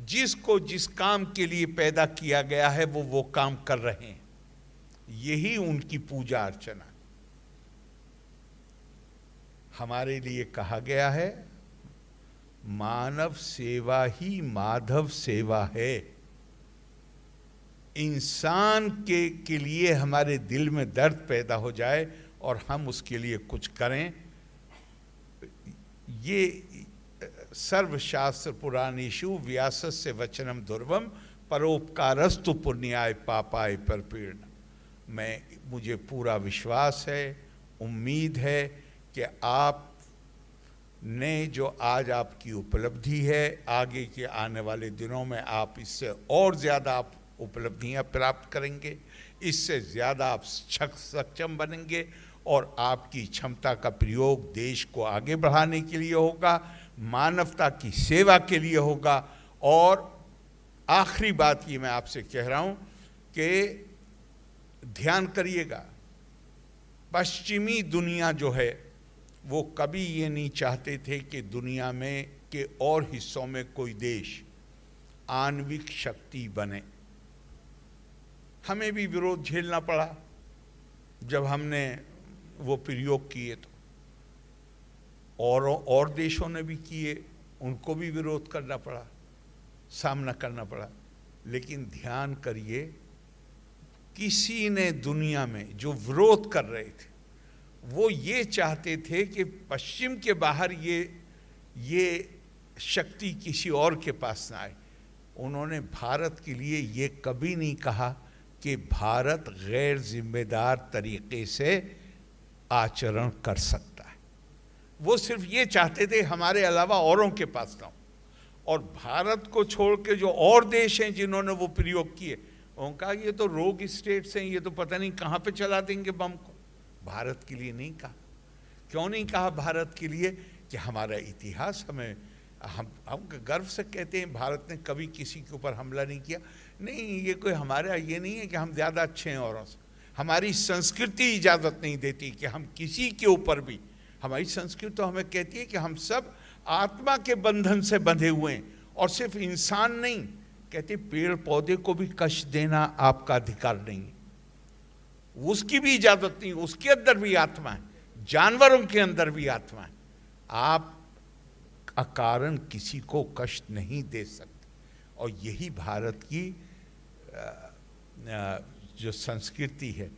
जिसको जिस काम के लिए पैदा किया गया है वो काम कर रहे हैं, यही उनकी पूजा अर्चना। हमारे लिए कहा गया है मानव सेवा ही माधव सेवा है। इंसान के लिए हमारे दिल में दर्द पैदा हो जाए और हम उसके लिए कुछ करें। ये सर्वशास्त्र पुराणेषु व्यासस्य वचनम दुर्वम परोपकारस्तु पुण्याय पापाय परपीड़न। मुझे पूरा विश्वास है, उम्मीद है कि आप ने जो आज आपकी उपलब्धि है, आगे के आने वाले दिनों में आप इससे और ज़्यादा आप उपलब्धियां प्राप्त करेंगे, इससे ज़्यादा आप सक्षम बनेंगे और आपकी क्षमता का प्रयोग देश को आगे बढ़ाने के लिए होगा, मानवता की सेवा के लिए होगा। और आखिरी बात ये मैं आपसे कह रहा हूँ कि ध्यान करिएगा, पश्चिमी दुनिया जो है वो कभी ये नहीं चाहते थे कि दुनिया में के और हिस्सों में कोई देश आणविक शक्ति बने। हमें भी विरोध झेलना पड़ा जब हमने वो प्रयोग किए, तो और देशों ने भी किए, उनको भी विरोध करना पड़ा, सामना करना पड़ा। लेकिन ध्यान करिए, किसी ने दुनिया में जो विरोध कर रहे थे वो ये चाहते थे कि पश्चिम के बाहर ये शक्ति किसी और के पास ना आए। उन्होंने भारत के लिए ये कभी नहीं कहा कि भारत गैर जिम्मेदार तरीके से आचरण कर सकता है। वो सिर्फ ये चाहते थे हमारे अलावा औरों के पास ना हो। और भारत को छोड़ के जो और देश हैं जिन्होंने वो प्रयोग किए, उनका ये तो रोग स्टेट्स हैं, ये तो पता नहीं कहाँ पे चला देंगे बम को। भारत के लिए नहीं कहा। क्यों नहीं कहा भारत के लिए? कि हमारा इतिहास हमें, हम गर्व से कहते हैं भारत ने कभी किसी के ऊपर हमला नहीं किया। नहीं, ये कोई हमारा ये नहीं है कि हम ज़्यादा अच्छे हैं औरों से। हमारी संस्कृति इजाज़त नहीं देती कि हम किसी के ऊपर भी, हमारी संस्कृति तो हमें कहती है कि हम सब आत्मा के बंधन से बंधे हुए हैं। और सिर्फ इंसान नहीं, कहते पेड़ पौधे को भी कष्ट देना आपका अधिकार नहीं, उसकी भी इजाज़त नहीं, उसके अंदर भी आत्मा है, जानवरों के अंदर भी आत्मा है। आप अकारण किसी को कष्ट नहीं दे सकते। और यही भारत की जो संस्कृति है।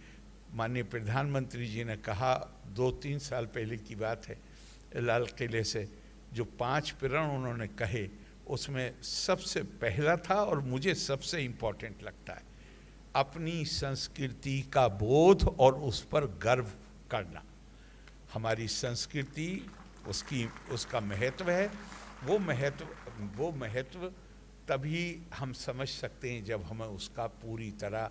माननीय प्रधानमंत्री जी ने कहा, 2-3 साल पहले की बात है, लाल किले से जो 5 प्रण उन्होंने कहे, उसमें सबसे पहला था और मुझे सबसे इम्पोर्टेंट लगता है, अपनी संस्कृति का बोध और उस पर गर्व करना। हमारी संस्कृति, उसका महत्व है। वो महत्व तभी हम समझ सकते हैं जब हमें उसका पूरी तरह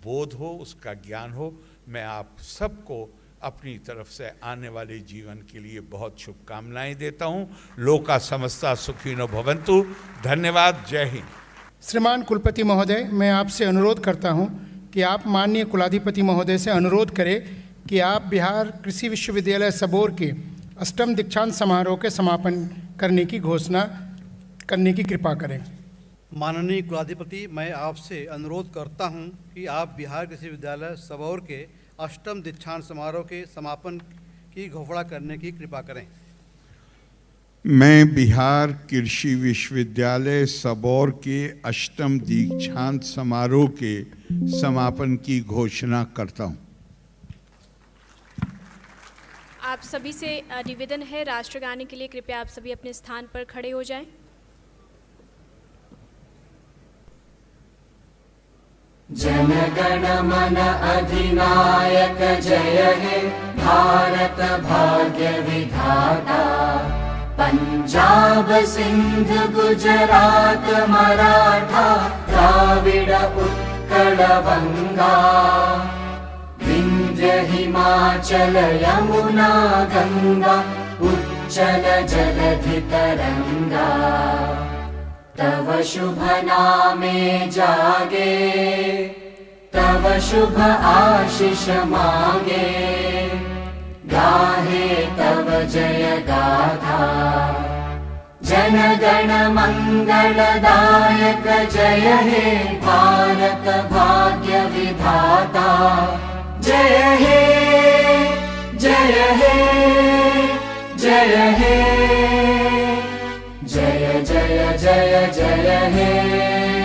बोध हो, उसका ज्ञान हो। मैं आप सबको अपनी तरफ से आने वाले जीवन के लिए बहुत शुभकामनाएं देता हूं। लोका समस्ता सुखिनो भवन्तु। धन्यवाद। जय हिंद। श्रीमान कुलपति महोदय, मैं आपसे अनुरोध करता हूं कि आप माननीय कुलाधिपति महोदय से अनुरोध करें कि आप बिहार कृषि विश्वविद्यालय सबौर के 8म दीक्षांत समारोह के समापन करने की घोषणा करने की कृपा करें। माननीय कुलाधिपति, मैं आपसे अनुरोध करता हूं कि आप बिहार कृषि विश्वविद्यालय सबौर के 8म दीक्षांत समारोह के समापन की घोषणा करने की कृपा करें। मैं बिहार कृषि विश्वविद्यालय सबौर के 8म दीक्षांत समारोह के समापन की घोषणा करता हूं। आप सभी से निवेदन है, राष्ट्रगान के लिए कृपया आप सभी अपने स्थान पर खड़े हो जाएं। जनगण मन अधिनायक जय हे भारत भाग्य विधाता। पंजाब सिंध गुजरात मराठा द्राविड़ उत्कल बंगा। विंध्य हिमाचल यमुना गंगा उच्चल जलधि तरंगा। तव शुभ नामे जागे, तव शुभ आशीष मागे। गाहे तव जय गाथा, जन गण मंगलदायक जय हे भारत भाग्य विधाता। जय हे जय हे जय हे जय जय जय जय हे।